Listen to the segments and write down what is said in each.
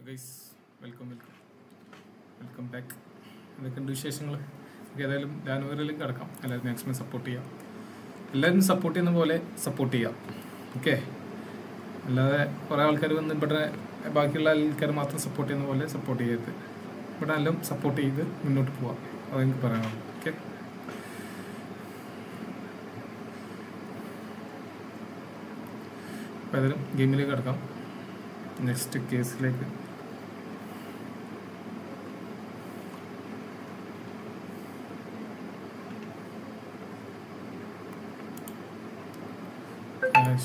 Guys welcome back. എന്തൊക്കെയുണ്ട് വിശേഷങ്ങൾ? ഏതായാലും ജാനുവരിയിലും കിടക്കാം. എല്ലാവരും മാക്സിമം സപ്പോർട്ട് ചെയ്യാം. എല്ലാവരും സപ്പോർട്ട് ചെയ്യുന്ന പോലെ സപ്പോർട്ട് ചെയ്യാം. ഓക്കെ, അല്ലാതെ കുറേ ആൾക്കാർ വന്ന് ഇവിടെ ബാക്കിയുള്ള ആൾക്കാർ മാത്രം സപ്പോർട്ട് ചെയ്യുന്ന പോലെ സപ്പോർട്ട് ചെയ്യരുത്. ഇവിടെ എല്ലാം സപ്പോർട്ട് ചെയ്ത് മുന്നോട്ട് പോവാം. അതെനിക്ക് പറയാനുള്ളൂ. ഓക്കെ, അപ്പോൾ ഏതായാലും ഗെയിമിലേക്ക് കിടക്കാം. നെക്സ്റ്റ് കേസിലേക്ക്.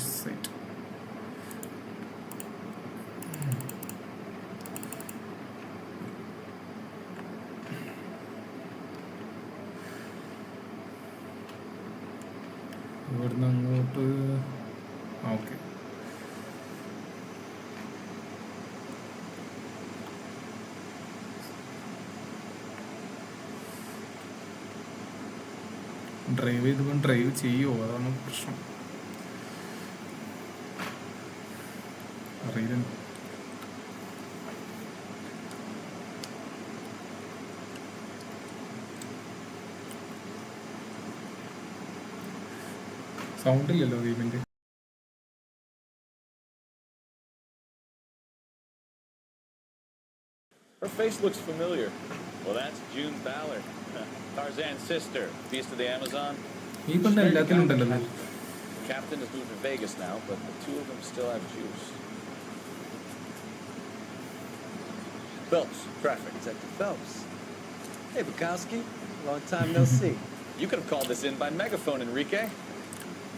സൈറ്റ് ഇവിടുന്ന് അങ്ങോട്ട്. ഓക്കെ, ഡ്രൈവ് ചെയ്തപ്പോൾ ഡ്രൈവ് ചെയ്യുമോ? അതാണ് പ്രശ്നം. അറിയില്ല. സൗണ്ട് ഇല്ലല്ലോ ഗെയിമിൻ്റെ. Her face looks familiar. Well, that's June Ballard, Tarzan's sister, Beast of the Amazon. ഈ പെണ്ണ് എല്ലാത്തിലും ഉണ്ടല്ലോ. Captain has moved to Vegas now, but the two of them still have juice. Phelps, traffic. Detective Phelps. Hey, Bukowski. Long time no see. You could have called this in by megaphone, Enrique.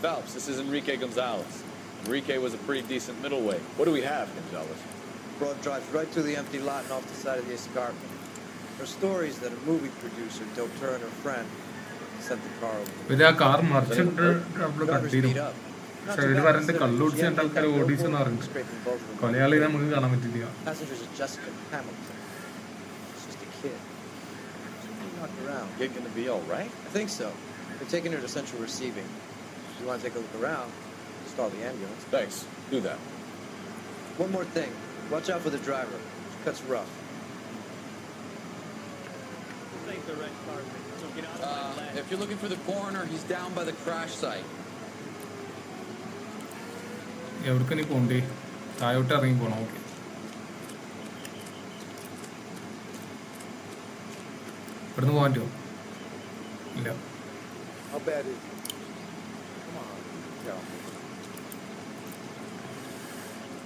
Phelps, this is Enrique Gonzalez. Enrique was a pretty decent middleweight. What do we have, Gonzalez? Broad drives right through the empty lot and off the side of the escarpment. Her story is that a movie producer doped her and her friend, sent the car over. ഇവര് ആ car മറിച്ചിട്ട് നമ്മൾ cut ചെയ്തു. പക്ഷെ ഇവര് പറഞ്ഞിട്ട് കള്ളുടിച്ച് രണ്ട് ആൾക്കാർ ഓടിച്ചെന്ന് പറഞ്ഞു. കൊലയാളി നമുക്ക് കാണാൻ പറ്റില്ല. Passengers are Jessica Hamilton. She's just a kid. She's being knocked around. Kid gonna be all right? I think so. They're taking her to central receiving. If you want to take a look around, stall the ambulance. Thanks. Do that. One more thing. Watch out for the driver. She cuts rough. If you're looking for the coroner, he's down by the crash site. എവിടേക്ക് നീ പോണ്ടേ? താഴോട്ട് ഇറങ്ങി പോണം. Okay, ഇവിടുന്ന് പോകാൻ പറ്റുമോ? ഇല്ല. How bad is it? Come on. Go.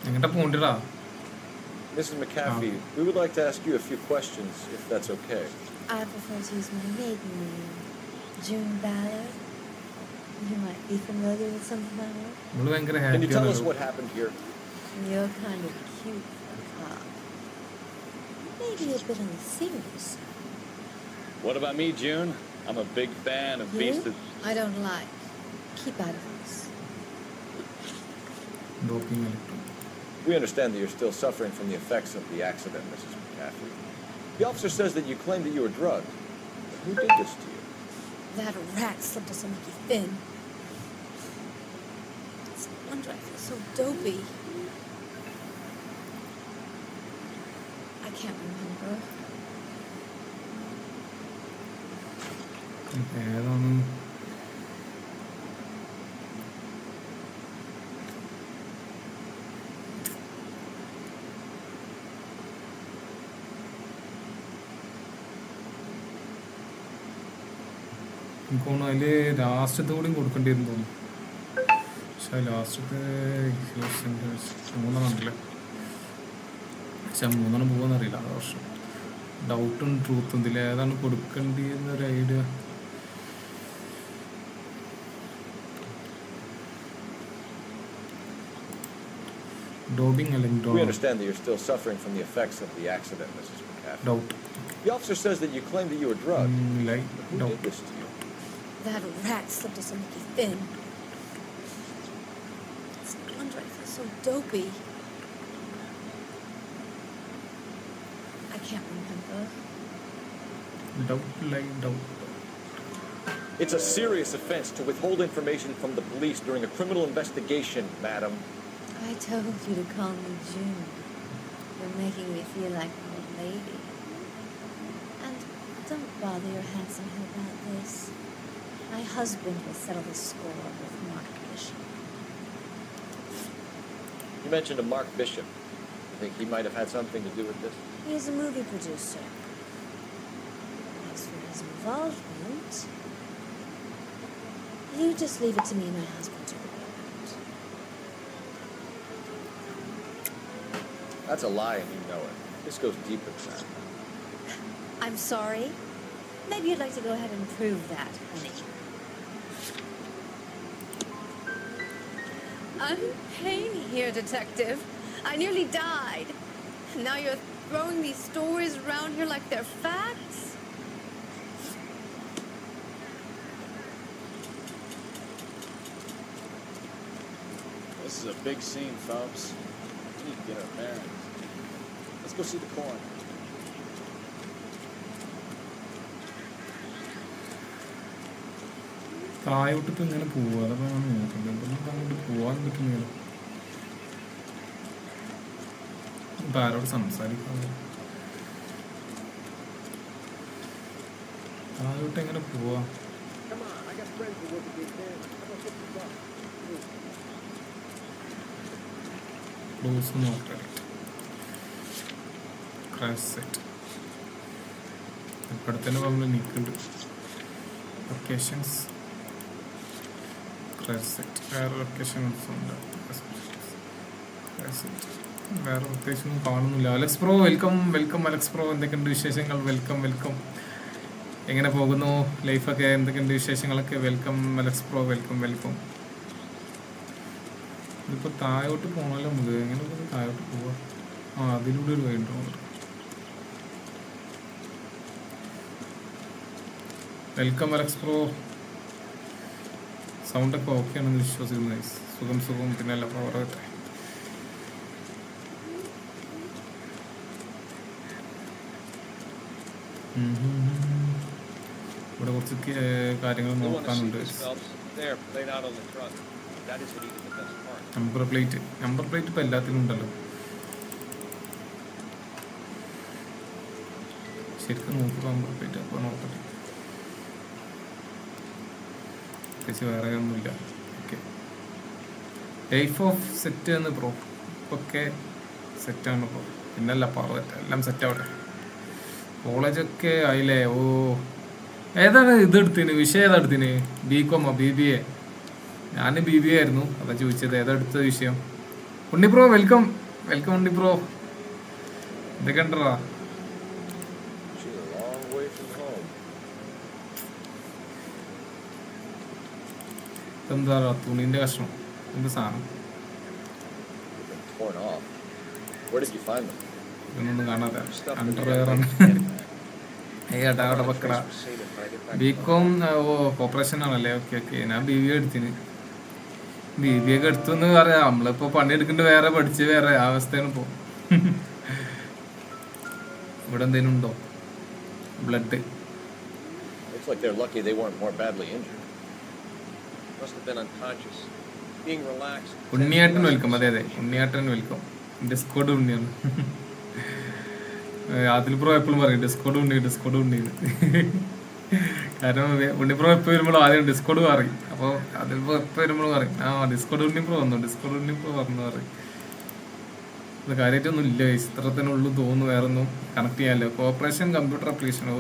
എങ്ങോട്ടാ പോണ്ടിടാ? Mrs. McAfee, we would like to ask you a few questions, if that's okay. I prefer to use my maiden name, June Ballard. You might be familiar with some of my work. നമ്മള് ഭയങ്കര Can you tell us ഹാപ്പിയാണ്. what happened here? You're kind of cute for a cop. Maybe a bit on the serious side. What about me, June? I'm a big fan of Beast You? of... I don't like. Keep out of this. Doping electro. We understand that you're still suffering from the effects of the accident, Mrs. McAfee. The officer says that you claimed that you were drugged. Who did this to you? That rat slipped us a Mickey Finn. It's no wonder I feel so dopey. I can't remember. ഏതാണ്? എനിക്ക് തോന്നുന്നു അതിൽ ലാസ്റ്റത്തെ കൂടി കൊടുക്കേണ്ടി വരും തോന്നുന്നു. പക്ഷെ ലാസ്റ്റത്തെ 3 ഉണ്ടല്ലേ. പക്ഷെ 3 പോകുമെന്നറിയില്ല. അത് വർഷം ഡൗട്ടും ട്രൂത്തും ഇതിൽ ഏതാണ് കൊടുക്കേണ്ടതെന്നൊരു ഐഡിയ. ഡോബിങ് അല്ലെങ്കിൽ We understand that you're still suffering from the effects of the accident, Mrs. McAfee. Doubt. The officer says that you claimed that you were drugged. Like Who did doubt. this to you? That rat slipped us a Mickey Finn. It's no wonder I feel so dopey. I can't remember. Doubt like doubt. It's a serious offense to withhold information from the police during a criminal investigation, madam. I told you to call me June. You're making me feel like an old lady. And don't bother your handsome head about this. My husband will settle the score with Mark Bishop. You mentioned a Mark Bishop. You think he might have had something to do with this? He is a movie producer. As for his involvement, you just leave it to me and my husband to worry about. That's a lie, and you know it. This goes deeper than that. I'm sorry. Maybe you'd like to go ahead and prove that, honey. I'm in pain here, Detective. I nearly died. Now you're throwing these stories around here like they're facts? This is a big scene, folks. We need to get our bearings. Let's go see the coroner. താഴോട്ട് ഇപ്പം ഇങ്ങനെ പോവുക അതൊക്കെ നോക്കുന്നത് എന്തൊന്നും അങ്ങോട്ട് പോവാൻ പറ്റുന്നില്ല. ഇപ്പം ആരോട് സംസാരിക്കാൻ താഴോട്ട് എങ്ങനെ പോവാ? ക്ലോസ് നോക്കാം. ക്രാഷ് സെറ്റ് ഇവിടെ തന്നെ നമ്മൾ നിൽക്കുന്നുണ്ട്. ലൊക്കേഷൻസ് ക്രാഷ് സെറ്റ് വേറെ ലൊക്കേഷൻസ് ഉണ്ട്. വേറെ പ്രത്യേകിച്ചൊന്നും കാണുന്നില്ല. Alex bro welcome welcome. Alex bro എന്തൊക്കെയുണ്ട് വിശേഷങ്ങൾ? Welcome welcome. എങ്ങനെ പോകുന്നു ലൈഫൊക്കെ? എന്തൊക്കെയുണ്ട് വിശേഷങ്ങളൊക്കെ? Welcome Alex bro, welcome welcome. ഇതിപ്പോൾ താഴോട്ട് പോകണമല്ലോ നമുക്ക്. എങ്ങനെ താഴോട്ട് പോവാ? അതിലൂടെ ഒരു വഴി ഉണ്ടോ? Welcome Alex bro. സൗണ്ടൊക്കെ ഓക്കെ ആണെന്ന് വിശ്വസിക്കുന്നു. സുഖം സുഖം. പിന്നെ അല്ല പറയട്ടെ. ഇവിടെ കുറച്ച് കാര്യങ്ങൾ നോക്കാനുണ്ട്. നമ്പർ പ്ലേറ്റ് ഇപ്പം എല്ലാത്തിനും ഉണ്ടല്ലോ. ശരിക്കും നോക്കുക നമ്പർ പ്ലേറ്റ്. അപ്പോൾ നോക്കട്ടെ. പ്രത്യേകിച്ച് വേറെ ഒന്നുമില്ല. ഓക്കെ, ലൈഫ് ഓഫ് സെറ്റ് എന്ന് ബ്രോ. ഒക്കെ സെറ്റാണ് ബ്രോ. പിന്നല്ല പറയട്ടെ, എല്ലാം സെറ്റാവട്ടെ. കോളേജൊക്കെ ആയില്ലേ? ഓ, ഏതാണ് ഇത് എടുത്തിന്? വിഷയം ഏതാ എടുത്തിന്? BCom BBA? ഞാൻ BBA ആയിരുന്നു, അതാ ചോദിച്ചത്. ഏതാ എടുത്ത വിഷയം? ഉണ്ണി ബ്രോ വെൽക്കം വെൽക്കം. ഉണ്ണി ബ്രോ എന്തൊക്കെ ഉണ്ടോ? എന്താ തുണിന്റെ കഷ്ണം? എന്ത് സാധനം? ഇതൊന്നും കാണാതെ അണ്ടർവെയറാണ്. ഏട്ടാ അവിടെ വെക്കട. BCom കോപ്പറേഷൻ ആണല്ലേ? Okay okay. ഞാൻ BBA എടുത്തിന്. BBA ഒക്കെ എടുത്തെന്ന് പറയാം. നമ്മളിപ്പോ പണിയെടുക്കേണ്ട വേറെ, പഠിച്ച് വേറെ അവസ്ഥയാണ് ഇപ്പോ. ഇവിടെ എന്തെങ്കിലും ഉണ്ടോ? ബ്ലഡ്. ഉണ്ണിയേട്ടൻ വെൽക്കം. അതെ അതെ, ഉണ്ണിയേട്ടൻ വെൽക്കം. ഡിസ്കോഡ് ഉണ്ണിയാണ്. അതിൽ പ്രോ എപ്പോഴും പറയും ഡിസ്കോഡ് ഉണ്ണി ഡിസ്കോഡ് ഉണ്ണിന്ന്. കാരണം ഉണ്ണിപ്രോ എപ്പോൾ വരുമ്പോഴും ആദ്യം ഡിസ്കോഡ് പറയും. അപ്പോൾ അതിൽ പ്രോ എപ്പോൾ വരുമ്പോഴും പറയും ഡിസ്കോഡ് ഉണ്ണിപ്രോ വന്നു, ഡിസ്കോഡ് ഉണ്ണിപ്രോ പറഞ്ഞു പറയും. അത് കാര്യമായിട്ടൊന്നും ഇല്ല, ചിത്രത്തിനുള്ളൂ തോന്നുന്നു. വേറെ ഒന്നും കണക്ട് ചെയ്യാമല്ലോ. Corporation computer application. ഓ,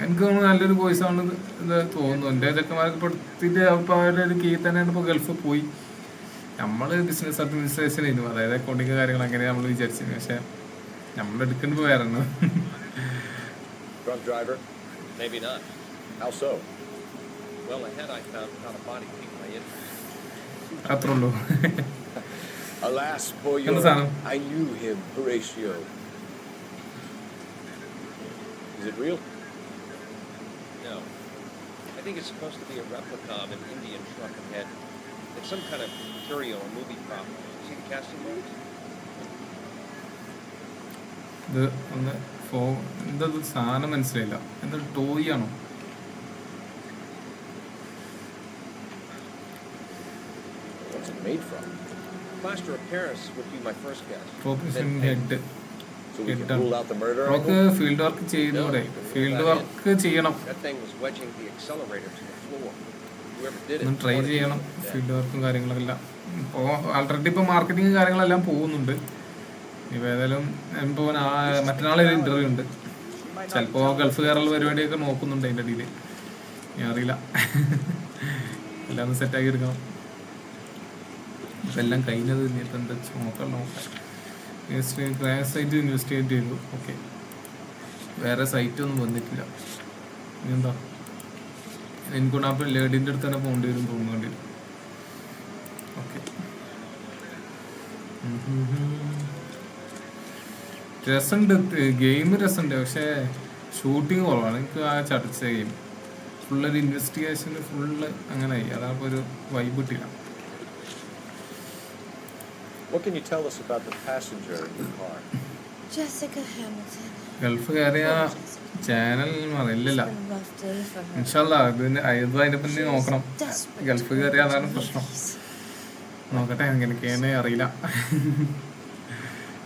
എനിക്ക് തോന്നുന്നു നല്ലൊരു കോഴ്സാണ് ഇത് തോന്നുന്നു. എൻ്റെ ചെക്കന്മാർക്ക് പഠിത്തിട്ട് അപ്പോൾ അവരുടെ ഒരു കീ തന്നെയാണ് ഇപ്പോൾ ഗൾഫിൽ പോയി. നമ്മൾ ബിസിനസ് അഡ്മിനിസ്ട്രേഷൻ ചെയ്യുന്നു, അതായത് അക്കൗണ്ടിങ് കാര്യങ്ങൾ അങ്ങനെ നമ്മൾ വിചാരിച്ചിരുന്നു. പക്ഷെ നമ്മൾ എടുക്കുമ്പോൾ വേറെ ഒന്നും. Maybe not. How so? Well, ahead I found how the body peaked my interest. അത്രേ ഉള്ളൂ. Alas, for your... I knew him, Horatio. Is it real? No. I think it's supposed to be a replica of an Indian truck ahead. It's some kind of curio or movie prop. See the casting box? ഇത് ഒന്ന് എന്താ സാധനം മനസ്സിലായില്ല. എന്താ toy ആണോ? What's it made from? Plaster of Paris would be my first guess. Profession Then head So we can Done. rule out the murder നമുക്ക് angle? Field work ചെയ്യുന്നൂടെ field work ചെയ്യണം that thing was wedging the accelerator to the floor. Whoever did it. ഒന്ന് try wanted to ചെയ്യണം keep it dead. Field വർക്കും കാര്യങ്ങളെല്ലാം ഇപ്പോൾ already ഇപ്പോൾ marketing കാര്യങ്ങളെല്ലാം പോകുന്നുണ്ട് ഇപ്പോൾ ഏതായാലും ഇപ്പോൾ മറ്റന്നാളൊരു ഇൻ്റർവ്യൂ ഉണ്ട് ചിലപ്പോൾ ഗൾഫുകാരുള്ള പരിപാടിയൊക്കെ നോക്കുന്നുണ്ട് അതിൻ്റെ ഇടയിൽ ഞാൻ അറിയില്ല എല്ലാം ഒന്ന് സെറ്റാക്കി എടുക്കണം ഇപ്പം എല്ലാം കഴിഞ്ഞത് ഇനിയിപ്പോൾ എന്താ നോക്കാം ക്രാഷ് സൈറ്റ് ഇൻവെസ്റ്റിഗേറ്റ് ചെയ്തു. ഓക്കെ, വേറെ സൈറ്റൊന്നും വന്നിട്ടില്ല. എന്താ എനിക്കൊണ്ട് ആ ലേഡിൻ്റെ അടുത്ത് തന്നെ പോകേണ്ടി വരും തോന്നുന്നുണ്ട്. ഓക്കെ, രസമുണ്ട്, ഗെയിം രസമുണ്ട്, പക്ഷേ ഷൂട്ടിങ് കുറവാണ്. എനിക്ക് ആ ചടച്ച ഗെയിം ഫുള്ളൊരു ഇൻവെസ്റ്റിഗേഷന് ഫുള്ള് അങ്ങനെയായി. അതാകുമ്പോൾ ഒരു വൈബ് കിട്ടില്ല. What can you tell us about the passenger in your car? Jessica Hamilton. Gulf കയറിയ ചാനൽ അറിയില്ല. It's been a rough day for her. ഇൻഷാല്ലാ അതിനെ പറ്റി നോക്കണം. ഗൾഫ് കയറിയ അതാണ് പ്രശ്നം. നോക്കട്ടെ, എനിക്കേനെ അറിയില്ല.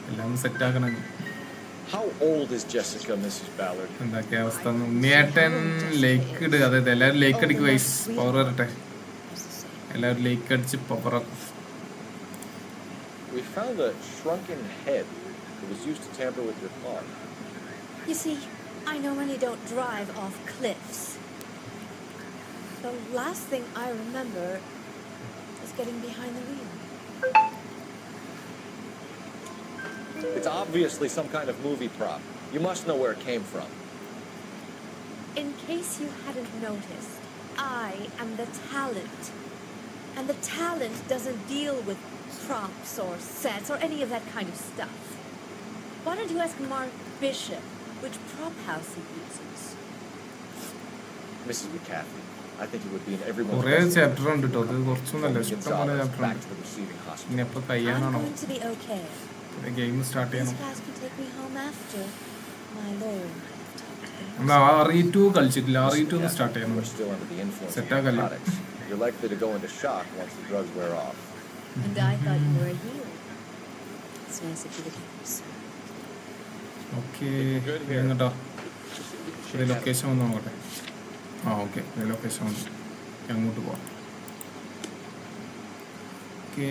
എല്ലാം സെറ്റാക്കണം. How old is Jessica, Mrs. Ballard? എന്തൊക്കെയാ അവസ്ഥ? ഉണ്ണിയേട്ടൻ ലേക്ക് ഇടുക. അതായത് എല്ലാവരും ലേക്ക് അടിക്കുക. വൈസ് പവർ വരട്ടെ, എല്ലാവരും ലേക്ക് അടിച്ച് പവറാക്കും. We found a shrunken head that was used to tamper with your car. You see, I normally don't drive off cliffs. The last thing I remember is getting behind the wheel. It's obviously some kind of movie prop. You must know where it came from. In case you hadn't noticed, I am the talent. And the talent doesn't deal with props or sets or any of that kind of stuff. Why don't you ask Mark Bishop which prop house he uses? Mrs. McCaffrey, I think it would be in everyone's കുറേ best chapter ഉണ്ട് കേട്ടോ. അത് കുറച്ചൊന്നുമല്ല, interest to ഇഷ്ടം പോലെ Gonzalez chapter back ഉണ്ട്. to the receiving hospital. ഇനി എപ്പോൾ I'm കഴിയാനാണോ going to be okay. Game start These ചെയ്യണം. guys can take me home after. My lawyer and I have talked things. നമ്മൾ RE2 കളിച്ചിട്ടില്ല. RE2 ഒന്ന് start ചെയ്യണം. We're still under the influence of Set ആക്കല്ലേ. narcotics. You're likely to go into shock once the drugs wear off. And I thought you were a healer. It's nice of you to keep us. Okay, കേട്ടോ. ഒരു location വന്ന് നോക്കട്ടെ. ആ okay, ഒരു location വന്നു. അങ്ങോട്ട് പോവാം. Okay,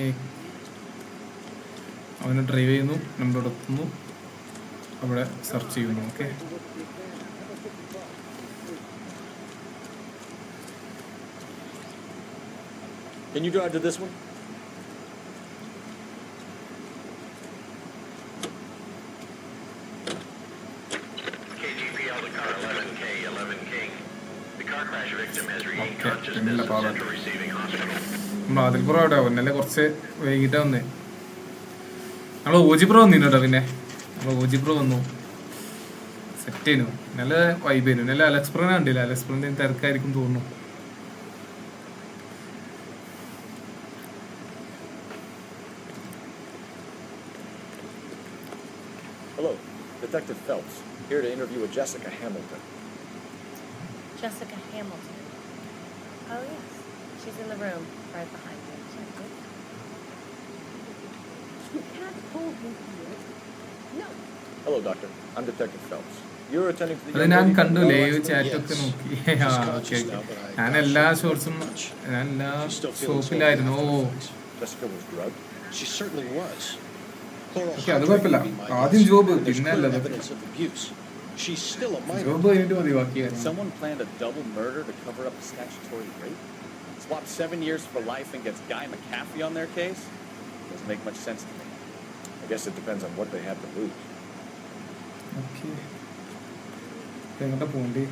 അവന് ഡ്രൈവ് ചെയ്യുന്നു, നമ്മളോട് എത്തുന്നു, അവിടെ സെർച്ച് ചെയ്യുന്നു. Okay, Can you drive to this one? KGPL to car 11K, 11 King. The car crash victim has regained Okay, consciousness ഇല്ല, at പാവം. Central Receiving Hospital. നമ്മൾ ആദിൽപുറം അവിടെ ആവും. ഇന്നലെ കുറച്ച് വൈകിട്ടാ വന്നേ. നമ്മൾ ഓജിപ്രോ വന്നില്ല കേട്ടോ. പിന്നെ നമ്മൾ ഓജിപ്രോ വന്നു, സെറ്റ് ചെയ്യുന്നു. നല്ല വൈബ് ചെയ്യുന്നു. നല്ല അലക്സ്പ്രനെ കണ്ടില്ല. അലക്സ്പ്രൻ്റെ തിരക്കായിരിക്കും തോന്നുന്നു. Hello, Detective Phelps, here to interview with Jessica Hamilton. Jessica Hamilton. Oh, yes. She's in the room right behind you. You can't hold me here. No. Hello, Doctor. I'm Detective Phelps. You're attending to the അത് young ഞാൻ lady കണ്ടു, from live Noire ചാറ്റൊക്കെ Yes. നോക്കി. She's ആ conscious okay, now, but I ഞാൻ got എല്ലാ so ഷോർട്സും much. ഞാൻ എല്ലാ She's still feeling so ഷോപ്പിലായിരുന്നു. bad ഓ after the effects. Jessica was drugged. She certainly was. Okay, അത് കുഴപ്പമില്ല. ആദ്യം ജോബ്, പിന്നെ അല്ലത്. Evidence of abuse. She's still a minor. Job കഴിഞ്ഞിട്ട് മതി ബാക്കി Did കാര്യം. someone plan a double murder to cover up a statutory rape? Swap 7 years for life and gets Guy McCaffrey on their case? Doesn't make much sense to me. I guess it depends on what they have to lose. Okay, എങ്ങോട്ടാ പോകണ്ടേ?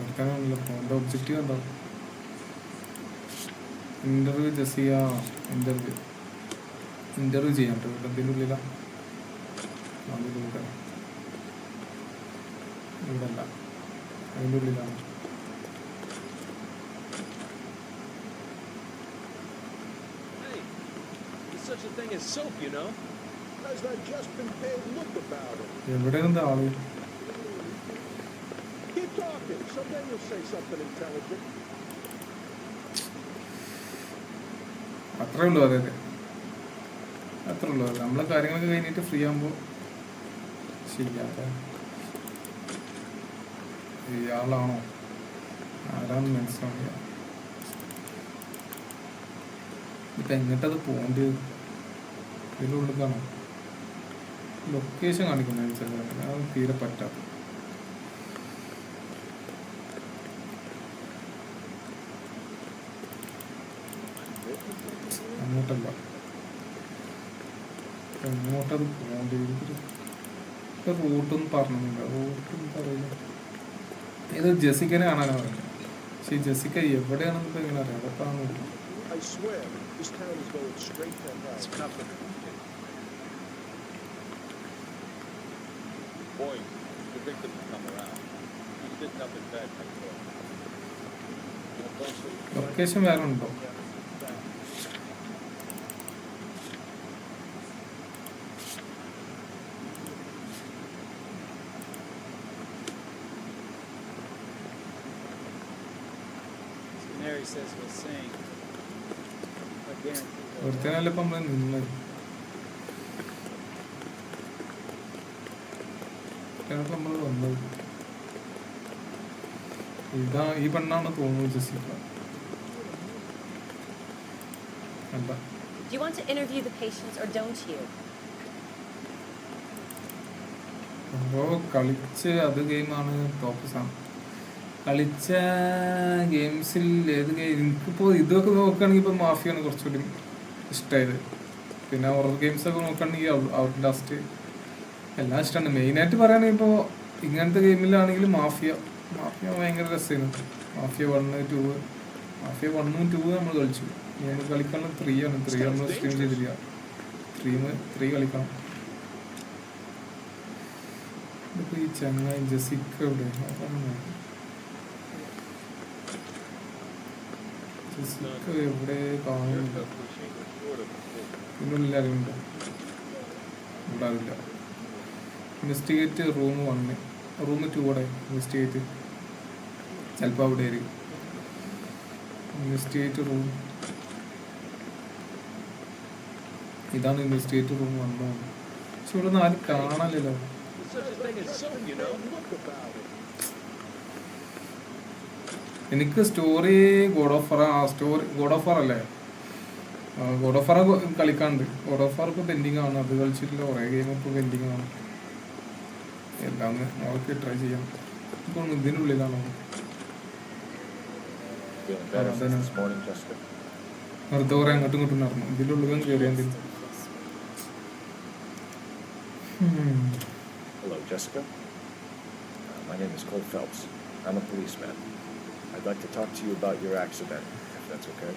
എടുക്കാനാണല്ലോ പോകേണ്ട. Objective എന്താ? Interview just interview ചെയ്യാൻ പറ്റും. എന്തിൻ്റെ ഉള്ളിലാണ്? ഇവിടെ അല്ല, അതിൻ്റെ ഉള്ളിലാണ്. Hey, there's such a thing as soap, you know? As I've just been paid, look about it. എവിടെയാണ് എന്താ ആള്? Keep talking. Someday you'll say something intelligent. അത്രേ ഉള്ളൂ. അതെ അതെ, അത്രേ ഉള്ളൂ. അതെ, നമ്മളെ കാര്യങ്ങളൊക്കെ കഴിഞ്ഞിട്ട് ഫ്രീ ആകുമ്പോൾ ചെയ്യാതെ. ഇയാളാണോ ആരാന്ന് മനസ്സിലാവില്ല. ഇപ്പം എങ്ങോട്ടത് പോകേണ്ടത്? ഇതിൻ്റെ ഉള്ളിലേക്കാണോ? ലൊക്കേഷൻ കാണിക്കുന്നത് ചിലപ്പോൾ അത് തീരെ പറ്റാത്ത. അങ്ങോട്ടല്ല, എങ്ങോട്ടത് പോകേണ്ടത്? റൂട്ടൊന്നും പറഞ്ഞില്ല. റൂട്ടൊന്നും പറയില്ല. ഏത് ജെസിക്കനെ കാണാനാണ് പറയുന്നത്. പക്ഷേ ജെസിക്ക എവിടെയാണെന്ന് ഇപ്പം എങ്ങനെ അറിയാം? അതൊക്കെ ആണ്. I swear, this town is going straight to hell. It's complicated. Boy, the victim will come around. He's sitting up in bed next door. Location വേറെ ഉണ്ടോ? Mary says he'll sing. I guarantee. ഒരുത്തനല്ല ഇപ്പം നമ്മൾ നിന്നത്. നമ്മൾ വന്നത് ഇതാ, ഈ പെണ്ണാണ് തോന്നുന്നു ജെസിക്ക. എന്താ Do you want to interview the patients or don't you? അപ്പോൾ കളിച്ച് അത് ഗെയിമാണ് ടോപ്പസാണ്. കളിച്ച ഗെയിംസിൽ ഏത് ഗെയിം എനിക്കിപ്പോൾ ഇതൊക്കെ നോക്കുകയാണെങ്കിൽ ഇപ്പോൾ മാഫിയാണ് കുറച്ചുകൂടി ഇഷ്ടമായത്. പിന്നെ ഹൊറർ ഗെയിംസൊക്കെ നോക്കുകയാണെങ്കിൽ ഔട്ട് ലാസ്റ്റ് എല്ലാം ഇഷ്ടമാണ്. മെയിനായിട്ട് പറയുകയാണെങ്കിൽ ഇപ്പോൾ ഇങ്ങനത്തെ ഗെയിമിലാണെങ്കിൽ മാഫിയ ഭയങ്കര രസമായിരുന്നു. മാഫിയ 1, 2, മാഫിയ 1ഉം 2ഉം നമ്മൾ കളിച്ചു. നമ്മൾ കളിക്കാനുള്ള 3 ആണ്. 3 നമ്മൾ സ്ട്രീം ചെയ്തില്ല. 3 കളിക്കണം. ഇതിപ്പോൾ ഈ ചങ്ങായി ജെസിക്ക ഇവിടെ ജെസിക്ക എവിടെ കാണുന്നില്ല. ഇതിനുള്ളിൽ അറിവുണ്ടോ? ഉണ്ടാവില്ല. ഇൻവെസ്റ്റിഗേറ്റ് റൂം 1, റൂം 2 കൂടെ ഇൻവെസ്റ്റിഗേറ്റ് ചിലപ്പോൾ അവിടെ ആയിരിക്കും. ഇൻവെസ്റ്റിഗേറ്റ് റൂം ഇതാണ്. Investigate room 1. പക്ഷെ ഇവിടെ നിന്ന് ആരും കാണാനില്ലല്ലോ. എനിക്ക് സ്റ്റോറി ഗോഡ് ഓഫ് വാർ അല്ലേ? ഗോഡ് ഓഫ് വാർ കളിക്കാണ്ട്. ഗോഡ് ഓഫ് വാർ ഇപ്പോൾ പെൻഡിങ് ആണ്. അത് കളിച്ചിട്ടില്ല. കുറേ ഗെയിം ഇപ്പോൾ പെൻഡിങ് ആണ്. എല്ലാം നമുക്ക് ട്രൈ ചെയ്യാം. ഇപ്പോൾ ഇതിനുള്ളിലാണോ? വെറുതെ കുറേ അങ്ങോട്ടും ഇങ്ങോട്ടും നടന്നു. ഇതിൻ്റെ ഉള്ളിൽ കയറിയാൽ Hello, Jessica. My name is Cole Phelps. I'm a policeman. I'd like to talk to you about your accident, if that's okay.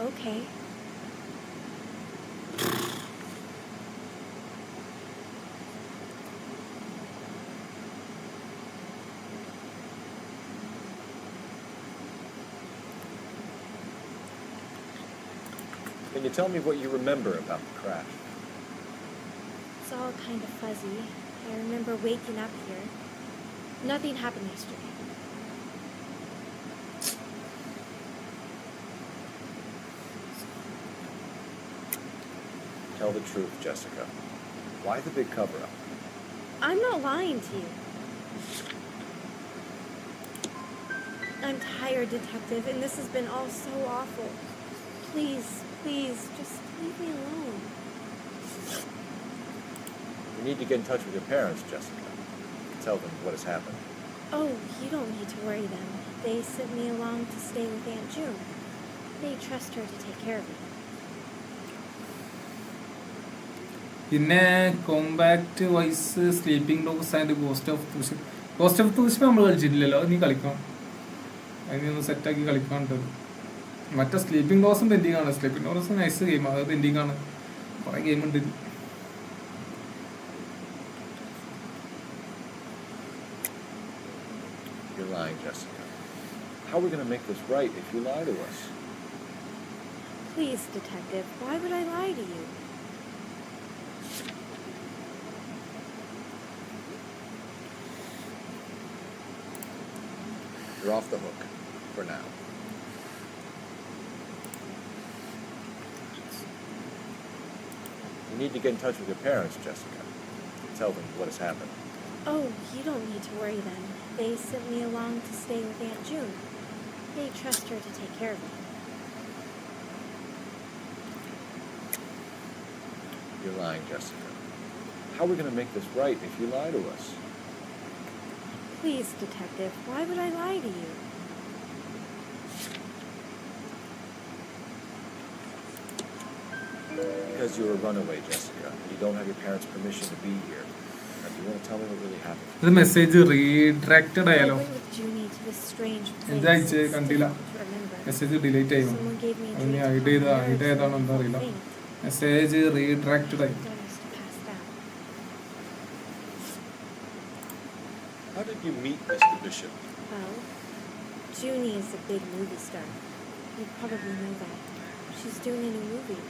Okay. Can you tell me what you remember about the crash? It's all kind of fuzzy. I remember waking up here. Nothing happened yesterday. Tell the truth, Jessica. Why the big cover-up? I'm not lying to you. I'm tired, Detective, and this has been all so awful. Please, just leave me alone. You need to get in touch with your parents, Jessica. Tell them what has happened. Oh, you don't need to worry them. They sent me along to stay with Aunt June. They trust her to take care of me. പിന്നെ compact wise Sleeping Dogs and Ghost of Tsushima നമ്മൾ കളിച്ചിട്ടില്ലല്ലോ. അത് നീ കളിക്കണം. അതിനൊന്ന് സെറ്റാക്കി കളിക്കാണ്ട്. മറ്റേ സ്ലീപ്പിംഗ് ഡോഗ്സും പെൻഡിങ് ആണ്. Sleeping Dogs nice game. അത് പെൻഡിങ് ആണ്. കുറേ ഗെയിം ഉണ്ട്. You're lying, Jessica. How are we going to make this right if you lie to us? Please, Detective, why would I lie to you? You're off the hook. For now. need to get in touch with your parents, Jessica. Tell them what has happened. Oh, you don't need to worry then. They sent me along to stay with Aunt June. They trust her to take care of me. You're lying, Jessica. How are we going to make this right if you lie to us? Please, Detective, why would I lie to you? Because you're a runaway, Jessica. And you don't have your parents' permission to be here. Now, do you want to tell me what really happened? ഇത് message റീഡയറക്റ്റഡ് I ആയാലോ? went with Junie to this strange place. എന്താ അയച്ചേ? It's കണ്ടില്ല. difficult to remember. Message delete ആയി. Someone gave me a അതിന് drink idea to calm my idea nerves ഏതാണോ എന്താ and അറിയില്ല. faint. Message റീഡയറക്റ്റഡ് ആയി. I must have passed out. How did you meet Mr. Bishop? Well, Junie is a big movie star. You probably know that. She's doing a new movie.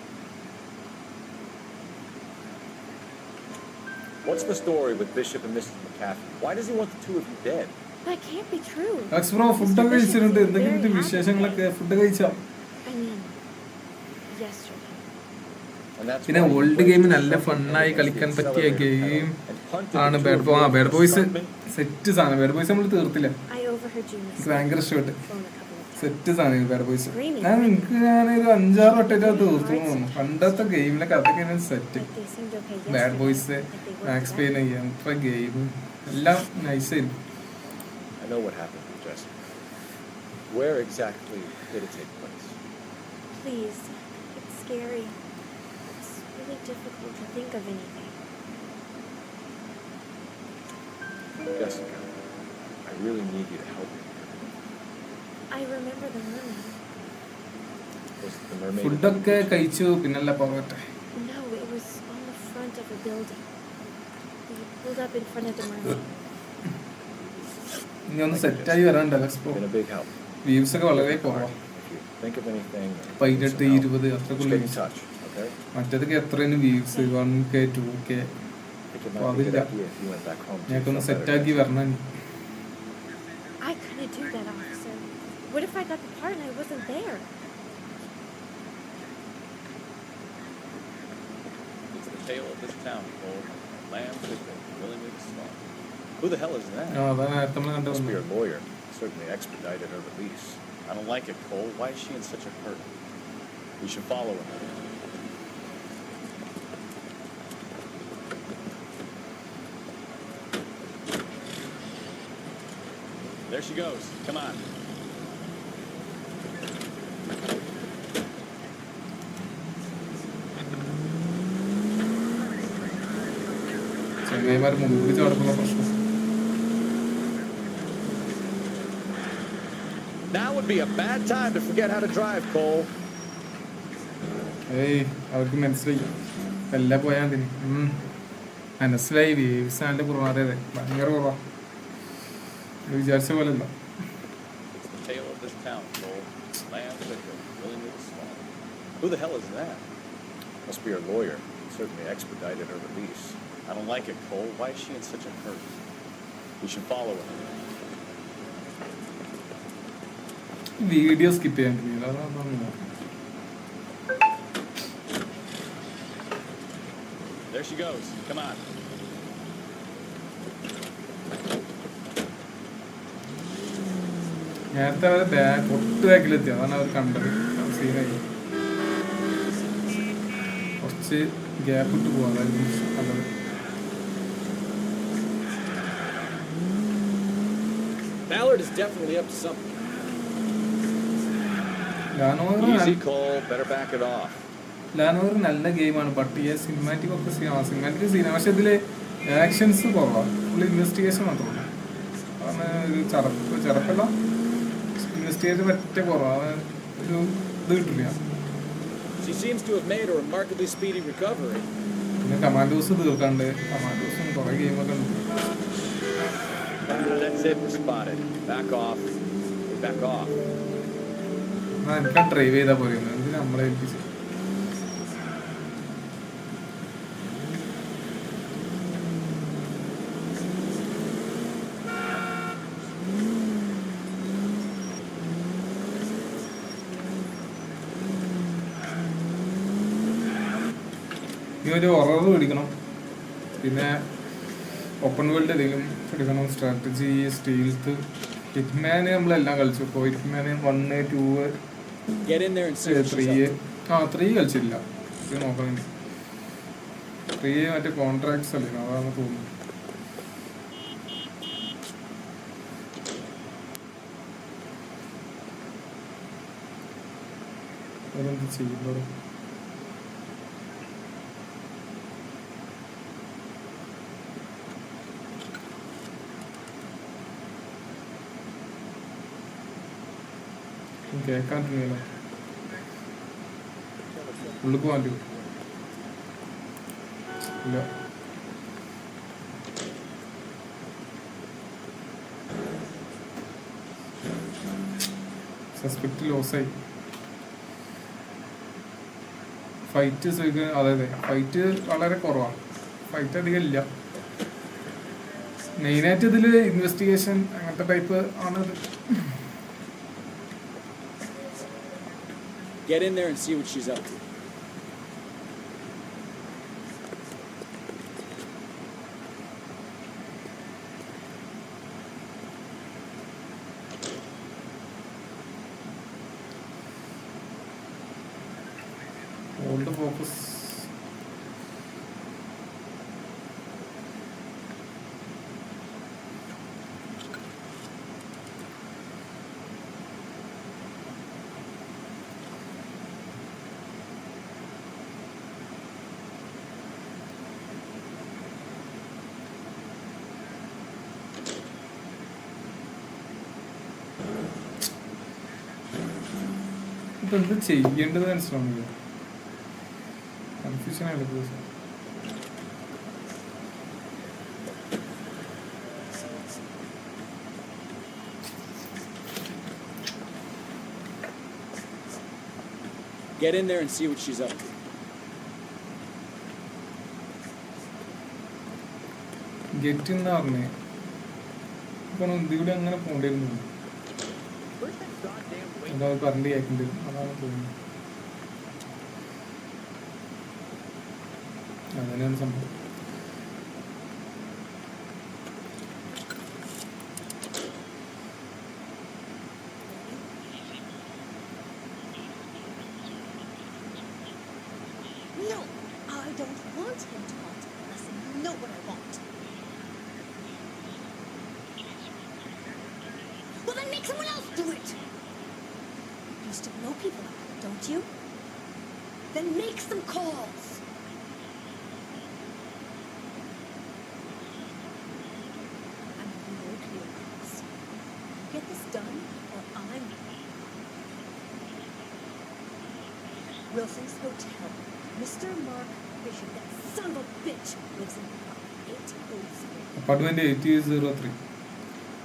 What's the story with Bishop and Mrs. McCaffrey? Why does he want the two of you dead? That can't be true. Lux bro ഫുഡൊക്കെ കഴിച്ചിട്ടുണ്ട്. എന്തൊക്കെയുണ്ട് വിശേഷങ്ങളൊക്കെ? Food കഴിച്ചോ? I mean, yesterday. And that's പിന്നെ why you old went game to നല്ല the ഫണ്ണായി കളിക്കാൻ പറ്റിയ accelerator game pedal and punted ആണ് the bad two of you bad into boys the front set സാധനം. ബാഡ് ബോയ്സ് നമ്മൾ തീർത്തില്ല. I overheard Junie എനിക്ക് ഭയങ്കര ഇഷ്ടപ്പെട്ടു. phone a couple of times. Set സാധനം ബാഡ് ബോയ്സ്. ഞാനൊരു 5-6 വട്ടമായിട്ട് അത് തീർത്തു തോന്നുന്നു. പണ്ടത്തെ ഗെയിമിലൊക്കെ അതൊക്കെ set. But they seemed okay bad yesterday. Boys, Like they worked max it pain out. ചെയ്യാം ഇപ്പൊ ഗെയിം എല്ലാം നൈസായിരുന്നു. I know what happened to Jessica. Where exactly did it take place? Please, it's scary. It's really difficult to think of anything. Jessica, I really need you to help me. I remember the mermaid. Was the mermaid? ഫുഡൊക്കെ കഴിച്ചു. പിന്നല്ല പോകട്ടെ. No, it was on the front of a building. We pulled up in front of the mermaid. ഇനി ഒന്ന് സെറ്റായി വരാനുണ്ട് lux bro. Been a big help. Views ഒക്കെ വളരെ കുറവാണ്. If you think of anything, 18, some help, 20 just അത്രക്കുള്ള get in touch, okay? മറ്റേതൊക്കെ എത്രയാണ് views? 1K 2K. I think it Well, might be a good അതില്ല. idea if you went back home. to ഞങ്ങൾക്കൊന്ന് feel better. സെറ്റാക്കി വരണം. I couldn't do that, officer. What if I got the part and I wasn't there? It's the tale of this town, Cole. Lambs that go willingly to slaughter. Who the hell is that? ആ അതാ നേരത്തെ നമ്മൾ Must be കണ്ടത്. your lawyer. Certainly expedited her release. I don't like it, Cole. Why is she in such a hurry? We should follow her. There she goes. Come on. ചെങ്ങായിമാർ മുമ്പിൽ ചടക്കുന്ന പ്രശ്നം. Now would be a bad time to forget how to drive, Cole. ഏയ് അവർക്ക് മനസ്സിലായി. എല്ലാം പോയാൽ മതി. മനസ്സിലായി. Waves നല്ല കുറവാണ്. അതെ ഭയങ്കര കുറവാണ്. വിചാരിച്ച പോലെ അല്ല. It's the tale of this town, Cole. Lambs that go willingly to slaughter. Who the hell is that? Must be your lawyer. Certainly expedited her release. I don't like it, Cole. Why is she in such a hurry? We should follow her. Video skip ചെയ്യാൻ പറ്റില്ല. അതാണ് There she goes. Come on. നേരത്തെ അവർ ഒട്ട് ബാക്കിലെത്തി. അതാണ് അവർ കണ്ടത്. സീനായി കുറച്ച് gap ഇട്ട് പോകാം. അതായത് കണ്ടത്. Ballard is definitely up to something. Easy, Cole. Better back it off. ലാനോർ നല്ല ഗെയിമാണ്. ബട്ട് ഈ സിനിമാറ്റിക് ഒക്കെ സിനിമാറ്റിക് സീന. പക്ഷെ ഇതിൽ ആക്ഷൻസ് കുറവാണ്. ഫുൾ ഇൻവെസ്റ്റിഗേഷൻ മാത്രമാണ്. അതാണ് ഒരു ചടപ്പല്ല. ഇൻവെസ്റ്റിഗേഷൻ പറ്റ കുറവാണ്. ഒരു ഇത് കിട്ടില്ല. She seems to have made a remarkably speedy recovery. പിന്നെ കമാൻഡോസ് തീർക്കാണ്ട്. കമാൻഡോസും കുറേ ഗെയിമൊക്കെ ഉണ്ട്. That's it. We're spotted. Back off. Back off. എനിക്ക് ഡ്രൈവ് ചെയ്താൽ പോലെ എന്തിനാ നമ്മളെ ഏൽപ്പിച്ചു. ഇനി ഒരു ഹൊറർ മേടിക്കണം, പിന്നെ ഓപ്പൺ വേൾഡ് എന്തെങ്കിലും എടുക്കണം, സ്ട്രാറ്റജി, സ്റ്റീൽത്ത്. ഹിറ്റ്മാന് നമ്മളെല്ലാം കളിച്ചു. ഇപ്പോൾ ഹിറ്റ്മാന് 1, 2, 3 3 കളിച്ചില്ല. ഇത് നോക്കണം. 3 മറ്റേ കോൺട്രാക്ട്സ് അല്ലേ, അതാണ് തോന്നുന്നു. അതെന്ത് ചെയ്യുന്നത്? കേൾക്കാണ്ടില്ല, ഉള്ളിൽ പോകാൻ പറ്റുമോ? ഇല്ല. സസ്പെക്ട് ലോസായി. ഫൈറ്റ് അതെ ഫൈറ്റ് വളരെ കുറവാണ്, ഫൈറ്റ് അധികം ഇല്ല. മെയിനായിട്ട് ഇതിൽ ഇൻവെസ്റ്റിഗേഷൻ അങ്ങനത്തെ ടൈപ്പ് ആണത്. Get in there and see what she's up to. Hold the focus. ഇപ്പൊ എന്ത് ചെയ്യേണ്ടത് മനസ്സിലാവുന്നില്ല, കൺഫ്യൂഷൻ ആണ്. Get in there and see what she's up to. Get എന്ന് പറഞ്ഞേ ഇപ്പൊ ഇതിലൂടെ അങ്ങനെ പോകേണ്ടിരുന്നു. എന്താ പറഞ്ഞ് കേൾക്കേണ്ടി വരും, അതാണ് തോന്നുന്നത്. അങ്ങനെയാണ് സംഭവം. No, I don't want him to hunt. Listen, you know what I want. Well, then make someone else do it. You still know people out there, don't you? Then make some calls. I'm real clear on this. Get this done, or I'm... Wilson's Hotel. Mr. Mark Bishop, that son of a bitch, lives in apartment 803. Apartment 8003.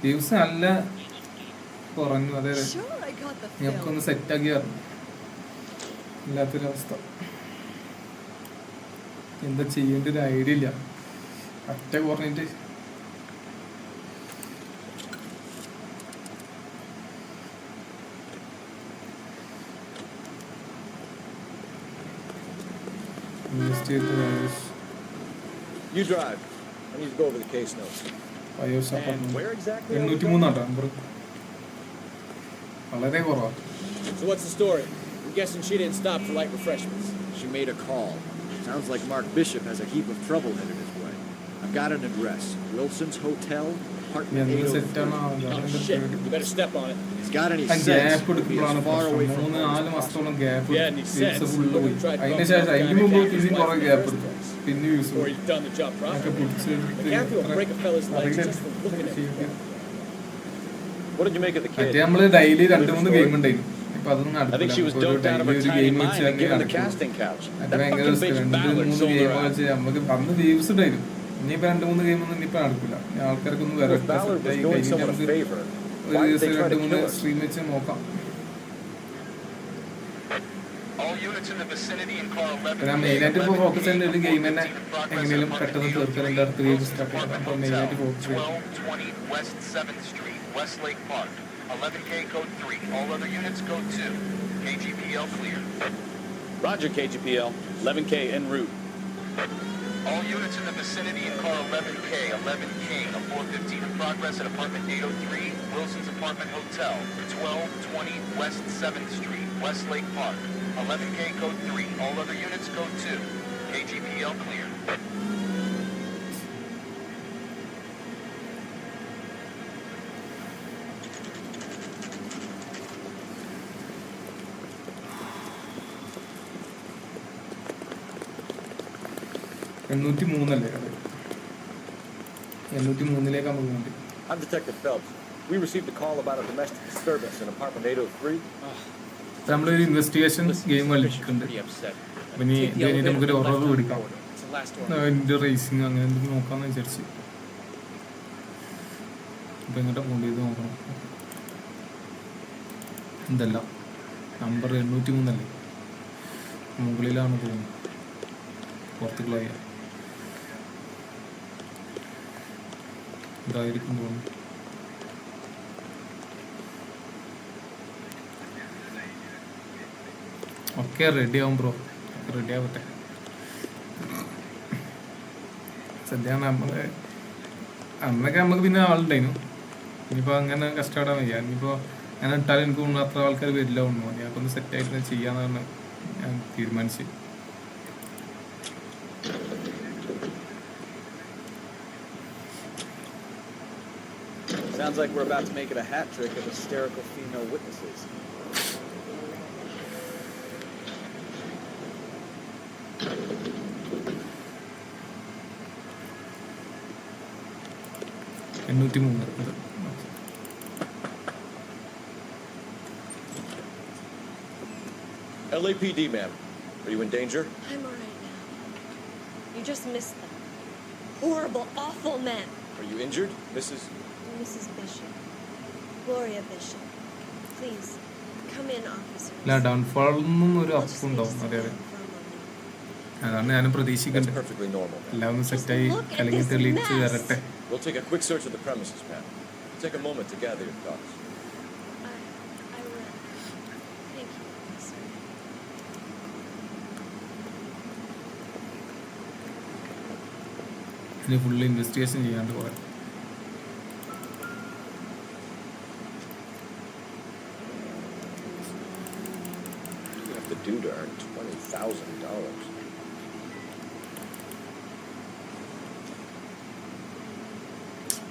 ദിവസം അല്ല കുറഞ്ഞു. അതെ, Sure, I got the ഞങ്ങൾക്കൊന്ന് film. സെറ്റാക്കിയായിരുന്നു. ഇല്ലാത്തൊരവസ്ഥ. എന്താ ചെയ്യേണ്ട ഒരു idea ഇല്ല. ഒറ്റ കുറഞ്ഞിട്ട് You drive. I need to go over the case notes. And where exactly? 803 ആട്ടോ നമ്പർ. വളരെ കുറവാണ്. So what's the story? I'm guessing she didn't stop for light refreshments. She made a call. Sounds like Mark Bishop has a heap of trouble headed his way. I've got an address. Wilson's Hotel, apartment 803. Oh shit, you better step on it. He's got any sense, gap he'll be എടുക്കുമ്പോഴാണ് as far away പ്രശ്നം. from 3-4 മാസത്തോളം gap Yeah, and he says, full പോയി. tried അതിന് bumping ശേഷം up അതിന് guy മുമ്പ് McCaffrey's ഇതിന് കുറെ wife in the gap first എടുക്കും. place. പിന്നെ use Or he's done the job ഒക്കെ properly. പിടിച്ചെടുത്ത് McCaffrey will break a fella's legs just for looking at him. What did you make of the മറ്റേ kid? നമ്മള് daily 2-3 game ഉണ്ടായിരുന്നു. ഇപ്പൊ അതൊന്നും I think she was doped out of her tiny mind and given the casting couch. അത് That ഭയങ്കര fucking bitch Ballard 2-3 sold her game out. കളിച്ച് നമുക്ക് അന്ന് വ്യൂസ് ഉണ്ടായിരുന്നു. ഇനിയിപ്പോ 2-3 ഗെയിം ഒന്നും ഇനിയിപ്പോ നടക്കില്ല. ആൾക്കാർക്കൊന്നും Well, if Ballard was doing someone a favor, why did they try to kill her? Stream വെച്ച് നോക്കാം. All units in the vicinity in car 11. പിന്നെ മെയിനായിട്ട് ഇപ്പോൾ ഫോക്കസ് ചെയ്യുന്ന ഒരു ഗെയിം തന്നെ എങ്ങനെയും പെട്ടെന്ന് തീർക്കാൻ അടുത്ത ഗെയിം സ്റ്റാർട്ട് ചെയ്യണം. അപ്പോൾ മെയിനായിട്ട് ഫോക്കസ് ചെയ്യാം. 1220 West 7th Street, Westlake Park. 11K code 3. All other units code 2. KGPL clear. Roger, KGPL. 11K en route. All units in the vicinity in car 11K, 11 King, a 415 in progress at apartment 803, Wilson's Apartment Hotel, 1220 West 7th Street, Westlake Park. 11K code 3, all other units code 2. KGPL clear. എണ്ണൂറ്റി മൂന്നല്ലേ അത് 803 നമുക്ക് വേണ്ടി. I'm Detective Phelps. We received a call about a domestic disturbance in apartment 803. നമ്മളൊരു investigation game കളിക്കുന്നുണ്ട്. പിന്നെ ഇത് കഴിഞ്ഞിട്ട് നമുക്കൊരു ഉറവ് പിടിക്കാം. അതിൻ്റെ റേസിങ് അങ്ങനെ എന്തെങ്കിലും നോക്കാമെന്ന് വിചാരിച്ച്. ഇപ്പം എങ്ങോട്ടാ പോകേണ്ടത് നോക്കണം. എന്തല്ല നമ്പർ 803 മുകളിലാണ് തോന്നുന്നത്. പുറത്തുകളായ ഇതായിരിക്കും തോന്നുന്നു. ഒക്കെ റെഡി ആവും ബ്രോ, റെഡി ആവട്ടെ. സദ്യ അന്നൊക്കെ നമുക്ക് പിന്നെ ആളുണ്ടായിരുന്നു. ഇനിയിപ്പോൾ അങ്ങനെ കഷ്ടപ്പെടാൻ വയ്യ. ഇനിയിപ്പോൾ അങ്ങനെ ഇട്ടാലും എനിക്ക് തോന്നുന്നു അത്ര ആൾക്കാർ വരില്ല തോന്നുന്നു. ഞാനൊക്കെ ഒന്ന് സെറ്റായിട്ട് ചെയ്യാമെന്നാണ് ഞാൻ തീരുമാനിച്ചത്. Sounds like we're about to make it a hat trick of hysterical female witnesses. LAPD, ma'am. Are you in danger? I'm all right now. You just missed them. Horrible, awful men. Are you injured, Mrs. Bishop. Gloria Bishop. Please, come in, officers. ഇല്ല, ഡൗൺഫോളൊന്നും ഒരു up ഉണ്ടാവും. അതെ അതെ, അതാണ് ഞാനും പ്രതീക്ഷിക്കുന്നത്. Perfectly normal. എല്ലാം ഒന്ന് സെറ്റായി അല്ലെങ്കിൽ തെളിയിച്ച് തരട്ടെ. We'll take a quick search of the premises, ma'am. Take a moment to gather your thoughts. I will. Thank you, officer. ഇനി ഫുള്ള് ഇൻവെസ്റ്റിഗേഷൻ ചെയ്യാണ്ട് കുറെ. The dude earned $20,000.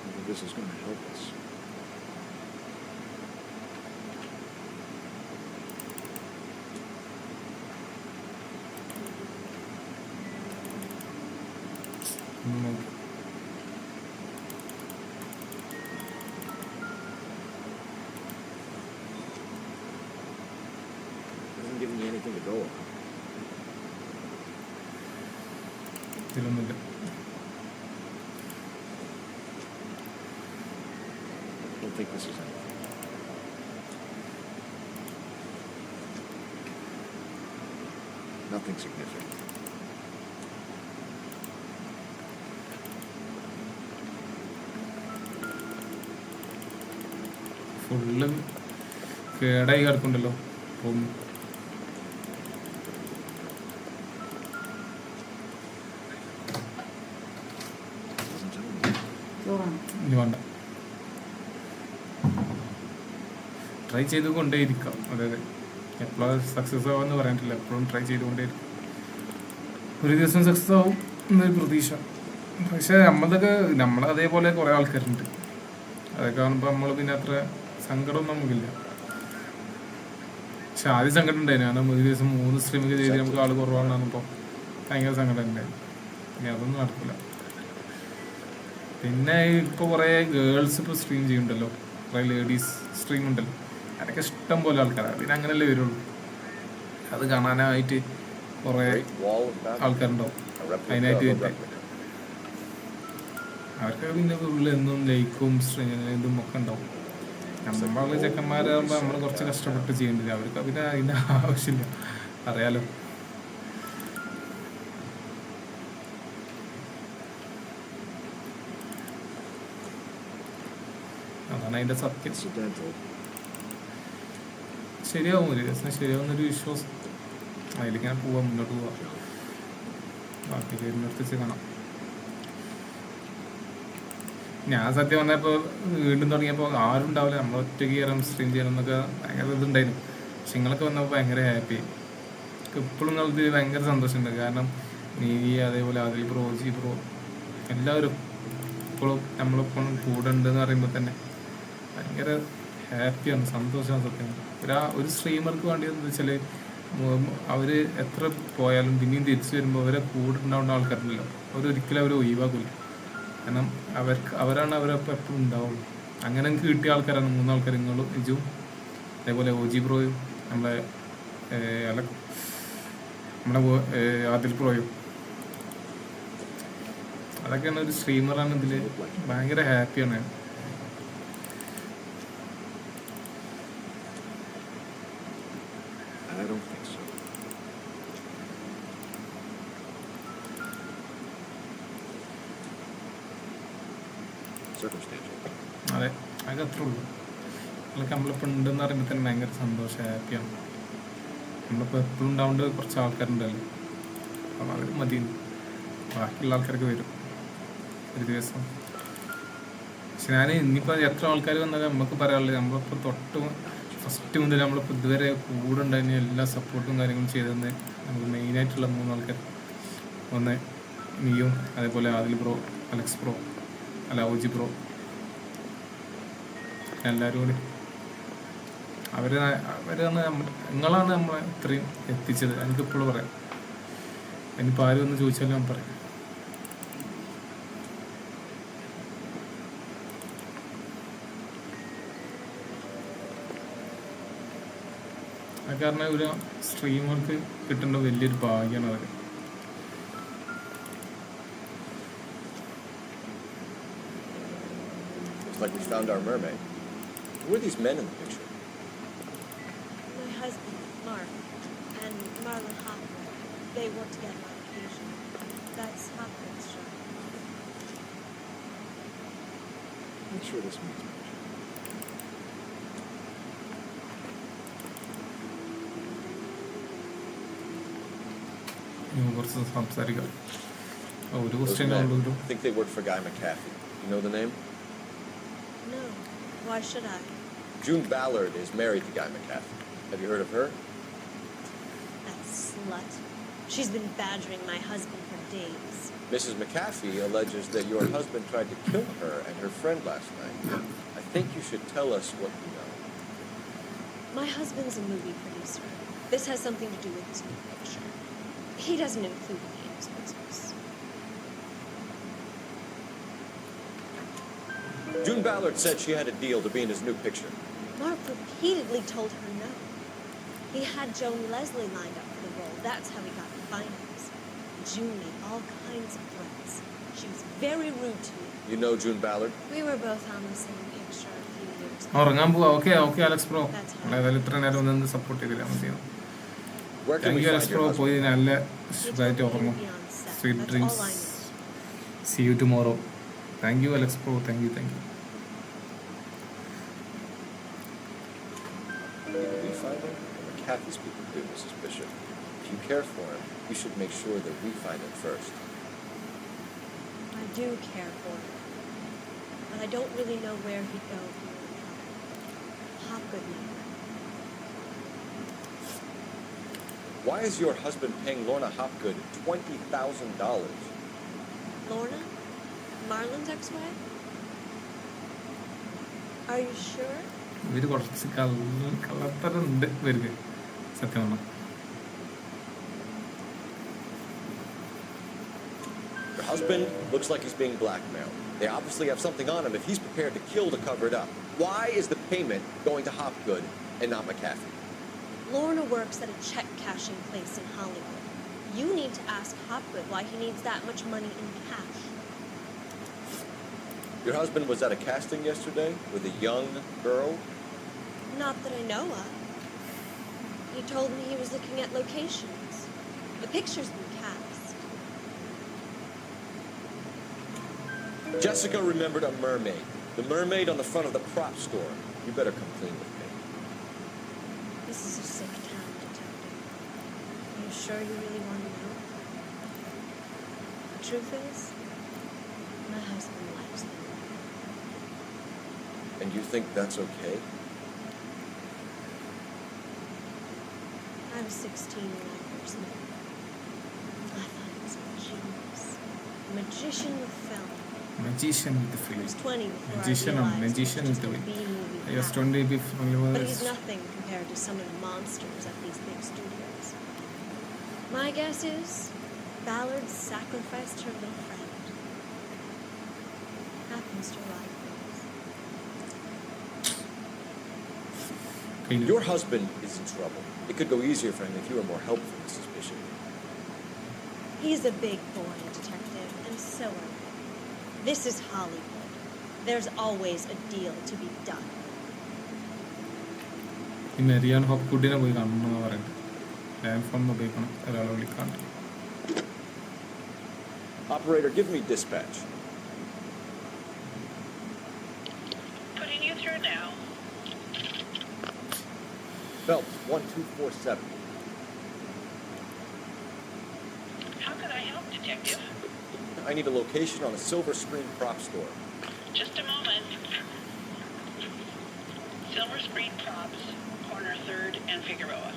Maybe this is going to help us. Isn't giving you anything to go on. ഇതിലൊന്നുമില്ല. I don't think this is anything. Nothing significant. Full കേടായി കിടക്കുന്നുണ്ടല്ലോ room. ഇനി വേണ്ട, try ചെയ്തുകൊണ്ടേയിരിക്കാം. അതായത് എപ്പോഴും success ആവുമെന്ന് പറയാനില്ല, എപ്പോഴും ട്രൈ ചെയ്തുകൊണ്ടേയിരിക്കും. ഒരു ദിവസം സക്സസ് ആവും എന്നൊരു പ്രതീക്ഷ. പക്ഷേ നമ്മളതേപോലെ കുറേ ആൾക്കാരുണ്ട്. അതൊക്കെ കാണുമ്പോൾ നമ്മൾ പിന്നെ അത്ര സങ്കടമൊന്നും നമുക്കില്ല. പക്ഷെ ആദ്യം സങ്കടം ഉണ്ടായിരുന്നു. കാരണം ഒരു ദിവസം 3 സ്ട്രീമൊക്കെ ചെയ്ത് നമുക്ക് ആൾ കുറവാണെന്നപ്പോൾ ഭയങ്കര സങ്കടം ഉണ്ടായിരുന്നു. ഇനി അതൊന്നും നടക്കില്ല. പിന്നെ ഇപ്പോൾ കുറേ ഗേൾസ് ഇപ്പോൾ സ്ട്രീം ചെയ്യുന്നുണ്ടല്ലോ, കുറേ ലേഡീസ് സ്ട്രീം ഉണ്ടല്ലോ. അതൊക്കെ ഇഷ്ടം പോലെ ആൾക്കാരാണ്. പിന്നെ അങ്ങനെയല്ലേ വരുള്ളൂ. അത് കാണാനായിട്ട് കുറേ ആൾക്കാരുണ്ടാവും അതിനായിട്ട് വരും. അവർക്ക് പിന്നെ ഉള്ളിൽ എന്നും ലൈക്കും ഇതും ഒക്കെ ഉണ്ടാവും. നമ്മളെ ചെക്കന്മാരാകുമ്പോൾ നമ്മൾ കുറച്ച് കഷ്ടപ്പെട്ട് ചെയ്യേണ്ടത്. അവർക്ക് പിന്നെ അതിൻ്റെ ആവശ്യമില്ല, അറിയാലോ. അതാണ് അതിൻ്റെ സത്യം. ശരിയാവും, ഒരു ദിവസം ശരിയാവുന്നൊരു വിശ്വാസം. അതിലേക്ക് ഞാൻ മുന്നോട്ട് പോവാം. ബാക്കി നിർത്തിച്ച് കാണാം. ഞാൻ സത്യം പറഞ്ഞപ്പോൾ വീണ്ടും തുടങ്ങിയപ്പോൾ ആരും ഉണ്ടാവില്ല, നമ്മൾ ഒറ്റയ്ക്ക് കയറാൻ സ്ട്രീം ചെയ്യണം എന്നൊക്കെ ഭയങ്കര ഇതുണ്ടായിരുന്നു. പക്ഷെ നിങ്ങളൊക്കെ വന്നപ്പോൾ ഭയങ്കര ഹാപ്പി. ഇപ്പോഴും നിങ്ങൾക്ക് ഭയങ്കര സന്തോഷമുണ്ട്. കാരണം നീ അതേപോലെ അതിൽ ബ്രോ, ജി ബ്രോ എല്ലാവരും ഇപ്പോഴും നമ്മളിപ്പോഴും കൂടെ ഉണ്ടെന്ന് പറയുമ്പോൾ തന്നെ ഭയങ്കര ഹാപ്പിയാണ്, സന്തോഷമാണ്. സത്യം ഒരു സ്ട്രീമർക്ക് വേണ്ടി എന്താ വെച്ചാൽ അവർ എത്ര പോയാലും പിന്നെയും തിരിച്ചു വരുമ്പോൾ അവരെ കൂടെ ഉണ്ടാവുന്ന ആൾക്കാരുണ്ടല്ലോ, അവരൊരിക്കലും അവർ ഒഴിവാക്കില്ല. കാരണം അവരാണ് അവരപ്പോൾ എപ്പോഴും ഉണ്ടാവുള്ളൂ. അങ്ങനെ എനിക്ക് കിട്ടിയ ആൾക്കാരാണ് 3 ആൾക്കാർ, നിങ്ങളും ഇജും അതേപോലെ ഓജി ബ്രോയും നമ്മളെ ആദിൽ ബ്രോയും. അതൊക്കെയാണ് ഒരു സ്ട്രീമറാണ്. ഇതിൽ ഭയങ്കര ഹാപ്പിയാണ്. I don't think so. Circumstantial. അതെ, അതൊക്കെ അത്രേ ഉള്ളൂ. അതൊക്കെ നമ്മളിപ്പോൾ ഉണ്ടെന്ന് പറയുമ്പോൾ തന്നെ ഭയങ്കര സന്തോഷം, ഹാപ്പിയാണ്. നമ്മളിപ്പോൾ എപ്പോഴും ഉണ്ടാവേണ്ട കുറച്ച് ആൾക്കാരുണ്ടല്ലോ, അപ്പം അവർ മതി. ബാക്കിയുള്ള ആൾക്കാർക്ക് വരും ഒരു ദിവസം. പക്ഷെ ഞാൻ ഇനിയിപ്പോൾ എത്ര ആൾക്കാർ വന്നാലും നമുക്ക് പറയാനുള്ളത്, നമ്മളിപ്പോൾ ഫസ്റ്റ് മുതൽ നമ്മളിപ്പോൾ ഇതുവരെ കൂടെ ഉണ്ടായിരുന്ന എല്ലാ സപ്പോർട്ടും കാര്യങ്ങളും ചെയ്തതെന്ന് നമുക്ക് മെയിനായിട്ടുള്ള 3 ആൾക്കാർ. ഒന്ന് നീയും, അതേപോലെ Adil bro, Alex bro, OG bro, എല്ലാവരും കൂടി നിങ്ങളാണ് നമ്മളെ ഇത്രയും എത്തിച്ചത്. എനിക്കിപ്പോഴും പറയാം, ഇനിയിപ്പോൾ ആരും ഒന്ന് ചോദിച്ചാലും ഞാൻ പറയാം. അത് കാരണം ഒരു സ്ട്രീമർക്ക് കിട്ടേണ്ട വലിയൊരു ഭാഗ്യമാണ് അതൊക്കെ. Looks like we found our mermaid. Who are these men in the picture? My husband, Mark, and Marlon Hopkins. They work together on occasion. That's Hopkins' show. Make sure this means much. കുറച്ച് സംസാരിക്കാം. ഒരു Those question men, ഉള്ളൂ. I think they work for Guy McCaffrey. You know the name? No. Why should I? June Ballard is married to Guy McCaffrey. Have you heard of her? That slut. She's been badgering my husband for days. Mrs. McCaffrey alleges that your husband tried to kill her and her friend last night. I think you should tell us what you know. My husband's a movie producer. This has something to do with his new picture. He doesn't include me in his business. June Ballard said she had a deal to be in his new picture. Mark repeatedly told her no. He had Joan Leslie lined up for the role. That's how he got the finals. June made all kinds of threats. She was very rude to me. You know June Ballard? We were both on the same picture a few years ago. ഉറങ്ങാൻ പോവാ. Okay Alex bro, ഏതായാലും ഇത്ര നേരം ഒന്ന് support ചെയ്തില്ല. മതിയോ? Where can thank we you find Alex your bro. husband? പോയി നല്ല He സുഖമായിട്ട് told me ഉറങ്ങും. he'd be on set. Sweet That's dreams. all I know. See you tomorrow. Thank you Alex bro. Thank you. We find him? McCaffrey's people do, Mrs. Bishop. If you care for him, you should make sure that we find him first. I do care for him. But I don't really know where he'd go if he were in trouble. Hopgood knew. Why is your husband paying Lorna Hopgood $20,000? Lorna? Marlon's ex-wife? Are you sure? ഇവര് കുറച്ച് കള്ളത്തരുണ്ട് ഇവർക്ക്, സത്യം പറഞ്ഞാൽ. Your husband looks like he's being blackmailed. They obviously have something on him if he's prepared to kill to cover it up. Why is the payment going to Hopgood and not McCaffrey? Lorna works at a check cashing place in Hollywood. You need to ask Hopgood why he needs that much money in cash. Your husband was at a casting yesterday with a young girl? Not that I know of. He told me he was looking at locations. The picture's been cast. Jessica remembered a mermaid. The mermaid on the front of the prop store. You better come clean with me. This is a sick town, Detective. Are you sure you really want to know? truth is, my husband likes me. And you think that's okay? I was 16 when I first met him. I thought he was a genius. A magician with film. Magician with the I film. was 20 before Magician I realized magician it was with the just a B-movie I was pattern. 20 before I But was he's nothing compared to some of the monsters at these big studios. My guess is Ballard sacrificed her little friend. Happens to a lot of things. Your husband is in trouble. It could go easier for him if you were more helpful, Mrs. Bishop. He's a big boy detective, and so are we. This is Hollywood. There's always a deal to be done. ഈ മെറിയാൻ ഹോപ്പ്കുഡിനെ പോയി കാണണമെന്ന് പറയുന്നത് land phone ഉപയോഗിക്കണം ഒരാളെ വിളിക്കാൻ. Operator, give me dispatch. Putting you through now. Phelps, 1247. How can I help, Detective? I need a location on a silver screen prop store. Just a moment. Silver Screen Props, corner 3rd and Figueroa.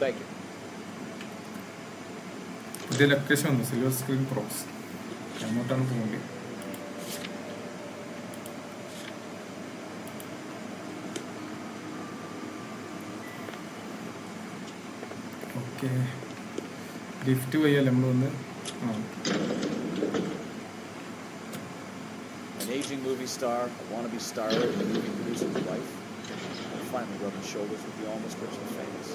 Thank you. പുതിയ location വന്നു silver screen props. അങ്ങോട്ടാണ് പോകേണ്ടത്. Okay lift വഴിയല്ലേ നമ്മൾ വന്ന്. An aging movie star, a wannabe starlet, and a movie producer's wife. I'm finally rubbing shoulders with the almost rich and famous.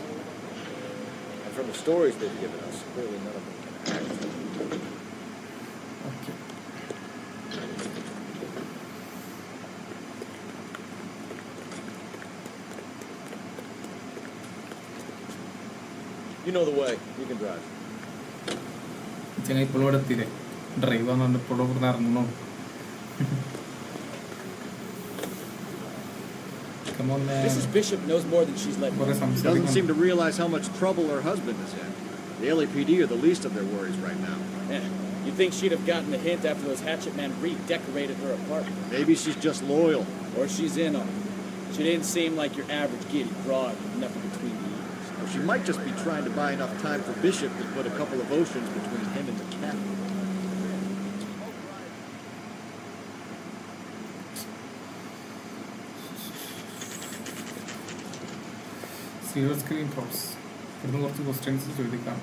And from the stories they've given us, clearly none of them can act. Okay You know the way. You can drive. ചെങ്ങ ഇപ്പോഴും ഇവിടെ എത്തിയില്ലേ. Driver എന്ന് ഇപ്പോഴും ഇവിടുന്ന് ഇറങ്ങണോ. Come on, man. Mrs. Bishop knows more than she's letting കുറേ on. She doesn't സംസാരിക്കണം. seem to realize how much trouble her husband is in. The LAPD are the least of their worries right now. Yeah. You'd think she'd have gotten the hint after those hatchet men redecorated her apartment. Maybe she's just loyal. Or she's in on it. She didn't seem like your average giddy broad with nothing between the ears. Or she might just be trying to buy enough time for Bishop to put a couple of oceans between him and the captain. Silver screen props. ഇവിടുന്ന് കുറച്ച് questions ചോദിക്കാം.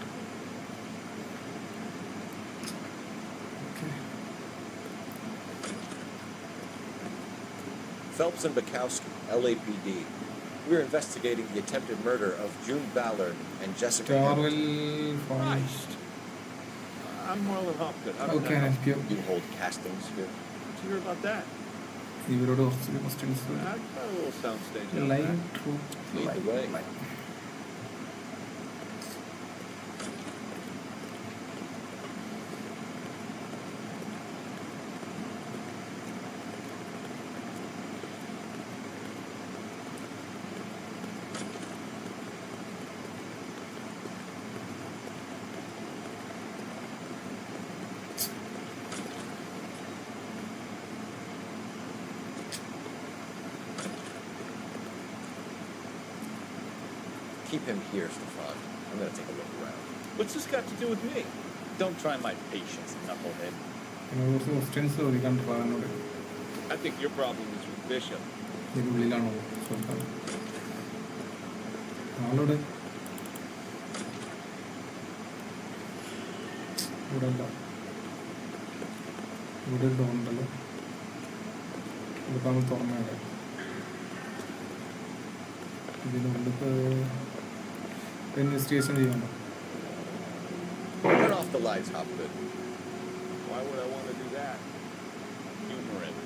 Phelps and Bukowski, LAPD. We're investigating the attempted murder of June Ballard and Jessica Carwell Hamilton. Forest. I'm Marlon Hopgood. How How can I help you? You hold castings here. Did you hear about that? ഇവരോട് കുറച്ച് questions. I got a little soundstage out line back. True Lead the way. Keep him here, Stefan. I'm going to take a look around. What's this got to do with me? Don't try my patience, knucklehead. കുറച്ച് questions ചോദിക്കാൻ പറയാനോട്. I think your problem is with Bishop. ഇതിനുള്ളിലാണോ ചോദിക്കാൻ? ആളോട് ഇവിടെ അല്ല. ഇവിടെ ഒരു door ഉണ്ടല്ലോ. ഇതിപ്പോൾ നമ്മൾ തുറന്നേക്കാം. ഇതിനുള്ളിൽ ഇൻവെസ്റ്റിഗേഷൻ ചെയ്യണം. Turn off the lights, Hopgood. Why would I want to do that? Humor it.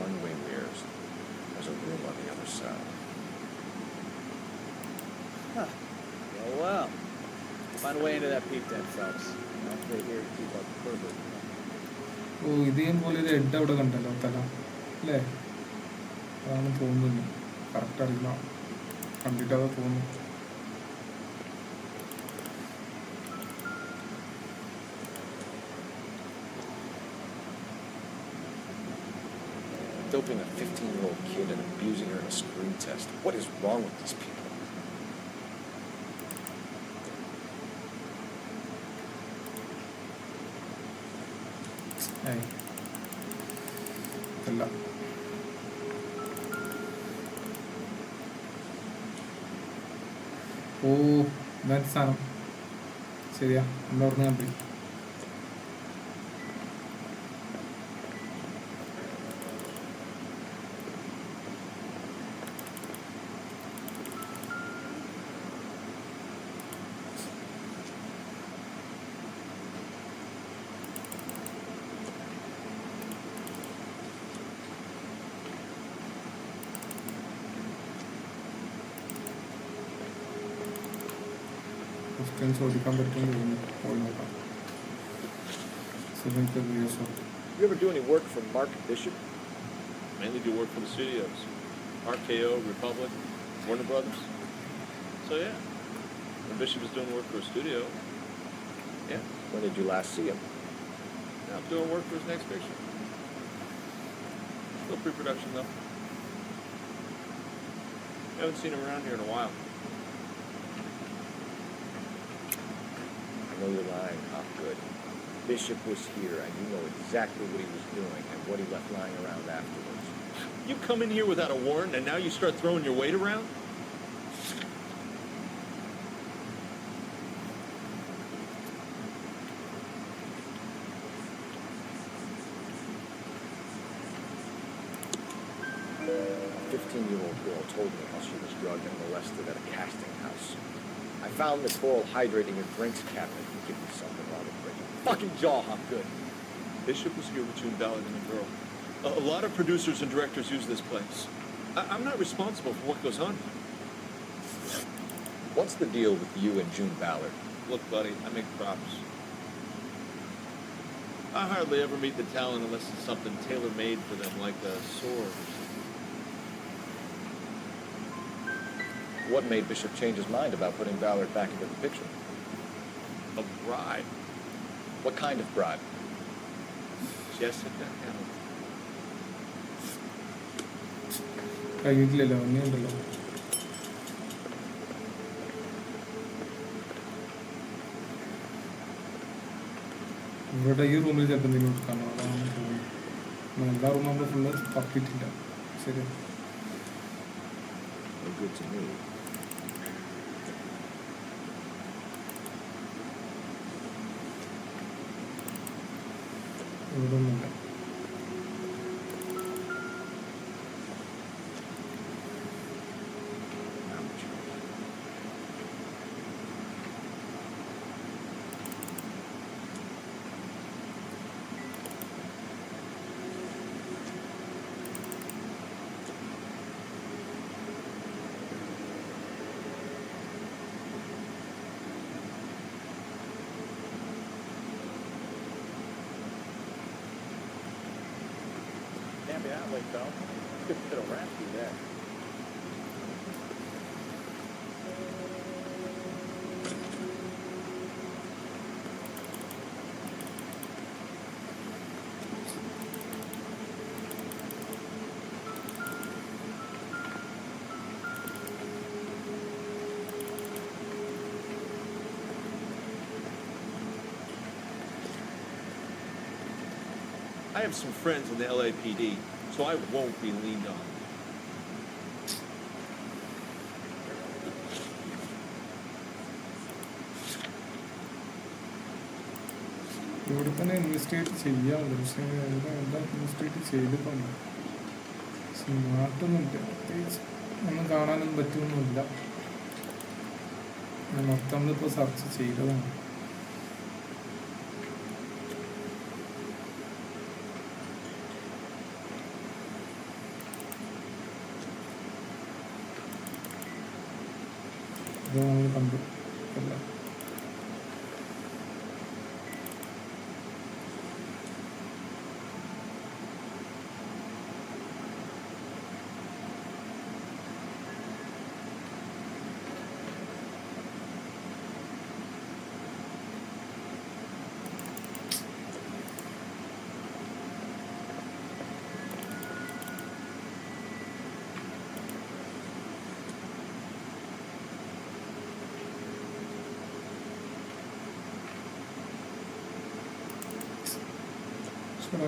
One-way mirrors. There's a room on the other side. Well. Find a way into that peep tent, Phelps. I'll stay here to keep up the pervert. ഓ ഇതേം പോലെ ഒരു head അവിടെ കണ്ടല്ലോ തല അല്ലേ? അതാണ് തോന്നുന്നു. Correct അറിയില്ല. കണ്ടിട്ട് അത് തോന്നുന്നു. Doping a 15-year-old kid and abusing her in a screen test. What is wrong with these people? ഏയ് അല്ല ഓ ഇതാ സാധനം ശരിയാ നമ്മൾ ഓർമ്മ കണ്ടി ക്വസ്റ്റ്യൻസ് ഓടിക്കാൻ പറ്റുമെന്ന് തോന്നുന്നു പോയി നോക്കാം 7 years old. You ever do any work for Mark Bishop? Mainly do work for the studios. RKO, Republic, Warner Brothers. So yeah, when Bishop is doing work for a studio, yeah. When did you last see him? Now I'm doing work for his next picture. Still pre-production though. Haven't seen him around here in a while. I know you're lying, Hopgood. Bishop was here, and you know exactly what he was doing and what he left lying around afterwards. You come in here without a warrant, and now you start throwing your weight around? A 15-year-old girl told me how she was drugged and molested at a casting house. I found Miss Boral hydrating her drinks cabinet and give me something while to break your fucking jaw, Hopgood. Bishop was here with June Ballard and the girl. A lot of producers and directors use this place. I'm not responsible for what goes on here. What's the deal with you and June Ballard? Look, buddy, I make props. I hardly ever meet the talent unless it's something tailor-made for them, like a sword or something. What made Bishop change his mind about putting Ballard back into the picture? A bribe. What kind of bribe? Jessica Hamilton. കഴിഞ്ഞിട്ടില്ലല്ലോ ഒന്നേ ഉണ്ടല്ലോ ഇവിടെ ഈ റൂമിൽ ചിലപ്പോൾ എന്തെങ്കിലും എടുക്കാനോ അതാണ് തോന്നുന്നത് എല്ലാ റൂമും നമ്മൾ ഫുള്ള് തപ്പിയിട്ടില്ല ശരി No good to me. ഇവിടെ ഒന്നുമില്ല Can't be that late, though. Could fit a rat through there. I have some friends in the LAPD, so I won't be leaned on. ഇവിടെ തന്നെ ഇൻവെസ്റ്റിഗേറ്റ് ചെയ്യാറുണ്ട് പക്ഷേ എല്ലാം ഇൻവെസ്റ്റിഗേറ്റ് ചെയ്തിട്ടുണ്ട് പക്ഷെ മാറ്റൊന്നുമില്ല പ്രത്യേകിച്ച് ഒന്നും കാണാനൊന്നും പറ്റുമൊന്നുമില്ല മൊത്തം നമ്മളിപ്പോൾ സെർച്ച് ചെയ്തതാണ് ഇത് നമ്മൾ കണ്ടു അല്ല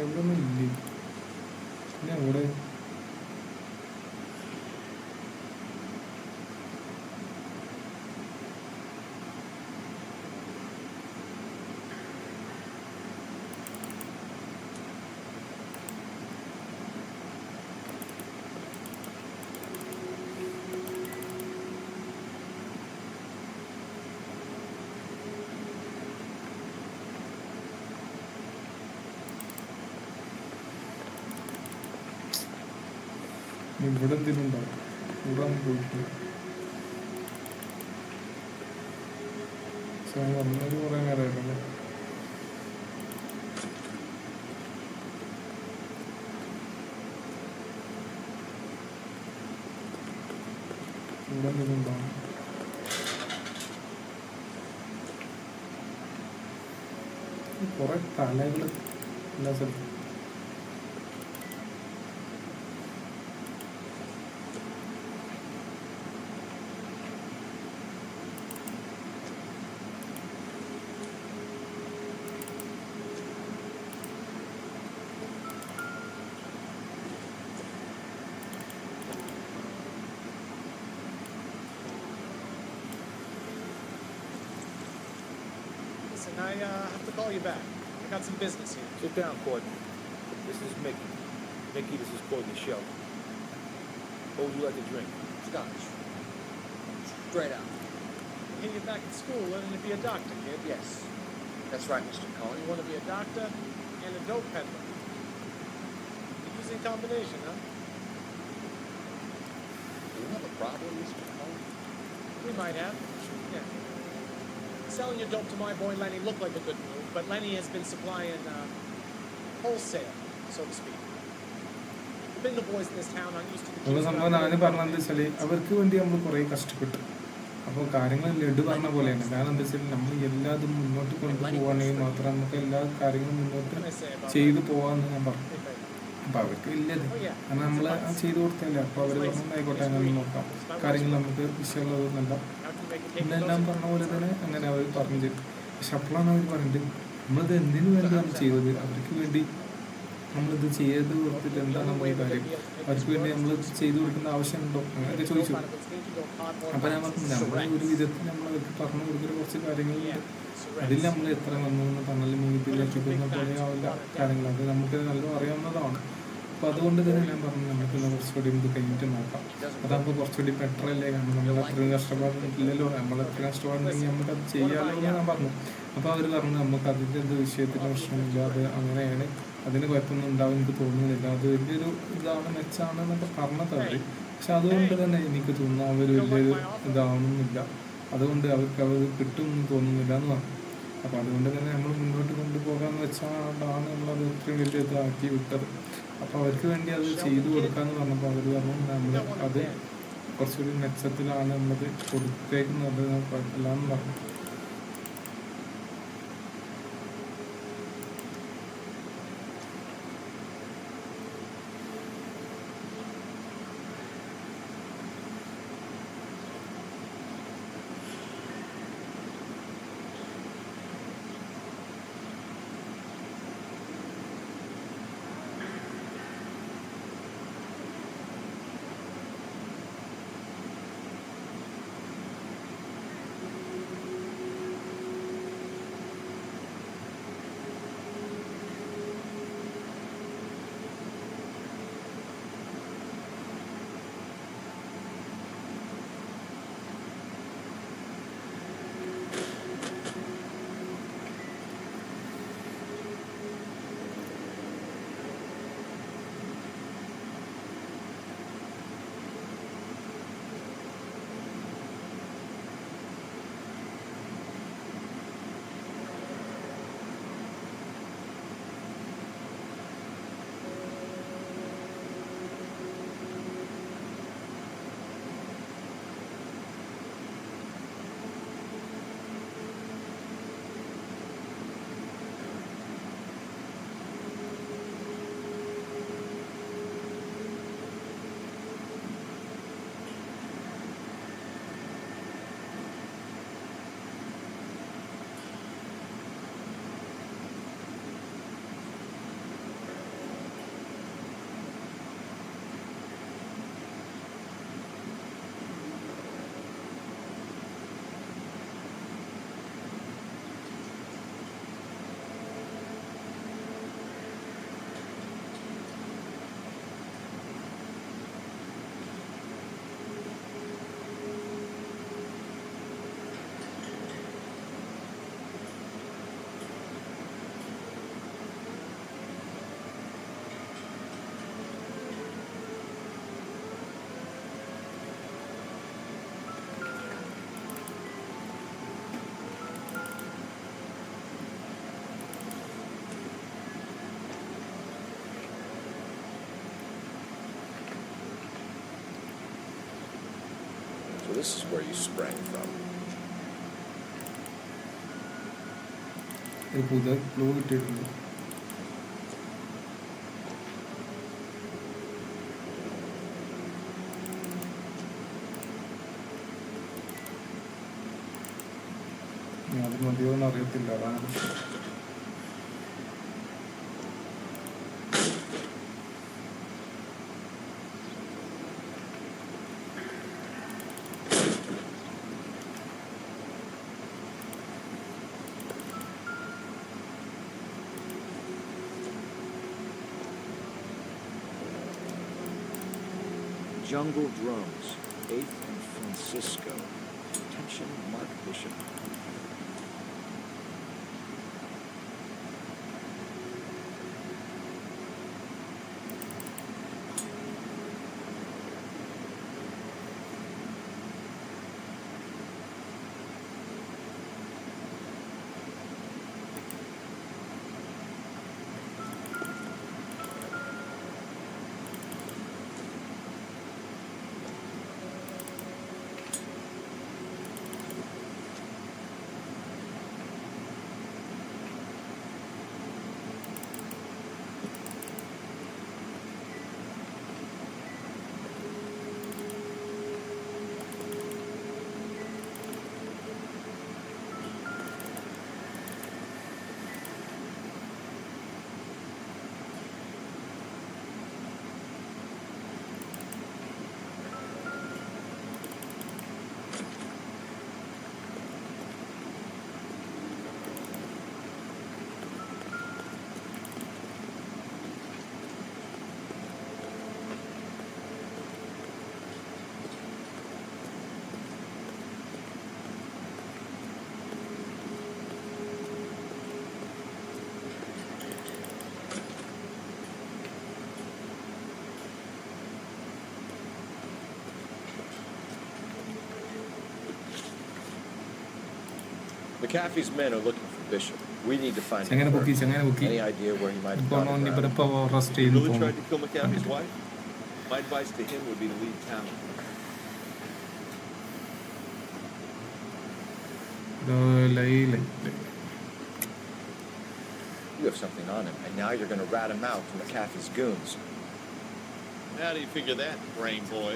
ഇവിടെ ഒന്നും ഇല്ലേ? പിന്നെ എവിടെ? ഇവിടെ എന്തെങ്കിലും ഉണ്ടാവും. ഇവിടെ ഒന്നും പോയിട്ടില്ല. പക്ഷെ വന്നത് കുറേ നേരമായിട്ടല്ലേ. ഇവിടെ എന്തെങ്കിലും ഉണ്ടാവും. കുറെ തലകൾ എല്ലാ സ്ഥലത്തും. Listen, I have to call you back. I got some business here. Sit down, Courtney. This is Mickey. Mickey, this is Courtney's show. What would you like to drink? Scotch. Straight out. I hear you're back at school learning to be a doctor, kid. Yes. That's right, Mr. Cullen. You want to be a doctor and a dope peddler. Interesting combination, huh? Do you have a problem, Mr. Cullen? We might have. Yeah. Selling your dope to my boy Lenny looked like a good move, but Lenny has been supplying wholesale, so to speak. We've been the boys in this town aren't used to the നമ്മൾ സംഭവം ഞാൻ പറഞ്ഞതെന്ന് വെച്ചാൽ അവർക്ക് വേണ്ടി നമ്മൾ കുറേ കഷ്ടപ്പെട്ടു. അപ്പോൾ കാര്യങ്ങൾ ലഡു പറഞ്ഞ പോലെയാണ്. കാരണം എന്താ വെച്ചാൽ നമ്മൾ എല്ലാതും മുന്നോട്ട് കൊണ്ടുപോവുകയാണെങ്കിൽ മാത്രം നമുക്ക് എല്ലാ കാര്യങ്ങളും മുന്നോട്ട് ചെയ്തു പോകാമെന്ന് ഞാൻ പറഞ്ഞു. അപ്പോൾ അവർക്ക് വലിയത് കാരണം നമ്മൾ ചെയ്തു കൊടുത്തല്ലേ. അപ്പോൾ അവർ പറഞ്ഞായിക്കോട്ടെ അങ്ങനെ നോക്കാം, കാര്യങ്ങൾ നമുക്ക് വിഷയമുള്ളതൊന്നല്ല എന്നെല്ലാം പറഞ്ഞ പോലെ തന്നെ അങ്ങനെ അവർ പറഞ്ഞു തരും. പക്ഷെ അപ്പോഴാണ് അവർ പറഞ്ഞത് നമ്മളിത് എന്തിനു വേണ്ടിയാണ് ചെയ്തത്, അവർക്ക് വേണ്ടി നമ്മളിത് ചെയ്ത് കൊടുത്തിട്ട് എന്താണ് നമ്മുടെ കാര്യം, അവർക്ക് വേണ്ടി നമ്മൾ ചെയ്തു കൊടുക്കേണ്ട ആവശ്യമുണ്ടോ അങ്ങനെയൊക്കെ ചോദിച്ചു. അപ്പം ഞാൻ പറഞ്ഞു നമ്മൾ ഒരു വിധത്തിൽ നമ്മൾ അവർക്ക് പറഞ്ഞു കൊടുക്കുന്ന കുറച്ച് കാര്യങ്ങളുണ്ട്. അതിൽ നമ്മൾ എത്ര വന്നു എന്ന് തണൽ മീതിലെത്തിക്കുന്ന പോലെ ആവില്ല കാര്യങ്ങൾ, അത് നമുക്ക് നല്ല അറിയാവുന്നതാണ്. അപ്പോൾ അതുകൊണ്ട് തന്നെ ഞാൻ പറഞ്ഞു നമുക്കുള്ള കുറച്ചുകൂടി ഇത് കഴിഞ്ഞിട്ട് നോക്കാം, അതാകുമ്പോൾ കുറച്ചുകൂടി ബെറ്റർ അല്ലേ. കാരണം നമ്മൾ അത്രയും കഷ്ടപ്പാടില്ലല്ലോ, നമ്മൾ എത്ര കഷ്ടപ്പാടുണ്ടെങ്കിൽ നമുക്കത് ചെയ്യാമല്ലോ എന്ന് ഞാൻ പറഞ്ഞു. അപ്പോൾ അവർ പറഞ്ഞു നമുക്ക് അതിൻ്റെ എന്ത് വിഷയത്തിൻ്റെ പ്രശ്നമില്ല, അത് അങ്ങനെയാണ്, അതിന് കുഴപ്പമൊന്നും ഉണ്ടാവും എനിക്ക് തോന്നുന്നില്ല, അത് വലിയൊരു ഇതാണ് മെച്ചാണ് എന്നൊക്കെ പറഞ്ഞത് അവർ. പക്ഷെ അതുകൊണ്ട് തന്നെ എനിക്ക് തോന്നുന്നു അവർ വലിയൊരു ഇതാവണമെന്നില്ല, അതുകൊണ്ട് അവർക്ക് അവർ കിട്ടുമെന്ന് തോന്നുന്നില്ല എന്ന് പറഞ്ഞു. അപ്പോൾ അതുകൊണ്ട് തന്നെ നമ്മൾ മുന്നോട്ട് കൊണ്ടുപോകാമെന്ന് വെച്ചാണ് നമ്മളത് ഇത്രയും വലിയ ഇതാക്കി വിട്ടത്. അപ്പോൾ അവർക്ക് വേണ്ടി അത് ചെയ്തു കൊടുക്കാമെന്ന് പറഞ്ഞപ്പോൾ അവർ പറഞ്ഞു നമ്മൾ അത് കുറച്ചുകൂടി മെച്ചത്തിലാണ് നമ്മളത് കൊടുത്തേക്കുന്നത്, കുഴപ്പമില്ല എന്ന് പറഞ്ഞു. this is where you sprang from. ഒരു പുതിയ ക്ലൂ കിട്ടിയിട്ടുണ്ട്. അത് മതിയോന്ന് അറിയത്തില്ല, അതാണ്. Jungle Drums, 8th and Francisco. Attention, Mark Bishop. McAfee's men are looking for Bishop. We need to find him first. Any idea where he might have gone around? You really tried to kill McAfee's wife? My advice to him would be to leave town. You have something on him, and now you're going to rat him out to McAfee's goons. How do you figure that, brain boy?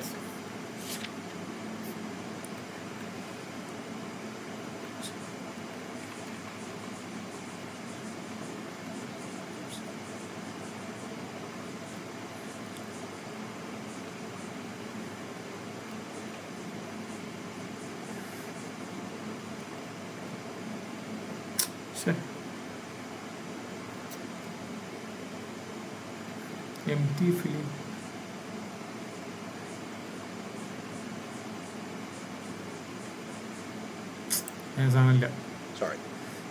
Empty feeling. Sorry.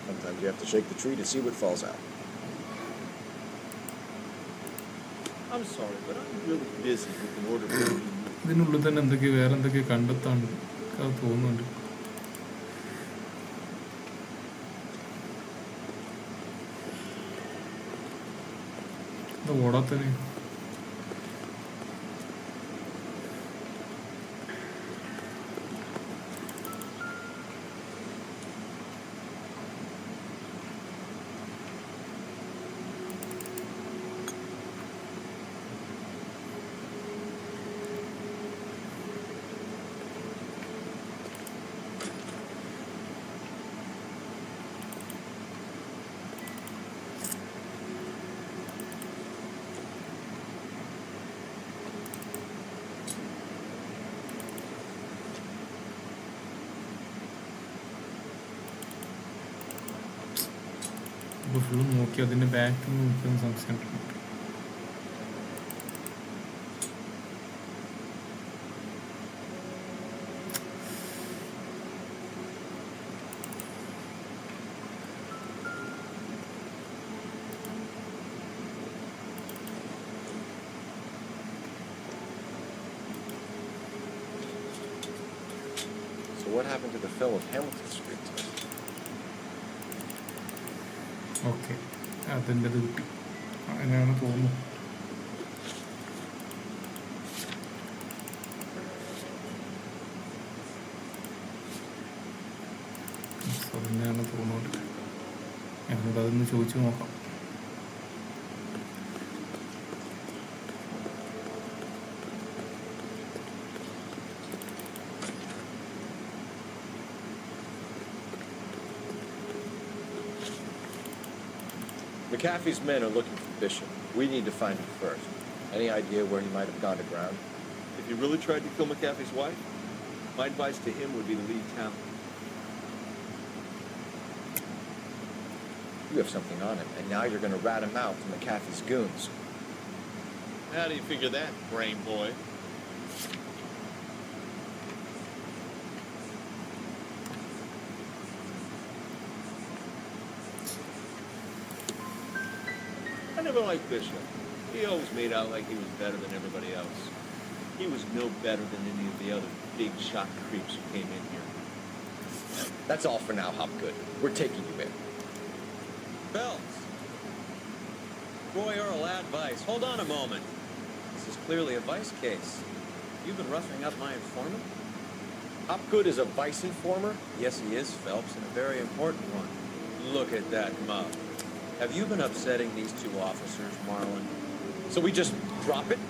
Sometimes you have to shake the tree to see what falls out. I'm sorry, but I'm really busy with an order for you. ഇതിനുള്ളിൽ തന്നെ എന്തൊക്കെ വേറെ എന്തൊക്കെ കണ്ടെത്താണ്ട് അത് തോന്നുന്നുണ്ട്. ഇത് ഓടാത്തന്നെ. ഇപ്പോൾ full നോക്കി അതിൻ്റെ ബാക്കിൽ നോക്കിയൊന്ന് സംശയം. So what happened to the film of Hamilton Street? Okay, അതിൻ്റെ ഇത് കിട്ടി. അങ്ങനെയാണ് തോന്നുന്നു. അപ്പോൾ തന്നെയാണ് തോന്നുന്നത്. ഞങ്ങൾക്കതൊന്ന് ചോദിച്ചു നോക്കാം. McAfee's men are looking for Bishop. We need to find him first. Any idea where he might have gone to ground? If you really tried to kill McAfee's wife, my advice to him would be to leave town. You have something on him, and now you're going to rat him out to McAfee's goons. How do you figure that, brain boy? I never liked Bishop. He always made out like he was better than everybody else. He was no better than any of the other big shot creeps who came in here. That's all for now, Hopgood. We're taking you in. Phelps. Roy Earl advice. Hold on a moment. This is clearly a vice case. You've been roughing up my informant? Hopgood is a vice informer? Yes, he is, Phelps, and a very important one. Look at that mug. Have you been upsetting these two officers, Marlon? So we just drop it?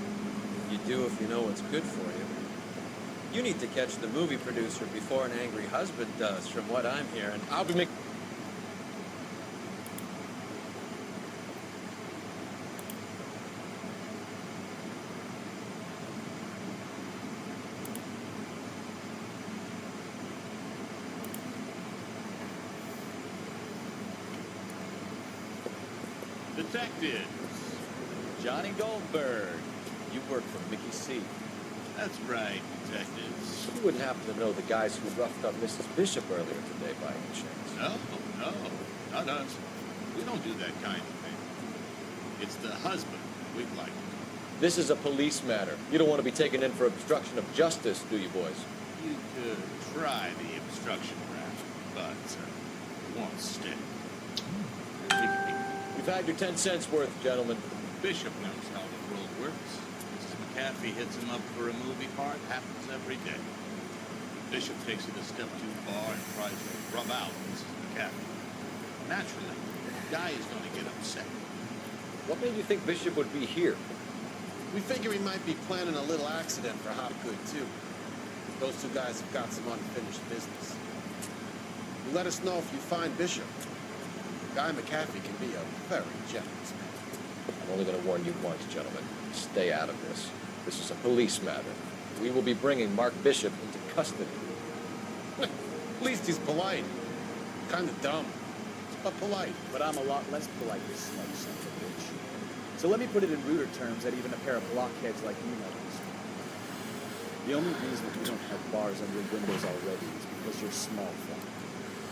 You do if you know what's good for you. You need to catch the movie producer before an angry husband does, from what I'm hearing. I'll be making... Detective. Johnny Goldberg. You work for Mickey C. That's right, detectives. You wouldn't happen to know the guys who roughed up Mrs. Bishop earlier today by any chance? No, not us. We don't do that kind of thing. It's the husband we'd like to know. This is a police matter. You don't want to be taken in for obstruction of justice, do you, boys? You could try the obstruction rap, but it won't stick. You've had your 10 cents worth, gentlemen. Bishop knows how the world works. Mrs. McAfee hits him up for a movie part. Happens every day. Bishop takes it a step too far and tries to rub out Mrs. McAfee. Naturally, the guy is going to get upset. What made you think Bishop would be here? We figure he might be planning a little accident for Hopgood, too. Those two guys have got some unfinished business. You let us know if you find Bishop. Guy McAfee can be a very generous man. I'm only going to warn you once, gentlemen. Stay out of this. This is a police matter. We will be bringing Mark Bishop into custody. At least he's polite. Kind of dumb, but polite. But I'm a lot less polite, you smug son of a bitch. So let me put it in ruder terms that even a pair of blockheads like you know this. The only reason we don't have bars on your windows already is because you're small fry.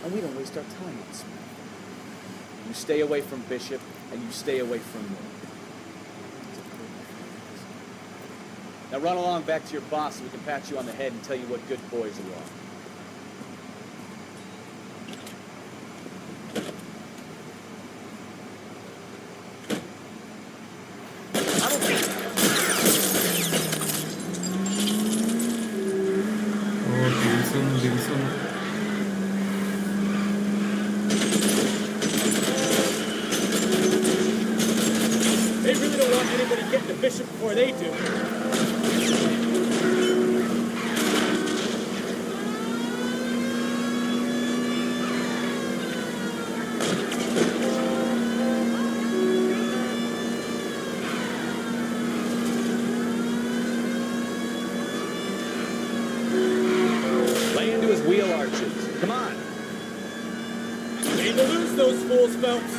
And we don't waste our time on small fry. You stay away from Bishop, and you stay away from me. Now run along back to your boss so we can pat you on the head and tell you what good boys you are. They really don't want anybody getting to Bishop before they do. Lay into his wheel arches. Come on. Aim to lose those fools, Phelps.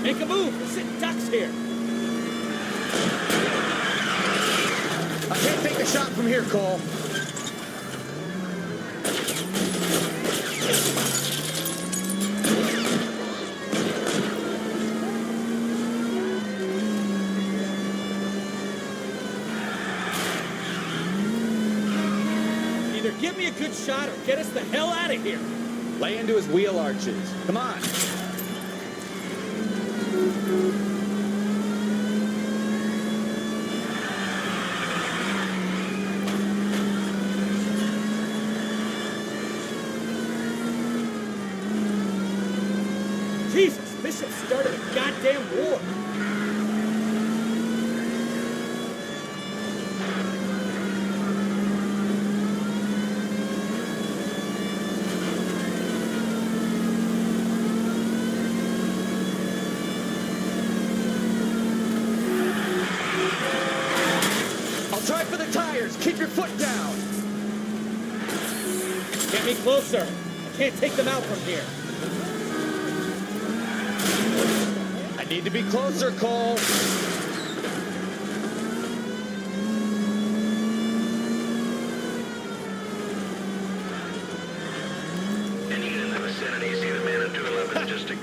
Make a move. We're sitting ducks here. I can't take the shot from here, Cole. Either give me a good shot or get us the hell out of here. Lay into his wheel arches. Come on. Jesus, Bishop started a goddamn war. I'll try for the tires. Keep your foot down. Get me closer. I can't take them out from here. I need to be closer, Cole.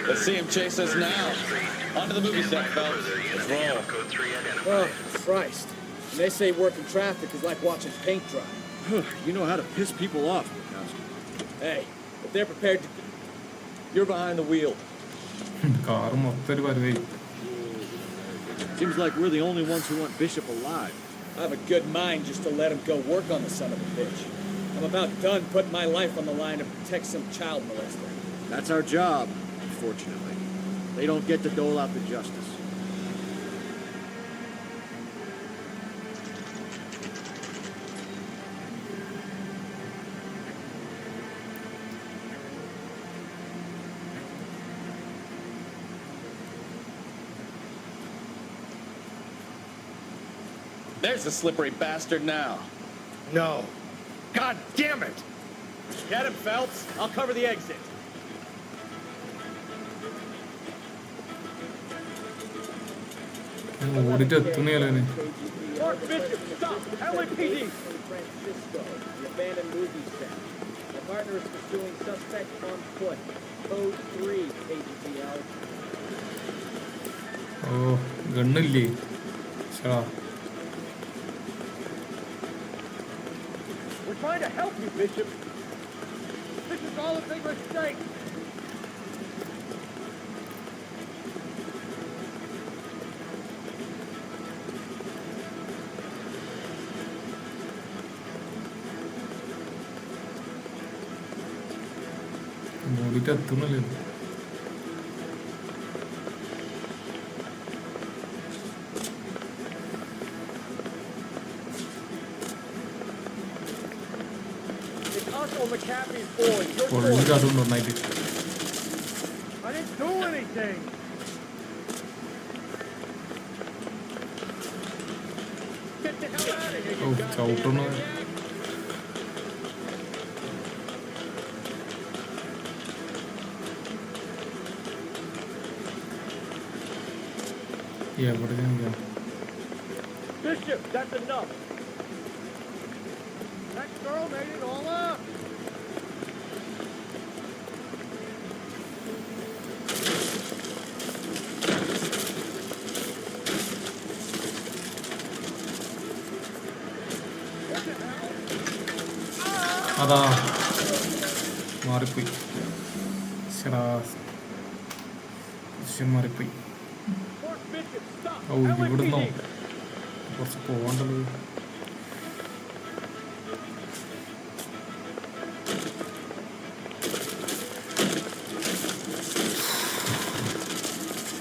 Let's see him chase us now. On to the movie set, fellas. Let's roll. Oh, Christ. And they say working traffic is like watching paint dry. You know how to piss people off, Mikowski. Hey, if they're prepared to... You're behind the wheel. Car മൊത്തം ഒരു പരിപാടി. Seems like we're the only ones who want Bishop alive. I have a good mind just to let him go work on the son of a bitch. I'm about done putting my life on the line to protect some child molester. That's our job, unfortunately. They don't get to dole out the justice. There's the slippery bastard now. No. God damn it! Get him, Phelps. I'll cover the exit. ഓടിട്ട് എത്തുന്നേലോ Mark Bishop, stop! LAPD! Francisco, the abandoned movie set. My partner is pursuing suspect on foot. Code 3, KGPL. Oh ഗണ്ണില്ലേ ശരാ. We're trying to help you, Bishop. This is all a big mistake. ഓടിട്ട് എത്തുന്നില്ല. McCaffrey's boy. പൊള്ളി കാട്ടും നന്നായിട്ട്. I didn't do anything. Get the hell out of here, ഓ ചവിട്ടണ. എവിടെ ഞാൻ Bishop, that's enough. That girl made it all up. അതാ മാറിപ്പോയി. ശരാ ദൃശ്യം മാറിപ്പോയി. ഓ ഇവിടുന്നോ കുറച്ച് പോകണ്ടല്ലോ.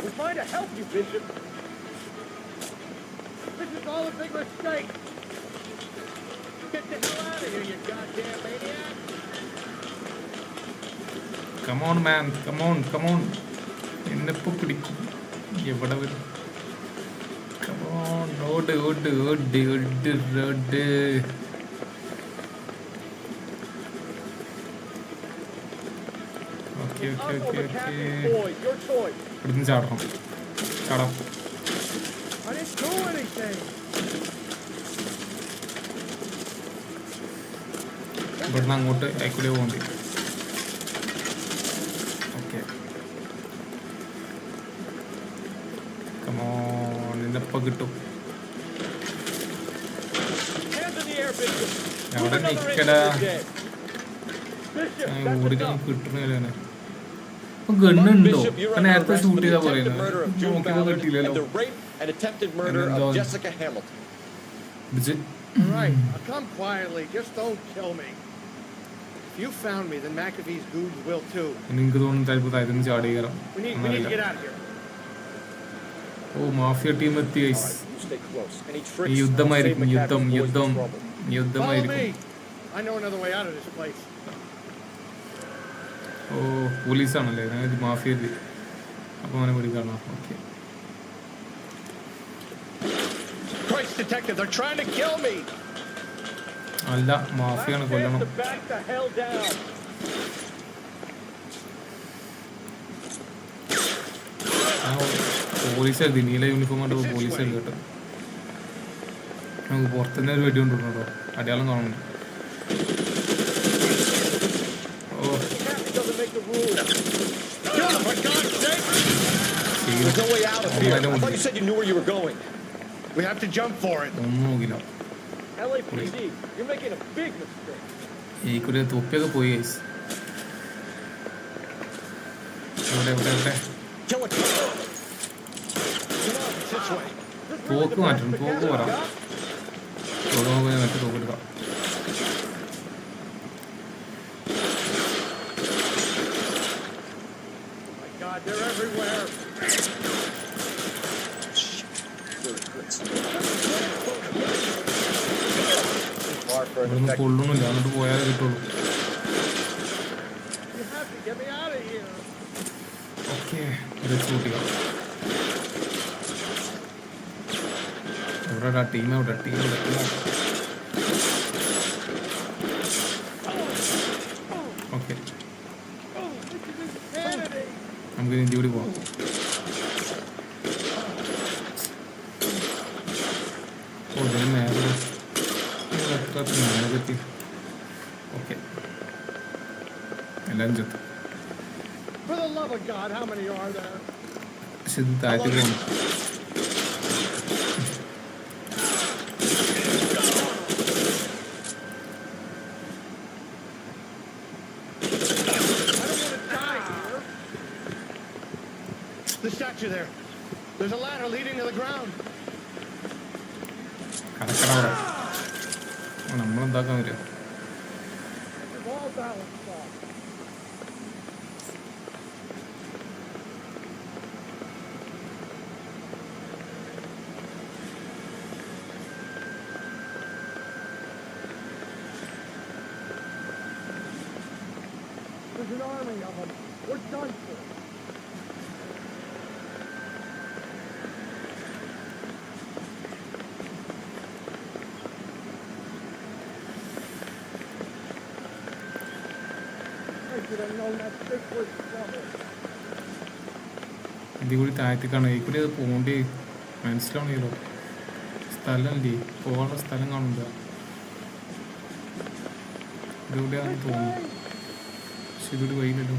We're trying to help you, Bishop. This is all a big mistake. Get the hell out of here, you goddamn maniac. Come on, man. Come on, come on. എന്നെപ്പോ പിടിക്കും. എവിടെ വരും? Come on. ഓട് ഓട് ഓട് ഓട് ഓട്. Okay okay okay okay. ഇവിടുന്ന് ചാടണം. ചാടാം. I didn't do anything. ഇവിടുന്ന് അങ്ങോട്ട് അയക്കൂടെ പോകണ്ടി. ഓക്കെ. കമോൺ നിന്നെപ്പോ കിട്ടും. Hands in the air, Bishop. അവിടെ നിക്കടാ. ഓടിക്കാൻ കിട്ടുന്നില്ല തന്നെ. അപ്പൊ ഗണ്ണുണ്ടോ? നേരത്തെ ഷൂട്ട് ചെയ്താ പറയുന്നത് നോക്കിയപ്പോ കിട്ടിയില്ലല്ലോ. And attempted murder of Jessica Hamilton. All right, now come quietly. Just don't kill me. If you found me, then McAfee's goons will too. എനിക്ക് തോന്നുന്നു ചിലപ്പോൾ തരുന്ന് ചാടി കയറാം. We need to get out of here. ഓ mafia team എത്തി guys. Stay close. Any ഈ tricks? യുദ്ധമായിരിക്കും, Follow me. യുദ്ധമായിരിക്കും. I know another way out of this place. ഓ പോലീസാണല്ലേ, ഇത് മാഫിയ എത്തി. അപ്പോൾ അവനെ പിടിക്കണം. Okay. Christ, detective, they're trying to kill me. അല്ല, മാഫിയാണ്, കൊല്ലണം. Back the hell down. Police എഴുതി, നീല യൂണിഫോം കൊണ്ട് പോലീസ് എഴുതി കേട്ടോ. നമുക്ക് പുറത്തുനിന്ന് ഒരു വെടി കൊണ്ടുവരണം കേട്ടോ, അടയാളം കാണുന്നുണ്ട്. ഓ There's no way out of here. I thought you said you knew where you were going. We have to jump for it. ഒന്നും നോക്കില്ല. LAPD, you're making a big mistake. ഈ കൂടെ തൊപ്പിയൊക്കെ പോയി ഗൈസ്. ഇവിടെ തോക്ക് മാറ്റണം, തോക്ക് പോരാ. മറ്റേ തോക്ക് എടുക്കാം. God, they're everywhere. ഇവിടുന്ന് കൊള്ളൊന്നുമില്ല, എന്നിട്ട് പോയാലേ കിട്ടുള്ളൂ. ഓക്കെ, കൂട്ടിക്കാം. എവിടെടാ ടീം? എവിടെ ടീം? ഓക്കെ, നമുക്ക് ഇന്ത്യ കൂടി പോവാം. ഓ ഇതിന് മേലെ മേലെത്തി. ഓക്കെ, എല്ലാവരും ചെത്തും. പക്ഷെ ഇത് താഴ്ത്തി പോകണം. The statue there. There's a ladder leading to the ground. കടക്കടവിടെ നമ്മളെന്താക്കാൻ വരിക? There's an army of them. We're done for. ഇതിൽ കൂടി താഴത്തേക്കാണ്, ഈ കൂടി അത് പോകേണ്ടി മനസ്സിലാവണല്ലോ. സ്ഥലമല്ലേ, പോകാനുള്ള സ്ഥലം കാണില്ല. ഇതുകൂടിയാണെന്ന് തോന്നുന്നു, പക്ഷെ ഇതുകൂടി വൈകില്ലല്ലോ.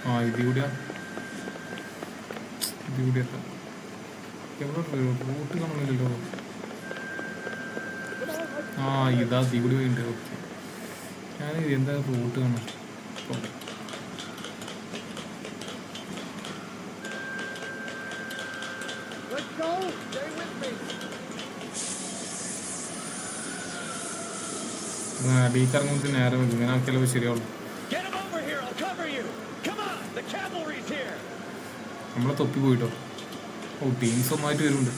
ആ ഇതികൂടിയാ, ഇതികൂടി എത്താം. എവിടെ റൂട്ട് കാണുന്നില്ലല്ലോ. ആ ഇതാ ഇതികൂടി വൈകിണ്ട്. ഓക്കെ, ഞാൻ എന്താ റൂട്ട് കാണാം. അടിയിറങ്ങുമ്പോൾ നേരെ വരും, ഇങ്ങനെ ആക്കിയാലോ ശരിയാവുള്ളൂ. നമ്മളെ തൊപ്പി പോയിട്ടോ. ഓ ടീംസ് ഒന്നായിട്ട് വരുന്നുണ്ട്.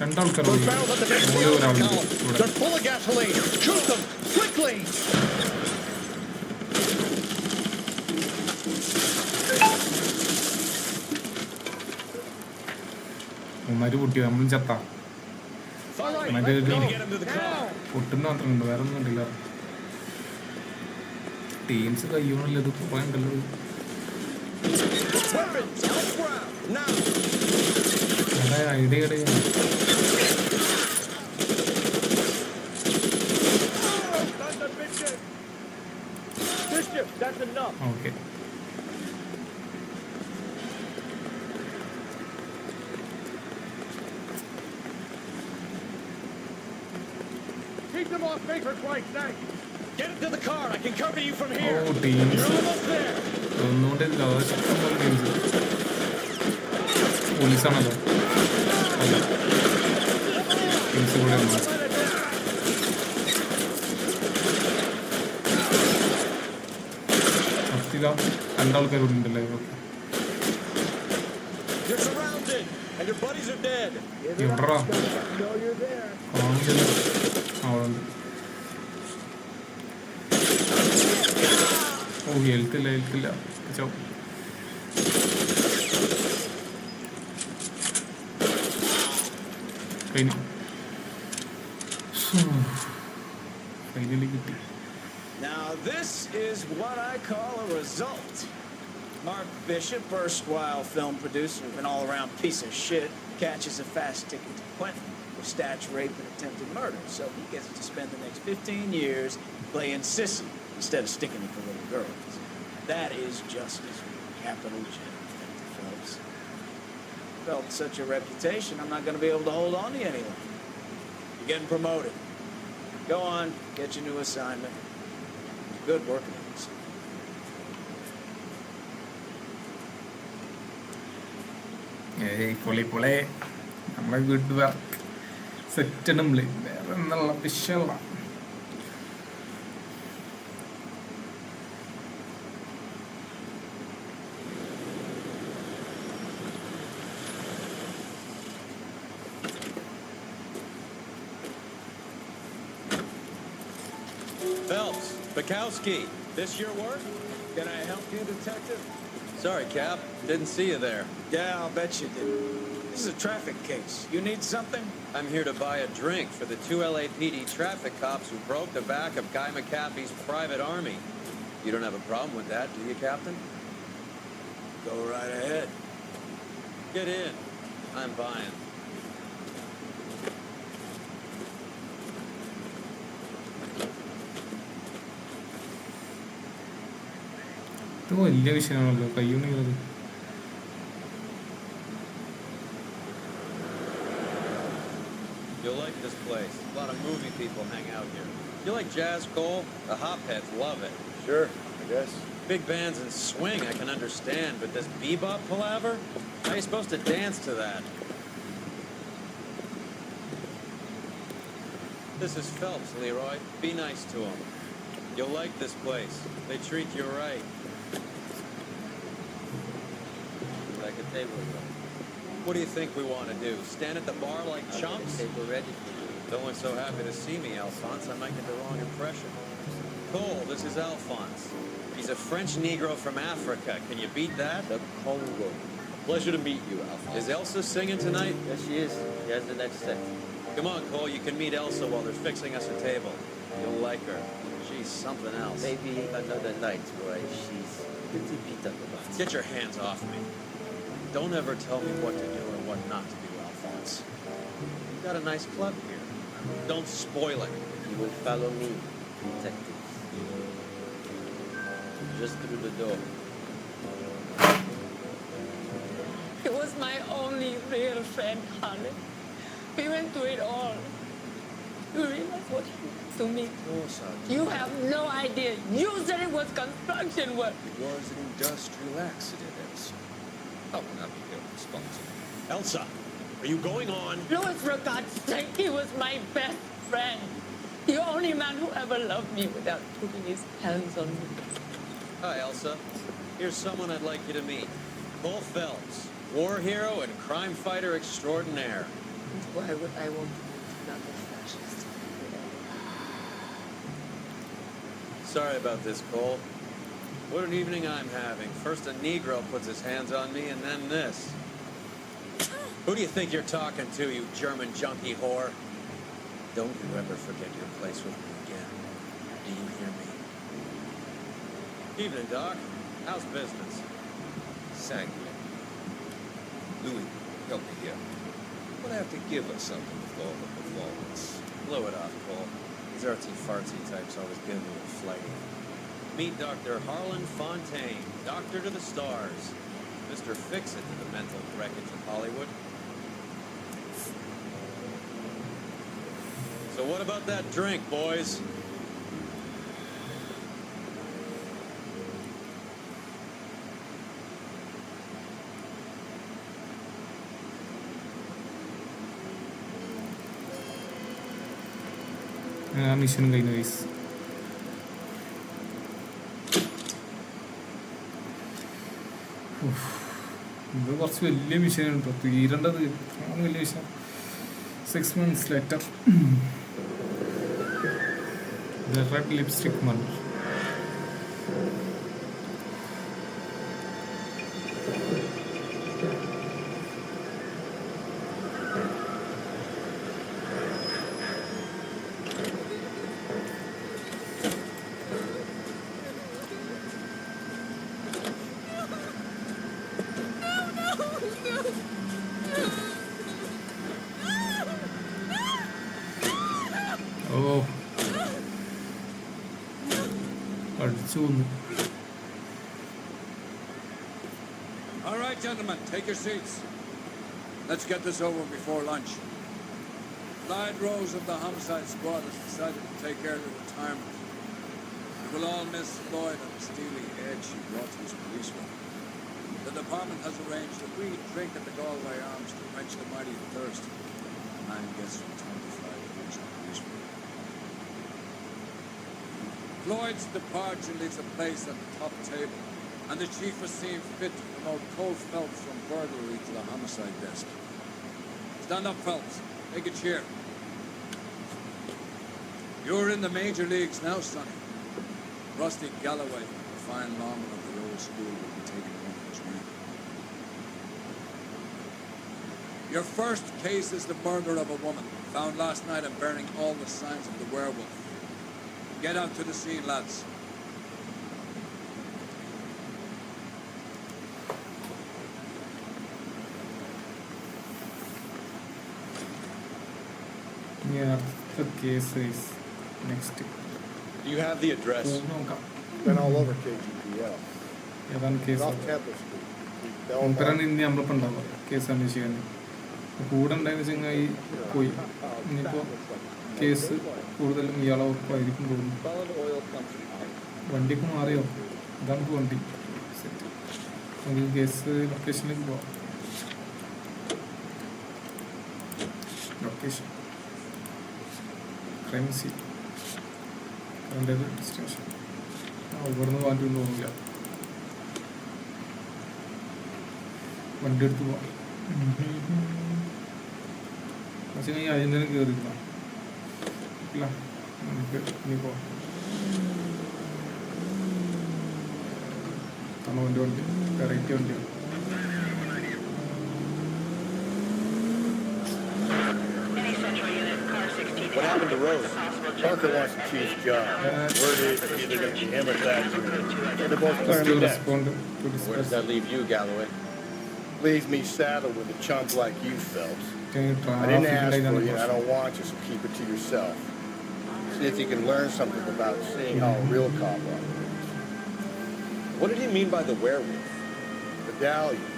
രണ്ടാൾക്കാർ ഒരാളുണ്ട് ഇവിടെ. ഒന്നാര് പൊട്ടിയോ, നമ്മളും ചത്ത. മറ്റേ പൊട്ടുന്ന മാത്രമുണ്ട്, വേറെ ഒന്നും ഉണ്ടില്ല. ടീംസ് കയ്യോണല്ലോ, ഇത് പോയണ്ടല്ലോ. Idea okay. Keep them off me for Christ's sake! Get into the car. I can cover you from ഓ here. Teams You're almost there. ഒന്നുകൊണ്ട് ഇഷ്ടംപോലെ ടീംസ്. പോലീസാണല്ലോ. അല്ല, ടീംസ് കൂടെ ഉണ്ട്. ഫസ്റ്റിലാ രണ്ടാൾക്കാരോട് ഉണ്ടല്ലേ. Okay. You're surrounded, and your buddies are dead. എവിടാ No, you're there. കാണുന്നില്ല. അവിടെ ഉണ്ട്. ഓ ഹെൽത്തില്ല ചോ. കഴിഞ്ഞു. ഫൈനലി കിട്ടി. Now this is what I call a result. Mark Bishop, erstwhile film producer of an all-around piece of shit, catches a fast ticket to Quentin for statutory rape and attempted murder. So he gets to spend the next 15 years playing sissy instead of sticking it for little girls. That is justice with a capital J, Detective Phelps. Felt such a reputation, I'm not going to be able to hold on to you any longer. You're getting promoted. Go on, get your new assignment. It's good working with you. ഏയ് പൊളി നമ്മളെ good work set നമ്മള് വേറെ എന്നുള്ള വിഷയമുള്ള. Phelps, Bukowski, this your work? Can I help you, Detective? Sorry, Cap. Didn't see you there. Yeah, I'll bet you did. This is a traffic case. You need something? I'm here to buy a drink for the 2 LAPD traffic cops who broke the back of Guy McAfee's private army. You don't have a problem with that, do you, Captain? Go right ahead. Get in. I'm buying. ഇത് വലിയ വിഷയമാണല്ലോ കയ്യൊന്നും. You'll like this place. A lot of movie people hang out here. You like jazz, Cole? The hopheads love it. Sure, I guess. Big bands and swing I can understand, but this bebop palaver? How are you supposed to dance to that? This is Phelps, Leroy. Be nice to him. You'll like this place. They treat you right. Like a table. What do you think we want to do? Stand at the bar like chumps? Table ready for you. Don't look so happy to see me, Alphonse. I might get the wrong impression. Cole, this is Alphonse. He's a French Negro from Africa. Can you beat that? The Congo. Pleasure to meet you, Alphonse. Is Elsa singing tonight? Yes, she is. She has the next set. Come on, Cole. You can meet Elsa while they're fixing us a table. You'll like her. She's something else. Maybe another night, boy. She's pretty beat up about. Get your hands off me. Don't ever tell me what to do or what not to do, Alphonse. You've got a nice club here. Don't spoil it. You will follow me, detective. Just through the door. He was my only real friend, Harley. We went through it all. You realize what he did to me? You have no idea. You said it was construction work. It was an industrial accident, Elsa. How can I be held responsible? Elsa, are you going on? Louis, for God's sake, he was my best friend. The only man who ever loved me without putting his hands on me. Hi, Elsa. Here's someone I'd like you to meet. Cole Phelps, war hero and crime fighter extraordinaire. Why would I want to meet another fascist? Sorry about this, Cole. What an evening I'm having. First a Negro puts his hands on me, and then this. Who do you think you're talking to, you German junkie whore? Don't you ever forget your place with me again. Do you hear me? Evening, Doc. How's business? Sanguine. Louis, help me here. We'll have to give us something with all the performance. Blow it off, Cole. These artsy-fartsy types always give me a flighty. Meet Dr. Harlan Fontaine, doctor to the stars. Mr. Fix-It to the mental wreckage of Hollywood. So what about that drink, boys? മിഷനും കഴിഞ്ഞു guys. ഇത് കുറച്ച് വലിയ മിഷനാണ് കേട്ടോ, തീരേണ്ടത് വലിയ mission. 6 months later, the red lipstick murder. Oh, അടിച്ചു കൊന്നു. All right, gentlemen, take your seats. Let's get this over before lunch. Clyde Rose of the homicide squad has decided to take care of the retirement. We will all miss Floyd and the steely edge she brought to his police work. The department has arranged a free drink at the Galway Arms to quench the mighty thirst. The man gets from 25 years of police work. Floyd's departure leaves a place at the top table, and the chief was seen fit to promote Cole Phelps from burglary to the homicide desk. Stand up, Phelps. Take a cheer. You're in the major leagues now, Sonny. Rusty Galloway, a fine lawman of the old school, will be taking over his ring. Your first case is the murder of a woman, found last night and bearing all the signs of the werewolf. Get out to the scene, lads. Yeah, the case is next. Do you have the address? Been all over KGPL. ഏതാണ് case? Off Temple Street. മുമ്പരാണ് ഇനി നമ്മളിപ്പോൾ ഉണ്ടാവുക case അന്വേഷിക്കാൻ. കൂടെ ഉണ്ടായെന്ന് വെച്ച് കഴിഞ്ഞാൽ ഈ പോയി. ഇനിയിപ്പോൾ കേസ് കൂടുതലും ഇയാളെ ഉറപ്പായിരിക്കും തോന്നുന്നു. വണ്ടിക്ക് മാറിയോ? ഇതാണ് ഇപ്പോൾ വണ്ടി. സെറ്റ്. നമുക്ക് കേസ് ലൊക്കേഷനിലേക്ക് പോവാം. ലൊക്കേഷൻ ക്രൈം സീൻ അതിൻ്റെ ഡിസ്റ്റിങ്ഷൻ. ഇവിടുന്ന് മാറ്റിയൊന്നും തോന്നില്ല. വണ്ടി എടുത്ത് പോവാം. പക്ഷേ ഈ അതിൽ തന്നെ കയറിയിരുന്ന ഇല്ല, നമുക്ക് ഇനി പോവാം. തണുവിൻ്റെ വണ്ടി വെറൈറ്റി വണ്ടിയാണ്. What happened to Rose? Parker wants the chief's job. Word is it's either going to be him or that. They're both clearing the deck. Where does that leave you, Galloway? Leaves me saddled with a chump like you, Phelps. I didn't ask for you, and I don't want you, so keep it to yourself. See if you can learn something about seeing how a real cop operates. What did he mean by the werewolf? Medallion.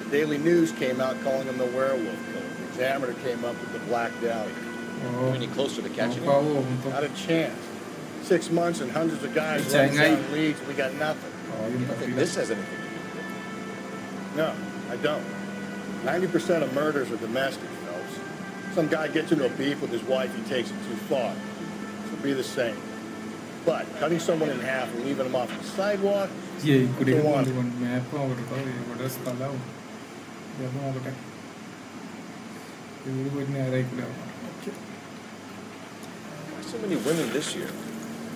The Daily News came out calling him the werewolf killer. The Examiner came up with the Black Dahlia. Any closer to catching him? Not a chance. 6 months and hundreds of guys running down leads, we got nothing. You don't think this has anything to do with it? No, I don't. 90% of murders are domestic, Phelps. Some guy gets into a beef with his wife, he takes it too far. This will be the same. But cutting someone in half and leaving them off the sidewalk, go on. Why so many women this year?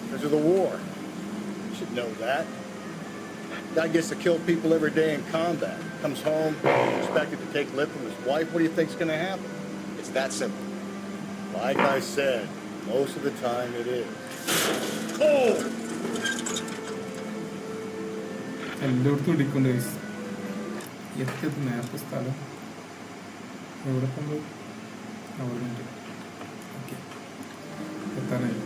Because of the war. You should know that. Guy gets to kill people every day in combat. Comes home, expected to take lip from his wife. What do you think's going to happen? It's that simple. Like I said, most of the time it is. Oh! എല്ലായിടത്തും ഇടിക്കൊണ്ട് എത്തിയത് നേരത്തെ സ്ഥലം എവിടെ കൊണ്ട് അവിടെ ഉണ്ട്. Okay, എത്താനായി.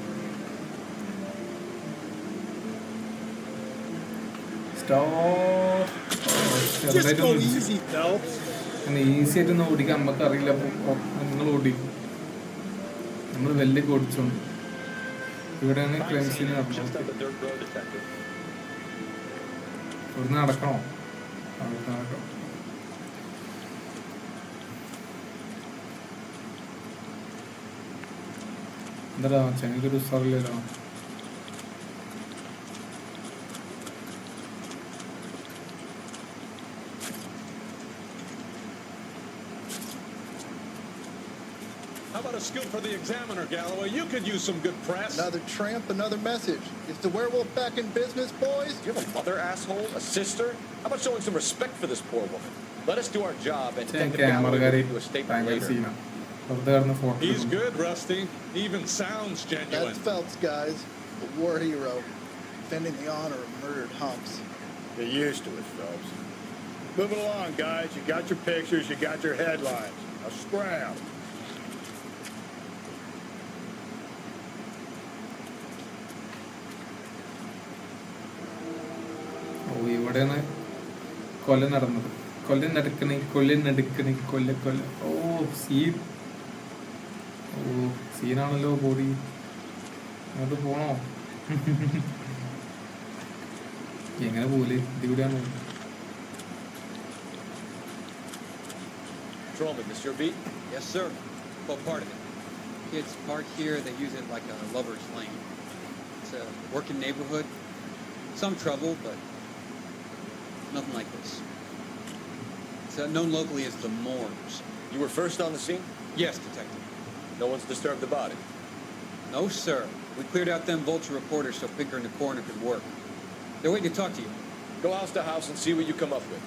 ചെറുതായിട്ട് go easy, Phelps. Easy ആയിട്ടൊന്നും ഓടിക്കാൻ നമുക്ക് അറിയില്ല. അപ്പോൾ നിങ്ങൾ ഓടിക്കും, നമ്മൾ വലിയ ഓടിച്ചോണ്ട്. ഇവിടെയാണ് ക്രൈം സീൻ നടന്നത്. ഇവിടുന്ന് നടക്കണോ? നടക്കണം. എന്താ ചെങ്ങക്കൊരു ഉസാറില്ലല്ലോ. How about a scoop for the Examiner, Galloway? You could use some good press. Another tramp, another message. Is the werewolf back in business, boys? Do you have a mother, asshole? A sister? How about showing some respect for this poor woman? Let us do our job and Detective Galloway will give you a statement later. He's good, Rusty. Even sounds genuine. That's Phelps, guys. A war hero. Defending the honor of murdered humps. You're used to it, Phelps. Moving along, guys. You got your pictures, you got your headlines. Now scram. ഇവിടെയാണ് കൊല നടന്നത്. കൊല്ല. സീനാണല്ലോ body. അങ്ങോട്ട് പോണോ? എങ്ങനെ പോലെ ഇതിവിടെയാണ്. Patrolman, this your beat? Yes, sir. Well, part of it. Kids park here, they use it like a lover's lane. It's a working neighborhood. Some trouble, but nothing like this. It's known locally as the Moors. You were first on the scene? Yes, Detective. No one's disturbed the body? No, sir. We cleared out them vulture reporters so Pinker and the coroner could work. They're waiting to talk to you. Go house to house and see what you come up with.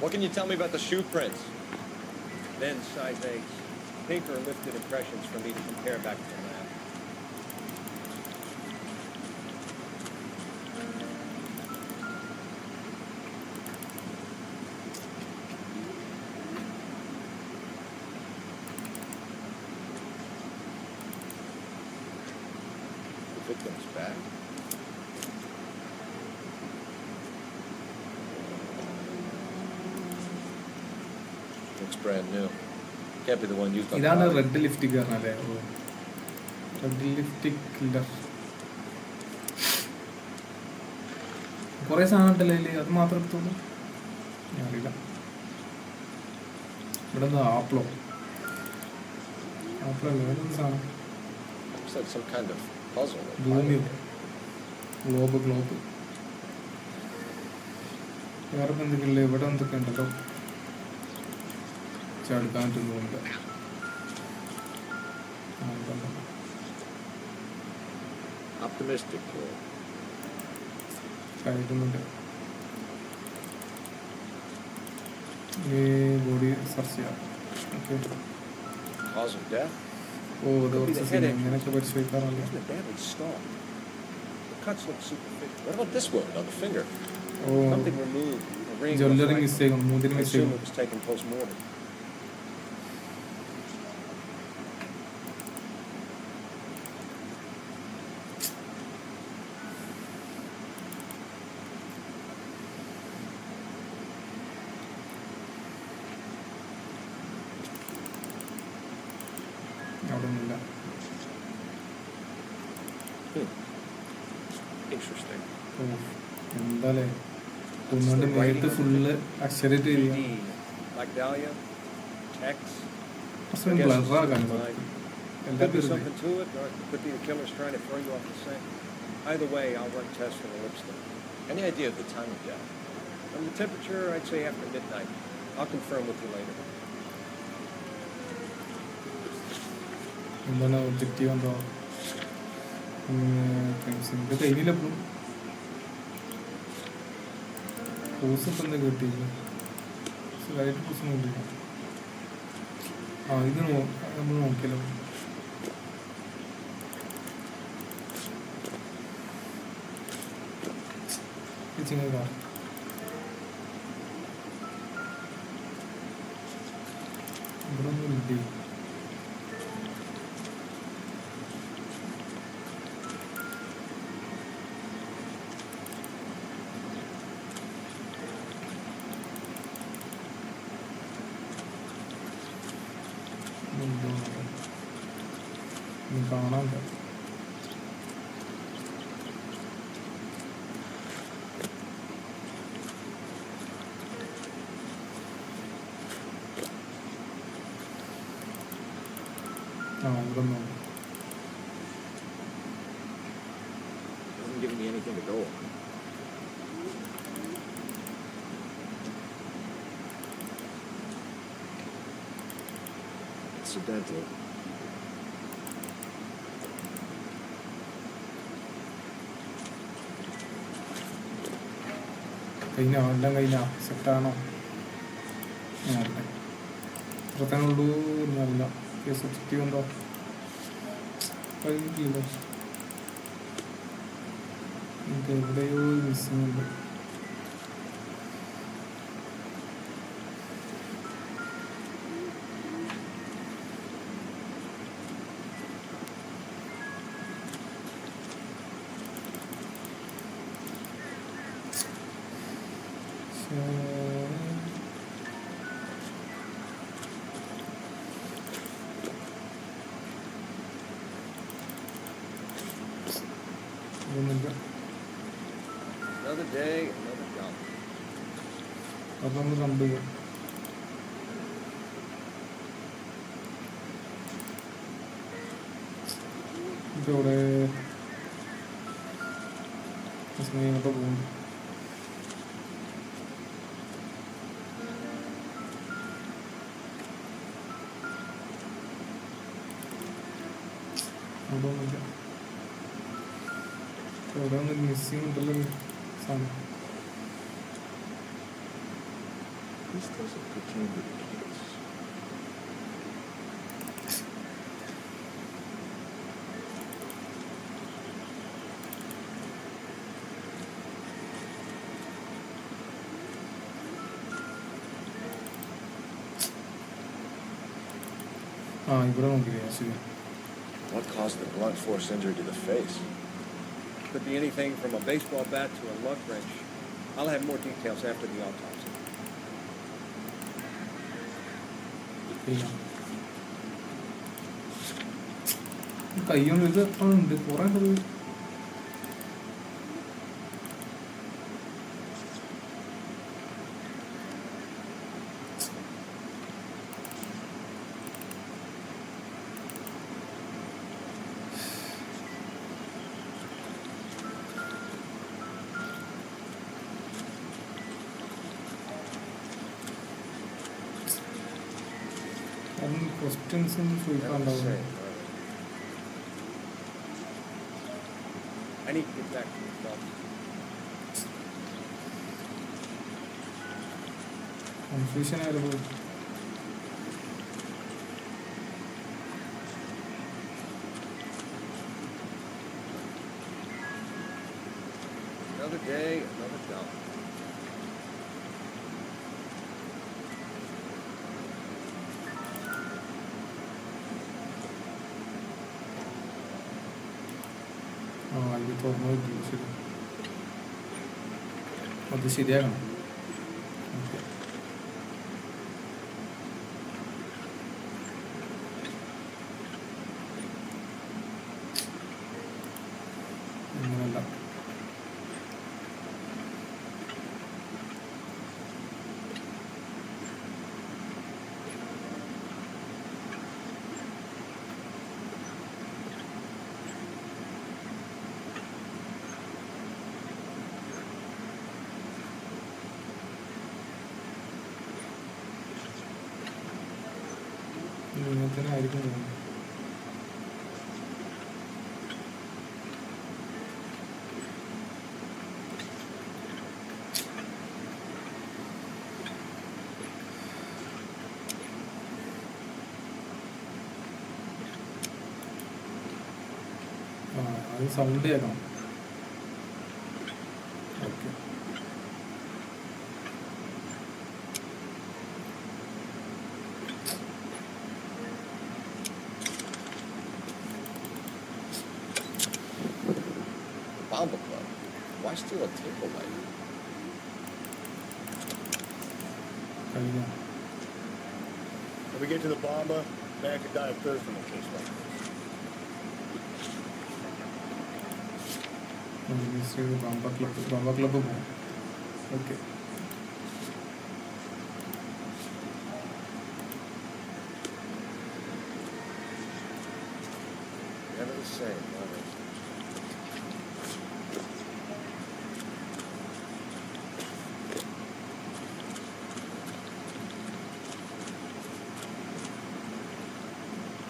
What can you tell me about the shoe prints? Then size 8. Pinker lifted impressions for me to compare back to the lab. The victim's back. Looks brand new. Can't be the one used on the ഇതാണ് body. Red lipstick പറഞ്ഞല്ലേ? Red lipstick killer. കുറെ സാധനം ഉണ്ടല്ലോ അതില്, അത് മാത്രം എടുത്തോളൂ. അറിയില്ല. ഇവിടെ നിന്ന് ആപ്പിളോ വേറൊരു സാധനം. Looks like some kind of puzzle. ഭൂമിയോ ഗ്ലോബ്. വേറെ എന്തൊക്കെയല്ലേ ഇവിടെ എന്തൊക്കെ ഉണ്ടല്ലോ. ചടുക്കാൻ പറ്റുന്നുണ്ട്. Optimistic. കഴിക്കുന്നുണ്ട്. ഈ ബോഡി സെർച്ച് ചെയ്യാം. ഓക്കെ. Cause of death? ഓ ഇത് കുറച്ച് സീൻ ഇങ്ങനെയൊക്കെ പരിശോധിക്കാറുണ്ട്. Badly stalled. The cuts look superficial. What about this wound on the finger? Something removed. A ring. Jewellery mistake ഉണ്ട്. മൂന്നിന് I assume mistake. it was taken post-mortem. അവിടെ ഒന്നുമില്ല. Interesting. എന്താലേ ഒന്നുകൊണ്ട് മേത്ത് ഫുള്ള് അക്ഷരമായിട്ട് വരിക. Like Dahlia? X? കുറച്ചും ബ്ലറാക്കാൻ Could be something to it, or it could be the killer's trying to throw you off the scent. Either way, I'll run tests for the lipstick. Any idea of the time of death? From the temperature, I'd say after midnight. I'll confirm with you later. എന്താണ് objective എന്തോ ഇത് കഴിഞ്ഞില്ലപ്പോഴും course ഇപ്പം എന്താ കിട്ടിയില്ല. Light course നോക്കിയില്ല. ഇത് നമ്മൾ നോക്കിയല്ലോ. ചിങ്ങ ഇവിടെ ഓക്കെ. കാണാൻ ഇവിടെ Doesn't give me anything to go on. Incidentally, കഴിഞ്ഞോ എല്ലാം കഴിഞ്ഞോ സെറ്റാണോ നോക്കട്ടെ ഇത്രത്തേനുള്ളൂ എന്നല്ല കേസ് എഫക്റ്റീവ് ഉണ്ടോ കഴിഞ്ഞിട്ടില്ല ഇത് എവിടെയോ മിസ്സിംഗ് ഉണ്ട് Another day, another dollar. അതൊന്ന് കണ്ടു ഇതോടെ ഇങ്ങോട്ട് പോകുന്നു അതൊന്നുമില്ല ഇവിടെ ഒന്ന് മിസ്സിങ് ഉണ്ടല്ലോ സാധനം this doesn't pertain to the case. ഇവിടെ നോക്കില്ലേ ശരി What caused the blunt force injury to the face? Could be anything from a baseball bat to a lug wrench. I'll have more details after the autopsy. കയ്യൊന്നും ഇത് എത്ര ഉണ്ട് കുറേ ഉണ്ട് ക്വസ്റ്റ്യൻസും ചോദിക്കാനുണ്ടാവും I need to get back to the club. Confusion ആയിരുന്നു Another day, another dollar. ഇത് തുറന്നു നോക്കി ശരി അത് ശരിയാകണം ഓക്കെ അങ്ങനല്ല ഇങ്ങനെ തന്നെ ആയിരിക്കും തോന്നുന്നു അത് സൗണ്ട് കേൾക്കണം okay Bamba Club. Why steal a table leg? കഴിഞ്ഞ When we get to the Bamba, man could die of thirst in a case like this. ബമ്പ ക്ലബ്ബ് പോകും. Okay, Never the same, are they?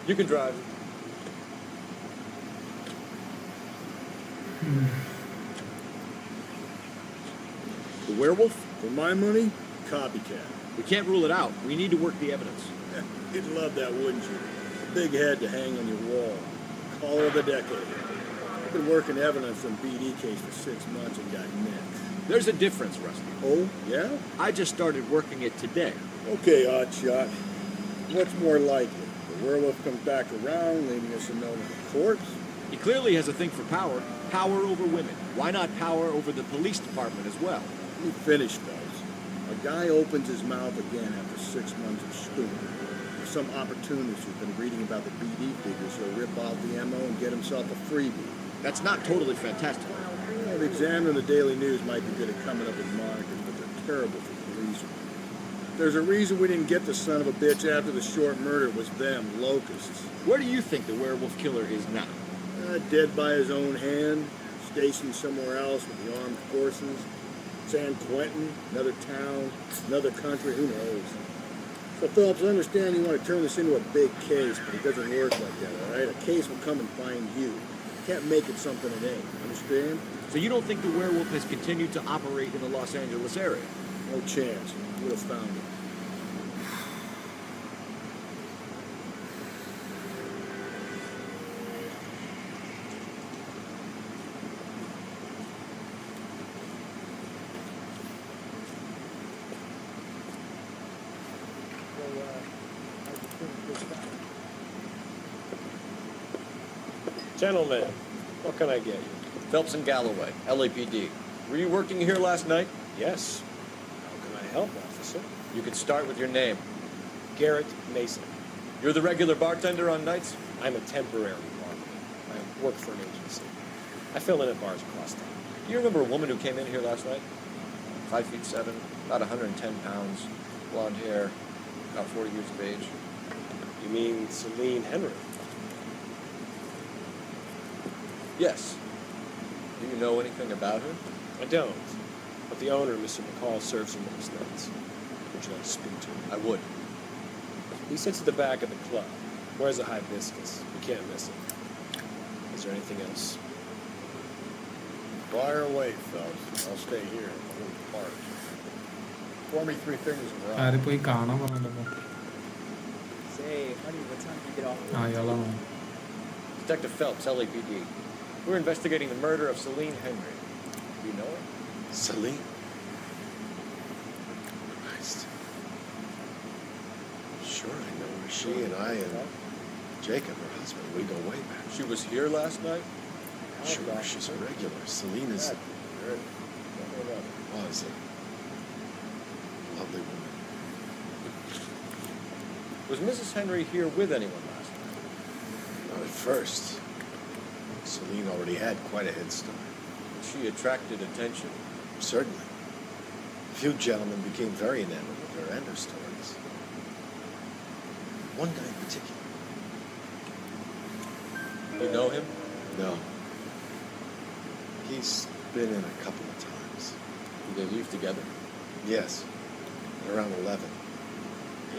You can drive. The werewolf? For my money? Copycat. We can't rule it out. We need to work the evidence. You'd love that, wouldn't you? A big head to hang on your wall. Call of the decade. I've been working evidence on BD case for 6 months and got nicked. There's a difference, Rusty. Oh, yeah? I just started working it today. Okay, Oddshot. What's more likely? The werewolf comes back around, leaving us a note in the corpse? He clearly has a thing for power. Power over women. Why not power over the police department as well? Let me finish, fellas. A guy opens his mouth again after 6 months of schooling. There's some opportunist who's been reading about the BD figures, so he'll rip off the MO and get himself a freebie. That's not totally fantastic. Well, the Examiner and the Daily News might be good at coming up with markers, but they're terrible for police. There's a reason we didn't get the son of a bitch after the short murder. It was them, locusts. Where do you think the werewolf killer is now? Dead by his own hand, stationed somewhere else with the armed forces. San Quentin, another town, another country, who knows? So, Phillips, I understand you want to turn this into a big case, but it doesn't work like that, all right? A case will come and find you. You can't make it something it ain't, understand? So you don't think the werewolf has continued to operate in the Los Angeles area? No chance. Would have found it. Gentlemen, what can I get you? Phelps and Galloway, LAPD. Were you working here last night? Yes. How can I help, officer? You could start with your name. Garrett Mason. You're the regular bartender on nights? I'm a temporary bartender. I work for an agency. I fill in at bars across town. Do you remember a woman who came in here last night? 5'7", about 110 pounds, blonde hair, about 40 years of age. You mean Celine Henry? Yes. Do you know anything about her? I don't. But the owner, Mr. McCall, serves him most nights. Would you like to speak to him? I would. He sits at the back of the club. Wears a hibiscus. You can't miss him. Is there anything else? Fire away, Phelps. I'll stay here and hold the part. Pour me 3 fingers of rock. ആരിപ്പോയി കാണാൻ പറഞ്ഞല്ലോ. Say, honey, what time did you get off? അയാളാണോ? Detective Phelps, LAPD. We're investigating the murder of Celine Henry. Do you know her? Celine? Christ. Sure, I know her. She and I and Jacob, her husband, we go way back. She was here last night? Sure, she's a regular. Celine is... was a lovely woman. Was Mrs. Henry here with anyone last night? Not at first. Celine already had quite a head start. She attracted attention. Certainly. A few gentlemen became very enamored with her and her stories. One guy in particular. You know him? No. He's been in a couple of times. Did they leave together? Yes. Around 11.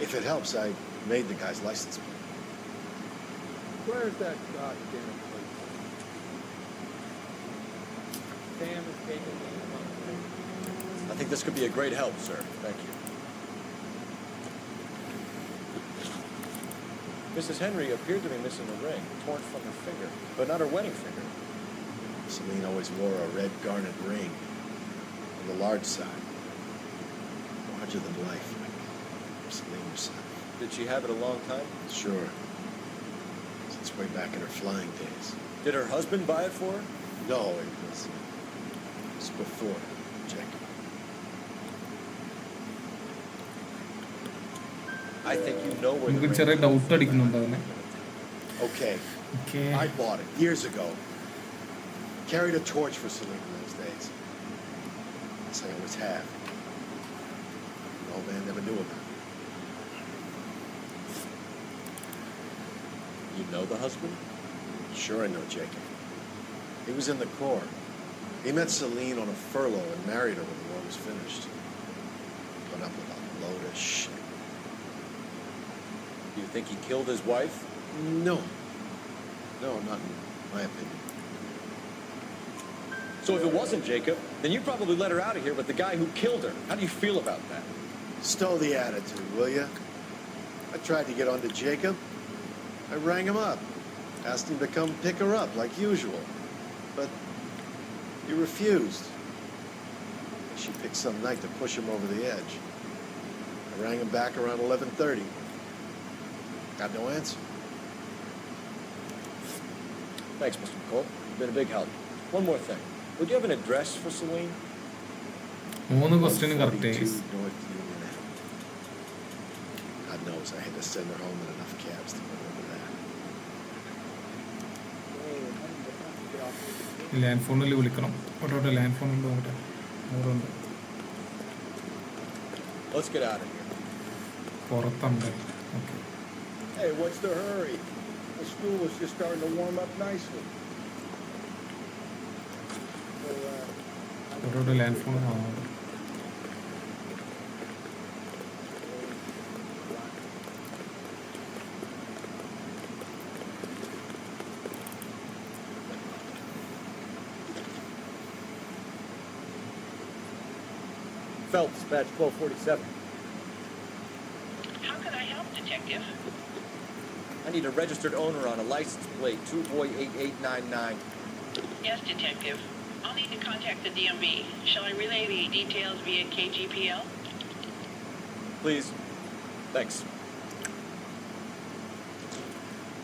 If it helps, I made the guy's license plate. Where's that goddamn place? Sam is taking me. I think this could be a great help, sir. Thank you. Mrs. Henry appeared to be missing a ring, torn from her finger, but not her wedding finger. Celine always wore a red garnet ring on the large side. Larger than life, like Celine herself. Did she have it a long time? Sure. Since way back in her flying days. Did her husband buy it for her? No, it's before, Jacob. I think you know where the നമുക്ക് ring ചെറിയ is. Doubt അടിക്കുന്നുണ്ട് അവനെ. Okay. I bought it years ago. Carried a torch for Celine in those days. Yes, I always have. The old man never knew about it. You know the husband? Sure I know Jacob. He was in the Corps. He met Celine on a furlough and married her when the war was finished. Put up with a load of shit. You think he killed his wife? No. No, not in my opinion. So if it wasn't Jacob, then you probably let her out of here with the guy who killed her. How do you feel about that? Stow the attitude, will ya? I tried to get onto Jacob. I rang him up. Asked him to come pick her up like usual. But he refused. She picked some night to push him over the edge. I rang him back around 11:30. Got no answer. Thanks, Mr. McCall. You've been a big help. One more thing. Would you have an address for Celine? 3 question correct 142 North Union Avenue. God knows I had to send her home in enough cabs to remember that. Land ഫോണിൽ വിളിക്കണം. ഓട്ടോട്ടെ land ഫോണിൽ നോക്കട്ടെ. നൂറുണ്ട്. Let's get out of here. പുറത്തുണ്ട്. Okay. Hey, what's the hurry? The school was just starting to warm up nicely. ഓട്ടോട്ടെ land phone കാണുന്നുണ്ട്. Phelps, badge 1247. How can I help, Detective? I need a registered owner on a license plate 2boy8899. Yes, Detective. I'll need to contact the DMV. Shall I relay the details via KGPL? Please. Thanks.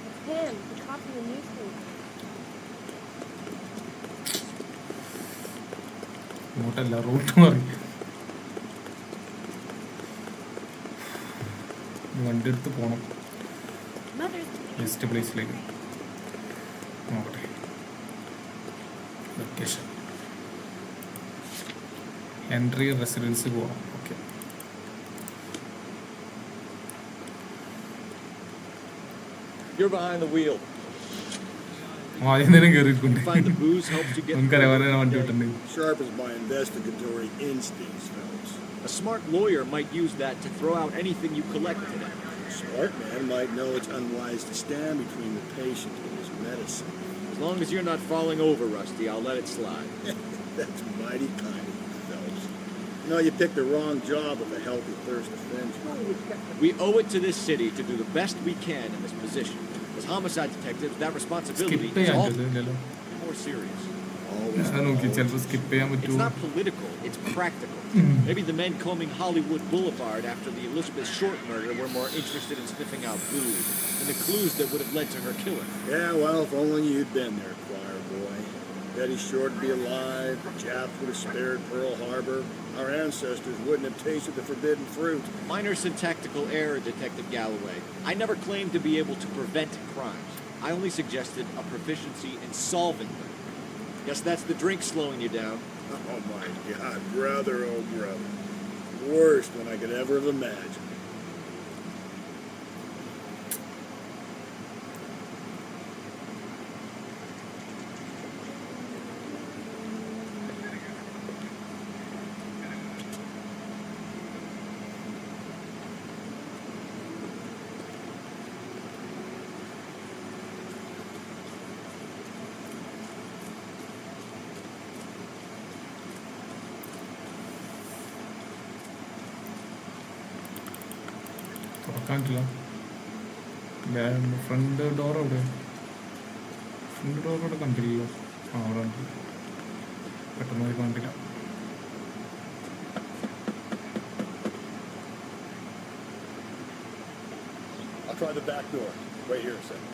It's him, the cop in the newspaper. ഇങ്ങോട്ടല്ല, route മാറി. വണ്ടി എടുത്ത് പോകണം best പ്ലേസിലേക്ക്. നോക്കട്ടെ location. Entry residence പോകണം. Okay. You're behind the wheel. ആദ്യം തന്നെ കയറിയിട്ടുണ്ട്. നമുക്കറിയാം വണ്ടി വിട്ടുണ്ട്. Sharp as my investigatory instincts, Phelps. A smart lawyer might use that to throw out anything you collect today. A smart man might know it's unwise to stand between the patient and his medicine. As long as you're not falling over, Rusty, I'll let it slide. That's mighty kind of you, Phelps. You know, you picked the wrong job with a healthy thirst to fringe. We owe it to this city to do the best we can in this position. As homicide detectives, that responsibility is all more serious. It's not political, it's practical. Maybe the men combing Hollywood Boulevard after the Elizabeth Short murder were more interested in sniffing out booze than the clues that would have led to her killing. Yeah, well, if only you'd been there, choir boy. Betty Short would be alive, the Japs would have spared Pearl Harbor, our ancestors wouldn't have tasted the forbidden fruit. Minor syntactical error, Detective Galloway. I never claimed to be able to prevent crimes. I only suggested a proficiency in solving them. Guess that's the drink slowing you down. Oh my God, brother, oh brother. Worse than I could ever have imagined. തുറക്കാനില്ല. Front door അവിടെ, front door അവിടെ കണ്ടില്ലല്ലോ. ആ അവിടെ ഉണ്ട്. പെട്ടെന്ന് കണ്ടില്ല. I'll try the back door. Right here a second.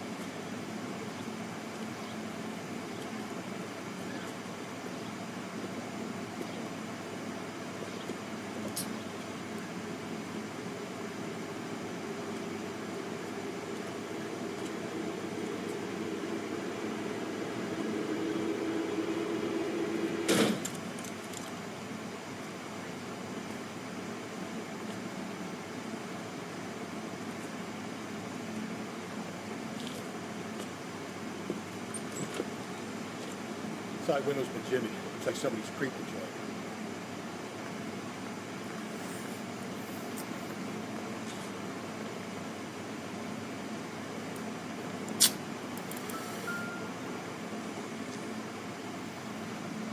side window's been jimmy. Looks like somebody's creeped the joint.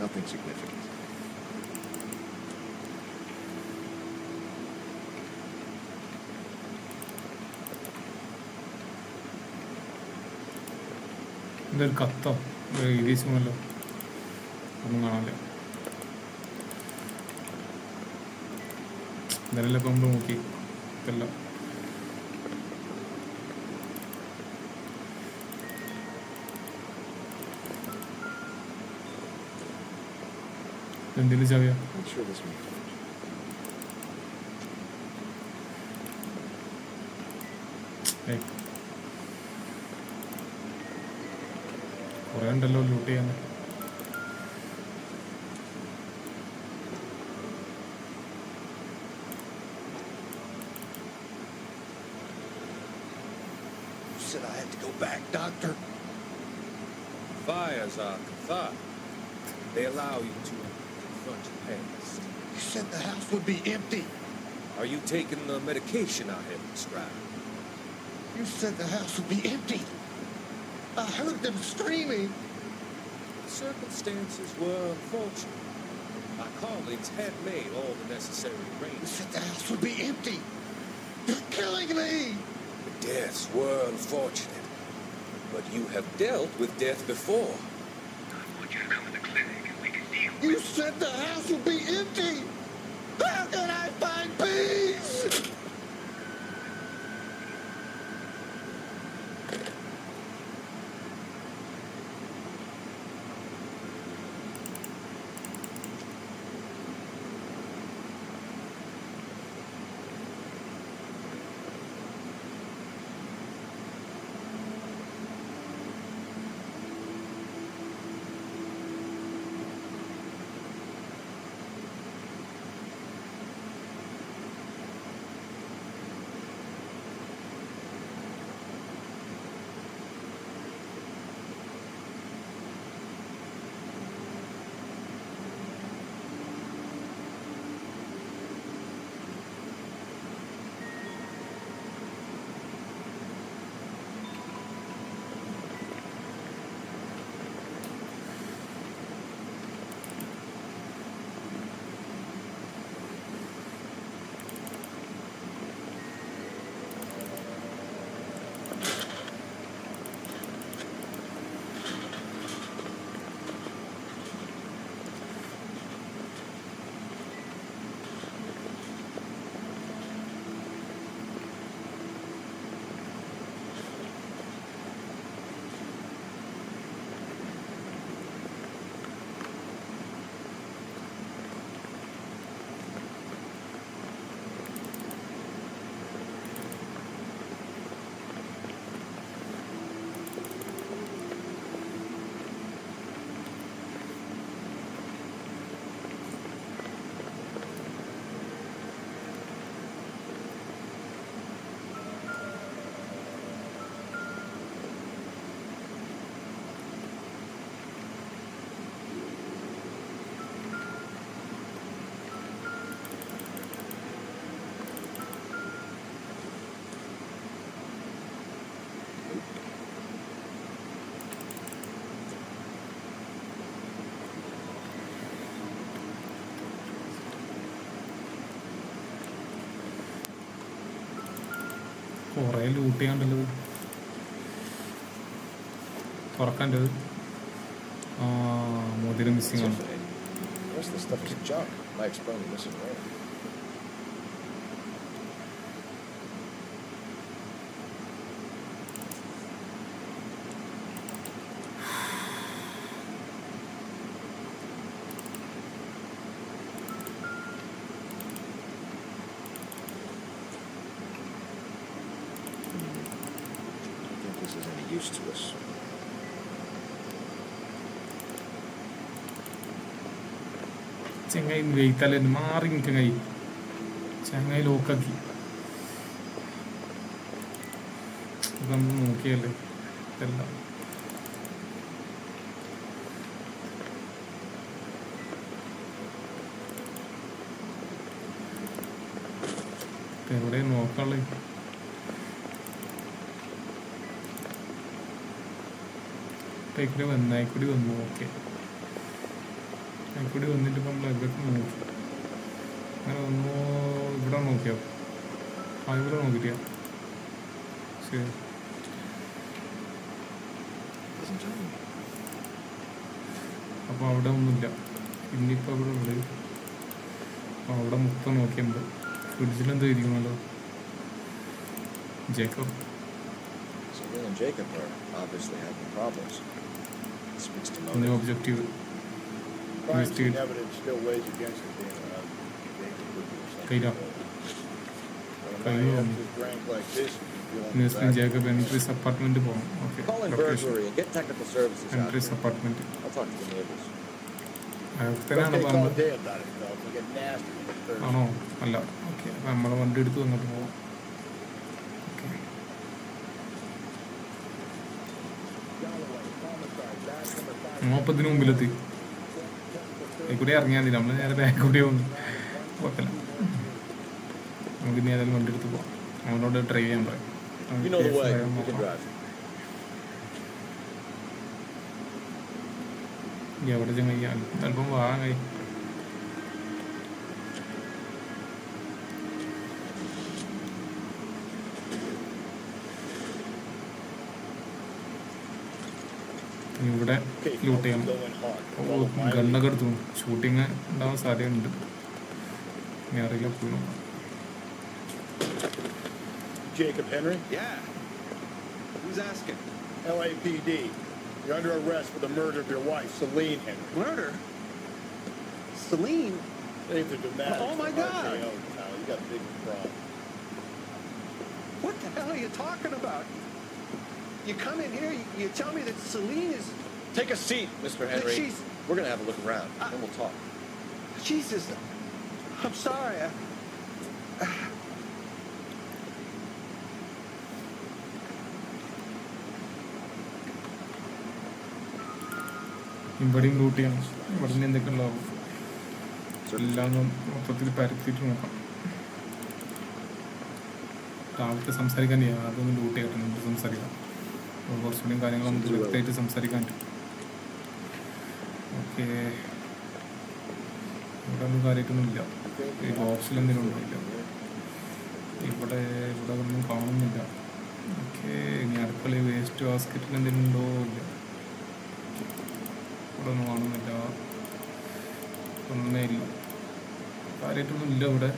Nothing significant. ഇതൊരു കത്തോ എഴുതിച്ചല്ലോ ഒന്നും കാണാനില്ല. ഇതെല്ലാം ഇപ്പം നമ്മൾ നോക്കി ഇതല്ല എന്തെങ്കിലും ചാവിയാ? കുറേ ഉണ്ടല്ലോ ലൂട്ട് ചെയ്യാൻ. Said I had to go back, Doctor. Fires are cathartic. They allow you to confront your past. You said the house would be empty. Are you taking the medication I have prescribed? You said the house would be empty. I heard them screaming. The circumstances were unfortunate. My colleagues had made all the necessary arrangements. You said the house would be empty. You're killing me. The deaths were unfortunate. But you have dealt with death before. I want you to come in the clinic and we can deal. You said the house would be empty. How can I find peace? കുറേ loot ചെയ്യാണ്ടല്ലത്. തുറക്കാണ്ടത് മോതിരം missing ആണ്. The rest of the stuff is junk. Might explain the missing ring. I don't think this is any use to us. ചെങ്ങായി വെയ്ത്താലെ മാറി നിൽക്കങ്ങായി ചെങ്ങായി ലോക്കാക്കി നമ്മൾ നോക്കിയല്ലേ ഇതെല്ലാം എവിടെ നോക്കാനുള്ളത്? ഇക്കൂടി വന്നു, ആയിക്കൂടി വന്നു. ഓക്കെ, ആയിക്കൂടി വന്നിട്ട് നമ്മൾ എവിടേക്ക് നോക്കി? അങ്ങനെ വന്നു. ഇവിടെ നോക്കിയോ? ആ, ഇവിടെ നോക്കിയില്ല. ശരി, അപ്പോൾ അവിടെ ഒന്നുമില്ല. ഇനിയിപ്പോൾ അവിടെ ഉണ്ട്. അപ്പോൾ അവിടെ മൊത്തം നോക്കിയുണ്ട്. ഫ്രിഡ്ജിലെന്തോ ഇരിക്കണമല്ലോ. Jacob. So Will and Jacob are obviously having problems. Speaks to No motive. objective. Crime scene evidence still weighs against it being around. Jacob would be something. Kaida. When a man just drank like this, Mr. Jacob entries apartment പോകണം. Okay, Call in burglary and get technical services out entries here. apartment. I'll talk to the neighbors. അയാൾക്കാണ് Take all പറഞ്ഞത്. day about it, though. We get nasty with the thirst. ആണോ? അല്ല, okay. അപ്പം നമ്മളെ വണ്ടി എടുത്ത് വന്നിട്ട് പോവാം. ഓക്കെ, മോപ്പത്തിന് മുമ്പിലെത്തി. കൂടെ ഇറങ്ങിയാൽ മതി. നമ്മൾ നേരെ ബാക്ക് കൂടെ വന്നു. കുഴപ്പമില്ല, നമുക്ക് ഇനി ഏതായാലും വണ്ടി എടുത്ത് പോവാം. അവനോട് ഡ്രൈവ് ചെയ്യാൻ പറയാം. You know the way. You can drive. എവിടെ ചെങ്ങയ്യാൽ ചിലപ്പം വാങ്ങായി. ഇവിടെ ലൂട്ട് ചെയ്യണം. ഗണ്ണൊക്കെ എടുത്തു. ഷൂട്ടിങ് ഉണ്ടാവാൻ സാധ്യതയുണ്ട്. ഇനി അറിയില്ല, പോയി നോക്കാം. Jacob Henry? Yeah. Who's asking? LAPD. You're under arrest for the murder of your wife, Celine Henry. Murder? Celine? Save the dramatic. Oh, my God. RKO, pal. You got a big problem. What the hell are you talking about? You come in here, you tell me that Celine is... Take a seat, Mr. Henry. She's... We're going to have a look around, then we'll talk. Jesus. I'm sorry. ഇവിടെയും loot ചെയ്യണം. ഇവിടെ നിന്ന് എന്തൊക്കെ ഉണ്ടാവും എല്ലാം മൊത്തത്തിൽ പരത്തിയിട്ട് നോക്കാം. ആൾക്ക് സംസാരിക്കാൻ ചെയ്യാം. അതൊന്ന് ലൂട്ട് ചെയ്യട്ടെ, നമുക്ക് സംസാരിക്കാം. കുറച്ചുകൂടിയും കാര്യങ്ങൾ നമുക്ക് വ്യക്തമായിട്ട് സംസാരിക്കാൻ പറ്റും. ഓക്കെ, ഇവിടെ ഒന്നും കാര്യമായിട്ടൊന്നുമില്ല. ഈ ബോക്സിൽ എന്തെങ്കിലും ഒന്നുമില്ല. ഇവിടെ ഒന്നും കാണുന്നില്ല. ഓക്കെ, ഇനി അടുക്കളയിൽ വേസ്റ്റ് ബാസ്ക്കറ്റിൽ എന്തെങ്കിലും ഉണ്ടോ? ഇല്ല, ഇവിടെ ഒന്നും കാണുന്നില്ല. ഒന്നേ ഇല്ല, കാര്യമായിട്ടൊന്നും ഇല്ല ഇവിടെ.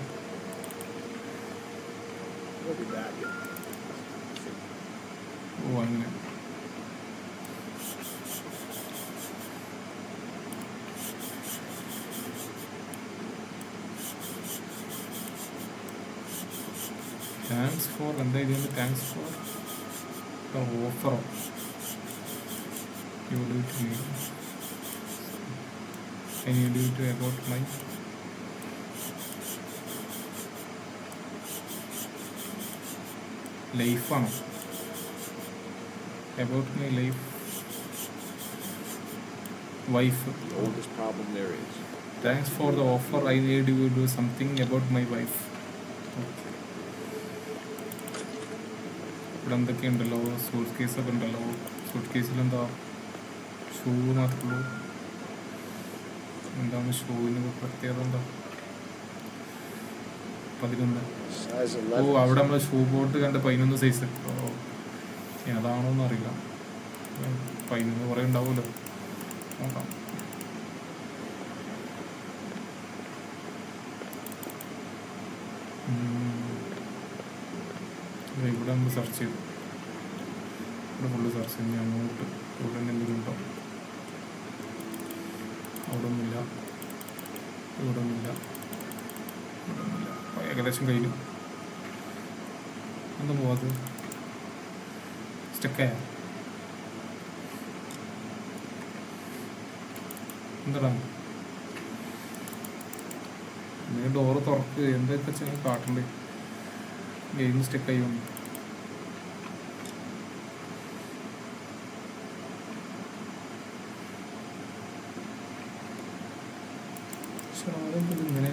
ഓ, അങ്ങനെ. താങ്ക്സ് ഫോർ എന്താ ഇതിൻ്റെ താങ്ക്സ് ഫോർ ദ ഓഫറോ? You do it me. Can you do it about my life ആണോ? About my life, wife. The oldest problem there is. Thanks for the offer. I need you to do something about my wife. Okay. ഇവിടെ എന്തൊക്കെയുണ്ടല്ലോ, suit കേസൊക്കെ ഉണ്ടല്ലോ. Suit കേസിലെന്താ? Shoe മാത്രമേ ഉള്ളൂ. എന്താണ് ഷൂവിന് പ്രത്യേകത? എന്താ? 11. ഓ, അവിടെ നമ്മൾ ഷൂ ബോട്ട് കണ്ട 11 സൈസ്. ഓ, ഏതാണോന്ന് അറിയില്ല. 11 കുറേ ഉണ്ടാവുമല്ലോ, നോക്കാം. ഇവിടെ നമ്മൾ സെർച്ച് ചെയ്തു. ഇവിടെ ഫുള്ള് സെർച്ച് ചെയ്ത് അങ്ങോട്ട് ഇവിടെ എന്തെങ്കിലും ഉണ്ടോ? അവിടെ ഒന്നുമില്ല, ഇവിടെ ഒന്നുമില്ല, ഇവിടെ ഒന്നുമില്ല. ഏകദേശം കഴിഞ്ഞു. എന്താ പോവാത്? സ്റ്റക്കായ എന്താടാ? നീ ഡോറ് തുറക്ക്. എന്തൊക്കെ വെച്ചാൽ കാട്ടണ്ടേ? ഗെയിം സ്റ്റക്കായി വന്നു. ഇങ്ങനെ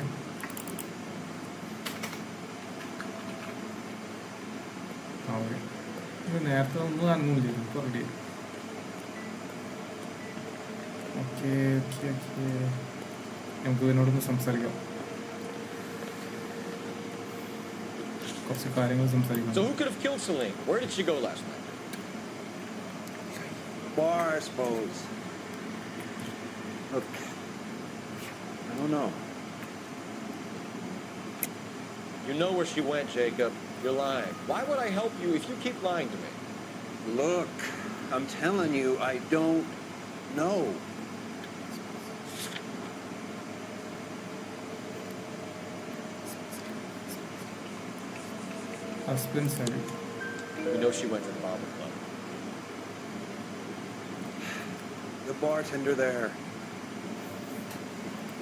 നേരത്തെ ഒന്നും അനങ്ങൂല ഇപ്പോൾ റെഡി. ഓക്കെ ഓക്കെ ഓക്കെ, നമുക്ക് ഇതിനോടൊന്ന് സംസാരിക്കാം, കുറച്ച് കാര്യങ്ങൾ സംസാരിക്കാം. So who could have killed Celine? Where did she go last night? Bar, I suppose. Look, I don't know. You know where she went, Jacob. You're lying. Why would I help you if you keep lying to me? Look, I'm telling you, I don't know. Husband said it. You know she went to the Mama Club. The bartender there.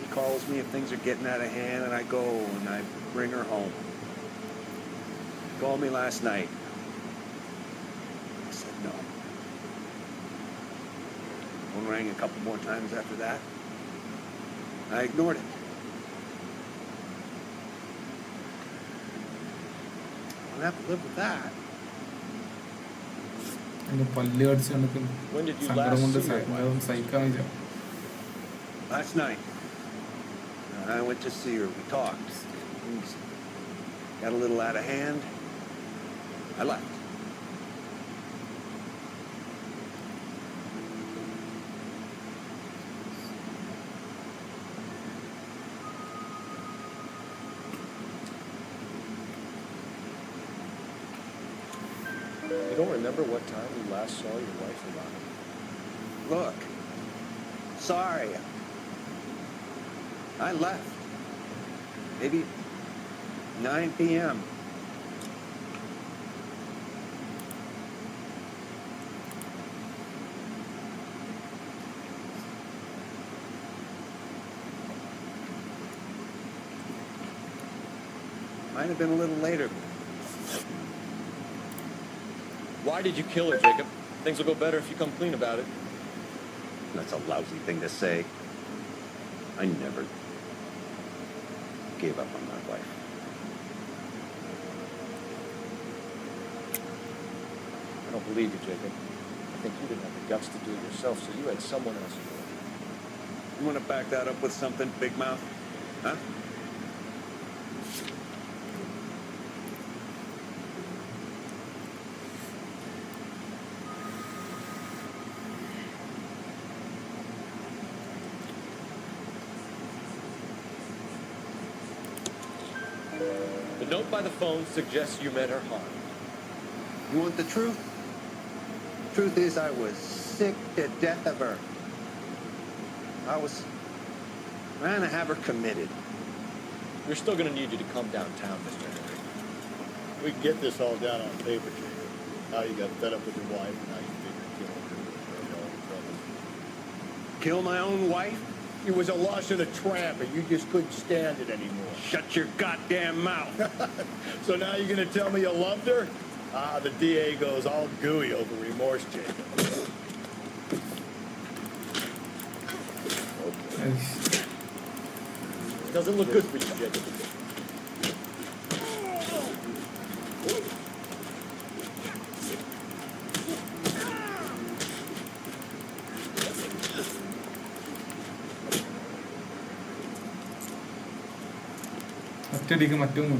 He calls me if things are getting out of hand, and I go and I bring her home. He called me last night. I said no. Phone rang a couple more times after that. I ignored it. I'll have to live with that. എൻ്റെ പല്ല് കടിച്ച് കണ്ടിട്ട് When did you സങ്കടം last കൊണ്ട് see your wife? സഹിക്കാൻ വയ്യ. Last night, I went to see her. We talked. Things got a little out of hand. I left. You don't remember what time you last saw your wife alive? Look, sorry. I left. Maybe 9 p.m. Might have been a little later. Why did you kill her, Jacob? Things will go better if you come clean about it. That's a lousy thing to say. I never gave up on my wife. I don't believe you, Jacob. I think you didn't have the guts to do it yourself, so you had someone else do it. You want to back that up with something, Big Mouth? Huh? The note by the phone suggests you meant her harm. You want the truth? Truth is, I was sick to death of her. I was trying to have her committed. We're still going to need you to come downtown, Mr. Henry. We can get this all down on paper, Jacob. How you got fed up with your wife, and now you figure killing her with your own trouble. Kill my own wife? It was a loss of the tramp, and you just couldn't stand it anymore. Shut your goddamn mouth. So now you're going to tell me you loved her? Ah, the DA goes all gooey over remorse, Jacob. Doesn't look good for you, Jacob. ഒറ്റയടിക്ക് മറ്റും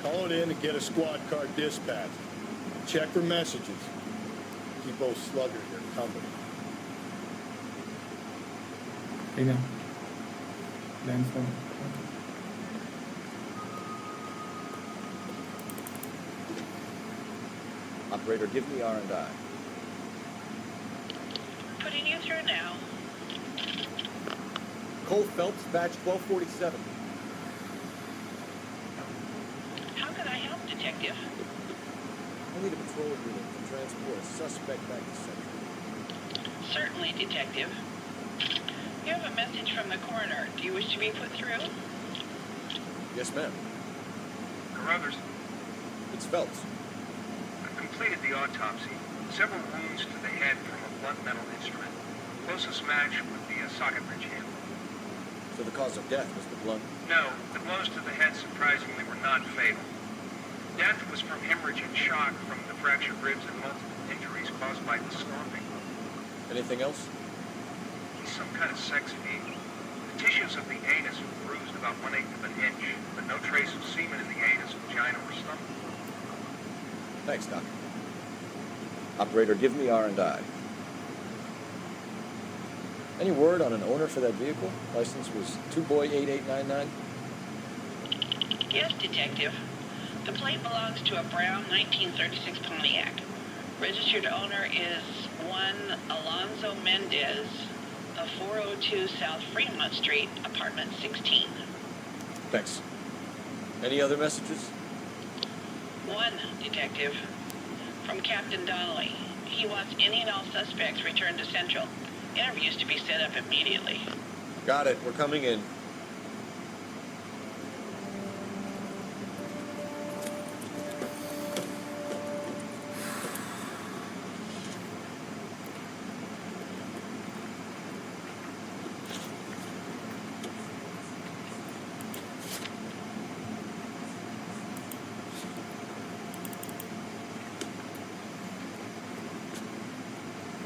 Call it in and get a squad car dispatched. Check for messages. Keep those sluggers your company. കഴിഞ്ഞ land phone. Operator, give me R&I. Putting you through now. Cole Phelps, batch 1247. How can I help, Detective? I need a patrol unit to transport a suspect back to Central. Certainly, Detective. You have a message from the coroner. Do you wish to be put through? Yes, ma'am. Carruthers, It's Phelps. I've completed the autopsy. Several wounds to the head from a blunt metal instrument. Closest match would be a socket wrench handle. So the cause of death was the blunt. No, the blows to the head surprisingly were not fatal. Death was from hemorrhage and shock from the fractured ribs and multiple injuries caused by the stomping. Anything else? He's some kind of sex fiend. The tissues of the anus were bruised about 1/8 of an inch, but no trace of semen in the anus, vagina, or stomach. Thanks, Doc. Operator, give me R&I. Any word on an owner for that vehicle? License was 2boy8899. Yes, Detective. The plate belongs to a brown 1936 Pontiac. Registered owner is one Alonzo Mendez of 402 South Fremont Street, apartment 16. Thanks. Any other messages? One, Detective. From Captain Donnelly. He wants any and all suspects returned to Central. Interviews to be set up immediately. Got it. We're coming in.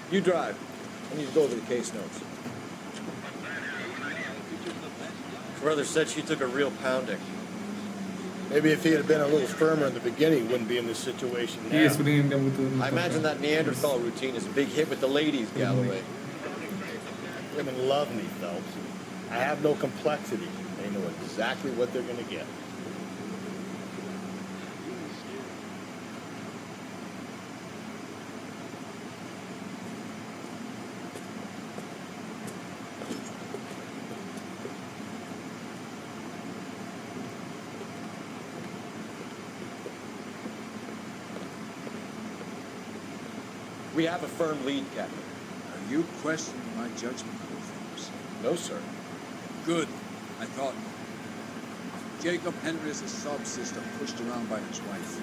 You drive. I need to go over the case notes. Brother said she took a real pounding. Maybe if he had been a little firmer in the beginning, he wouldn't be in this situation now. I imagine that Neanderthal routine is a big hit with the ladies, Galloway. Women love me, Phelps. I have no complexity. They know exactly what they're going to get. We have a firm lead, Captain. Are you questioning my judgment of things? No, sir. Good. I thought. Jacob Henry is a sub-sister pushed around by his wife.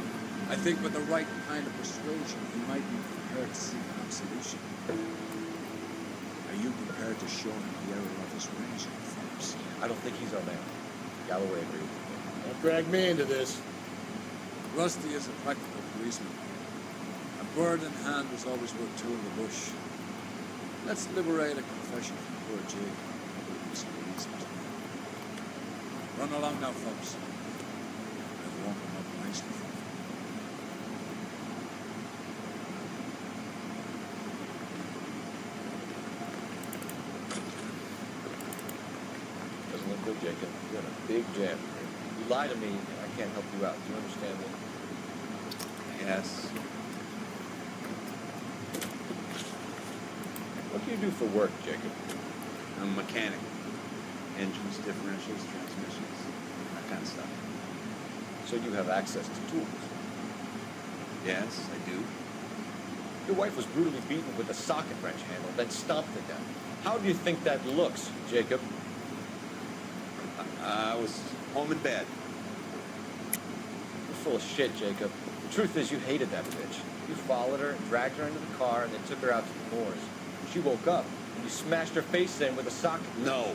I think with the right kind of persuasion, he might be prepared to seek absolution. Are you prepared to show him the error of his ways, Phelps? I don't think he's our man. Galloway agreed with me. Don't drag me into this. Rusty is a practical policeman. A bird in hand is always worth two in the bush. Let's liberate a confession from poor Jake. Run along now, folks. I'll warm them up nicely for you. Doesn't look good, Jacob. You're in a big jam. You lie to me, and I can't help you out. Do you understand me? Yes. What do you do for work, Jacob? I'm a mechanic. Engines, differentials, transmissions, that kind of stuff. So you have access to tools? Yes, I do. Your wife was brutally beaten with a socket wrench handle, then stomped to death. How do you think that looks, Jacob? I was home in bed. You're full of shit, Jacob. The truth is you hated that bitch. You followed her and dragged her into the car and then took her out to the moors. She woke up and you smashed her face in with a socket. No.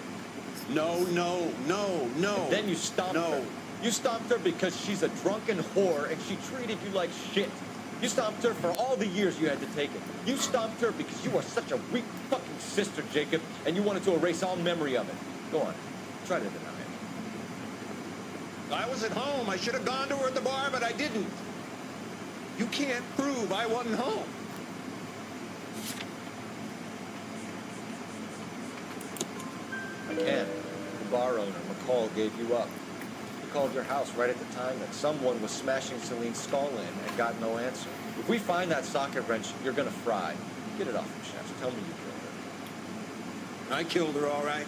No. And then you stomped her. You stomped her because she's a drunken whore and she treated you like shit. You stomped her for all the years you had to take it. You stomped her because you are such a weak fucking sister, Jacob, and you wanted to erase all memory of it. Go on. Try to deny it. I was at home. I should have gone to her at the bar, but I didn't. You can't prove I wasn't home. I can. The bar owner, McCall, gave you up. He called your house right at the time that someone was smashing Celine's skull in and got no answer. If we find that socket wrench, you're gonna fry. Get it off your chest. Tell me you killed her. I killed her, all right.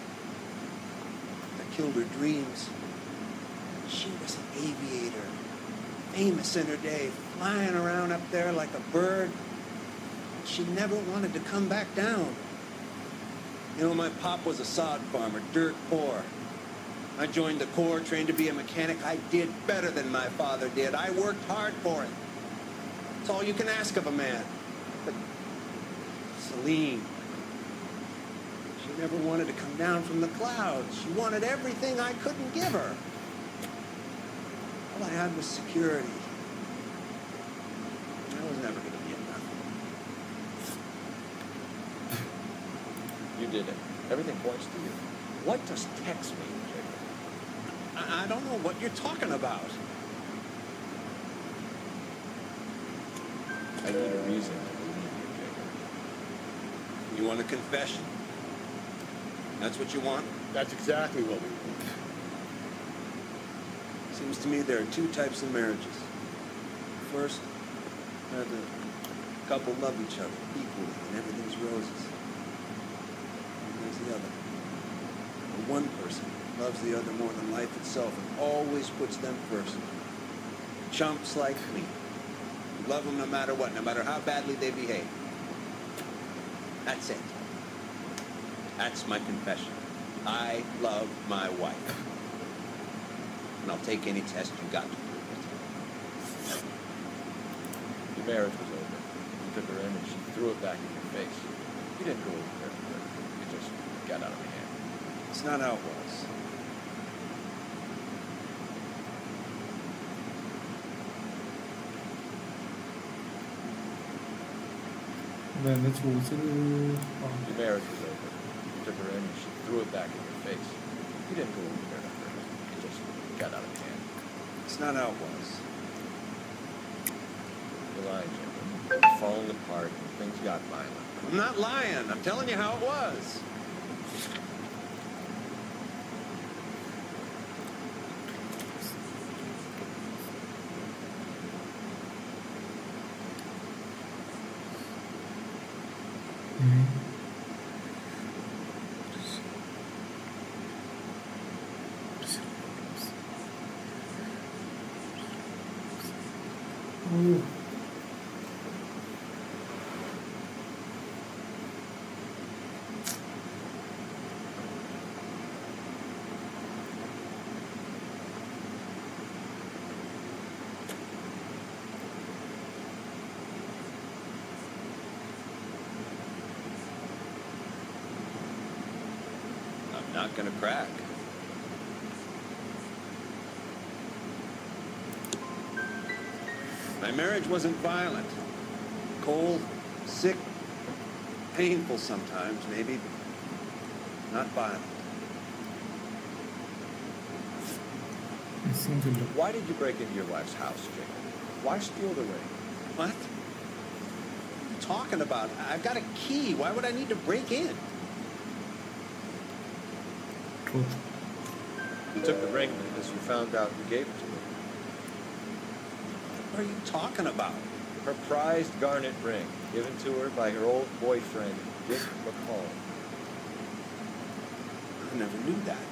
I killed her dreams. She was an aviator, famous in her day, flying around up there like a bird. She never wanted to come back down. You know, my pop was a sod farmer, dirt poor. I joined the Corps, trained to be a mechanic. I did better than my father did. I worked hard for it. It's all you can ask of a man. But Celine, she never wanted to come down from the clouds. She wanted everything I couldn't give her. All I had was security, That was never going to be enough. You did it. Everything points to you. What does Tex mean, Jacob? I don't know what you're talking about. I need a reason to believe you, Jacob. You want a confession? That's what you want? That's exactly what we want. Seems to me there are two types of marriages. First, the couple love each other equally and everything's roses. And there's the other. The one person loves the other more than life itself and always puts them first. Chumps like me. You love them no matter what, no matter how badly they behave. That's it. That's my confession. I love my wife. And I'll take any test you got to prove it. Your marriage was over. You took her in and she threw it back in your face. You didn't go over there for her. You just got out of hand. It's not how it was. എന്താ ചോദിച്ചത്? Your marriage was over. You took her in and she threw it back in your face. You didn't go over there for her. You just got out of hand. It's not how it was. You're lying, Jacob. You're falling apart and things got violent. I'm not lying. I'm telling you how it was. I'm not gonna crack. My marriage wasn't violent. Cold, sick, painful sometimes, maybe. Not violent. Why did you break into your wife's house, Jacob? Why steal the ring? What? What are you talking about? I've got a key. Why would I need to break in? You took the ring because you found out you gave it to her. What are you talking about? Her prized garnet ring, given to her by her old boyfriend, Dick McCall. I never knew that.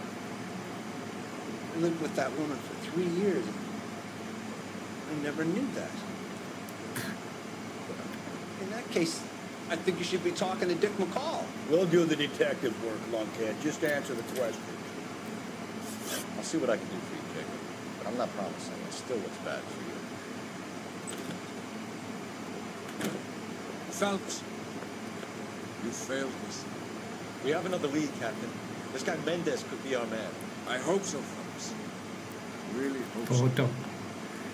I lived with that woman for 3 years. I never knew that. In that case, I think you should be talking to Dick McCall. We'll do the detective work, lunkhead. Just answer the question. I'll see what I can do for you, Jacob. But I'm not promising. It still looks bad for you. Phelps, you failed us. We have another lead, Captain. This guy Mendez could be our man. I hope so, Phelps. I really hope so.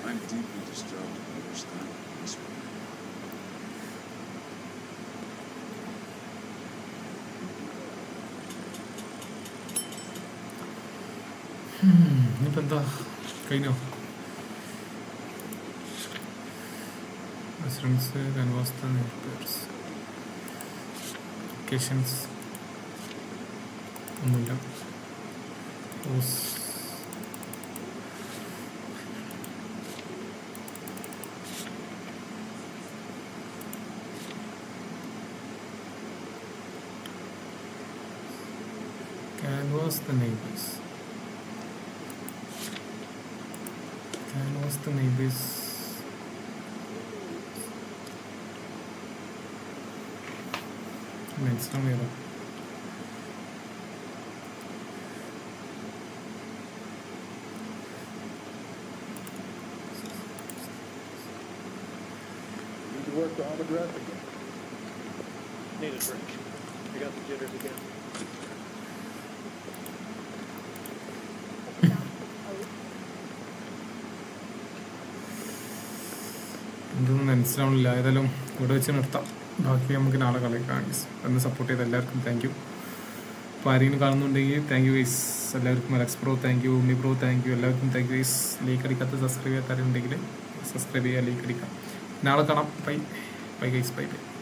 I'm deeply disturbed by your stand on this one. ഇനിയിപ്പോൾ എന്താ കഴിഞ്ഞോ? Residence canvas the repairs locations ഒന്നുമില്ല. Canvas the neighbors. Canvas the neighbors. Next time, yeah. Need to work on the dress again. Need a drink. I got the jitters again. എന്തൊന്നും മനസ്സിലാവണില്ല. ഏതായാലും ഇവിടെ വെച്ച് നിർത്താം. ബാക്കി നമുക്ക് നാളെ കളിക്കാം. എന്ന് സപ്പോർട്ട് ചെയ്ത എല്ലാവർക്കും താങ്ക് യു. അപ്പോൾ ആരെങ്കിലും കാണുന്നുണ്ടെങ്കിൽ താങ്ക് യു ഗൈസ് എല്ലാവർക്കും. Alex bro thank you, Unni bro thank you, എല്ലാവർക്കും താങ്ക് യു ഗൈസ്. ലൈക്ക് അടിക്കാത്ത സബ്സ്ക്രൈബ് ചെയ്യാത്തവരുണ്ടെങ്കിൽ സബ്സ്ക്രൈബ് ചെയ്യുക, ലൈക്ക് അടിക്കാം. നാളെ കാണാം. Bye bye guys, bye by.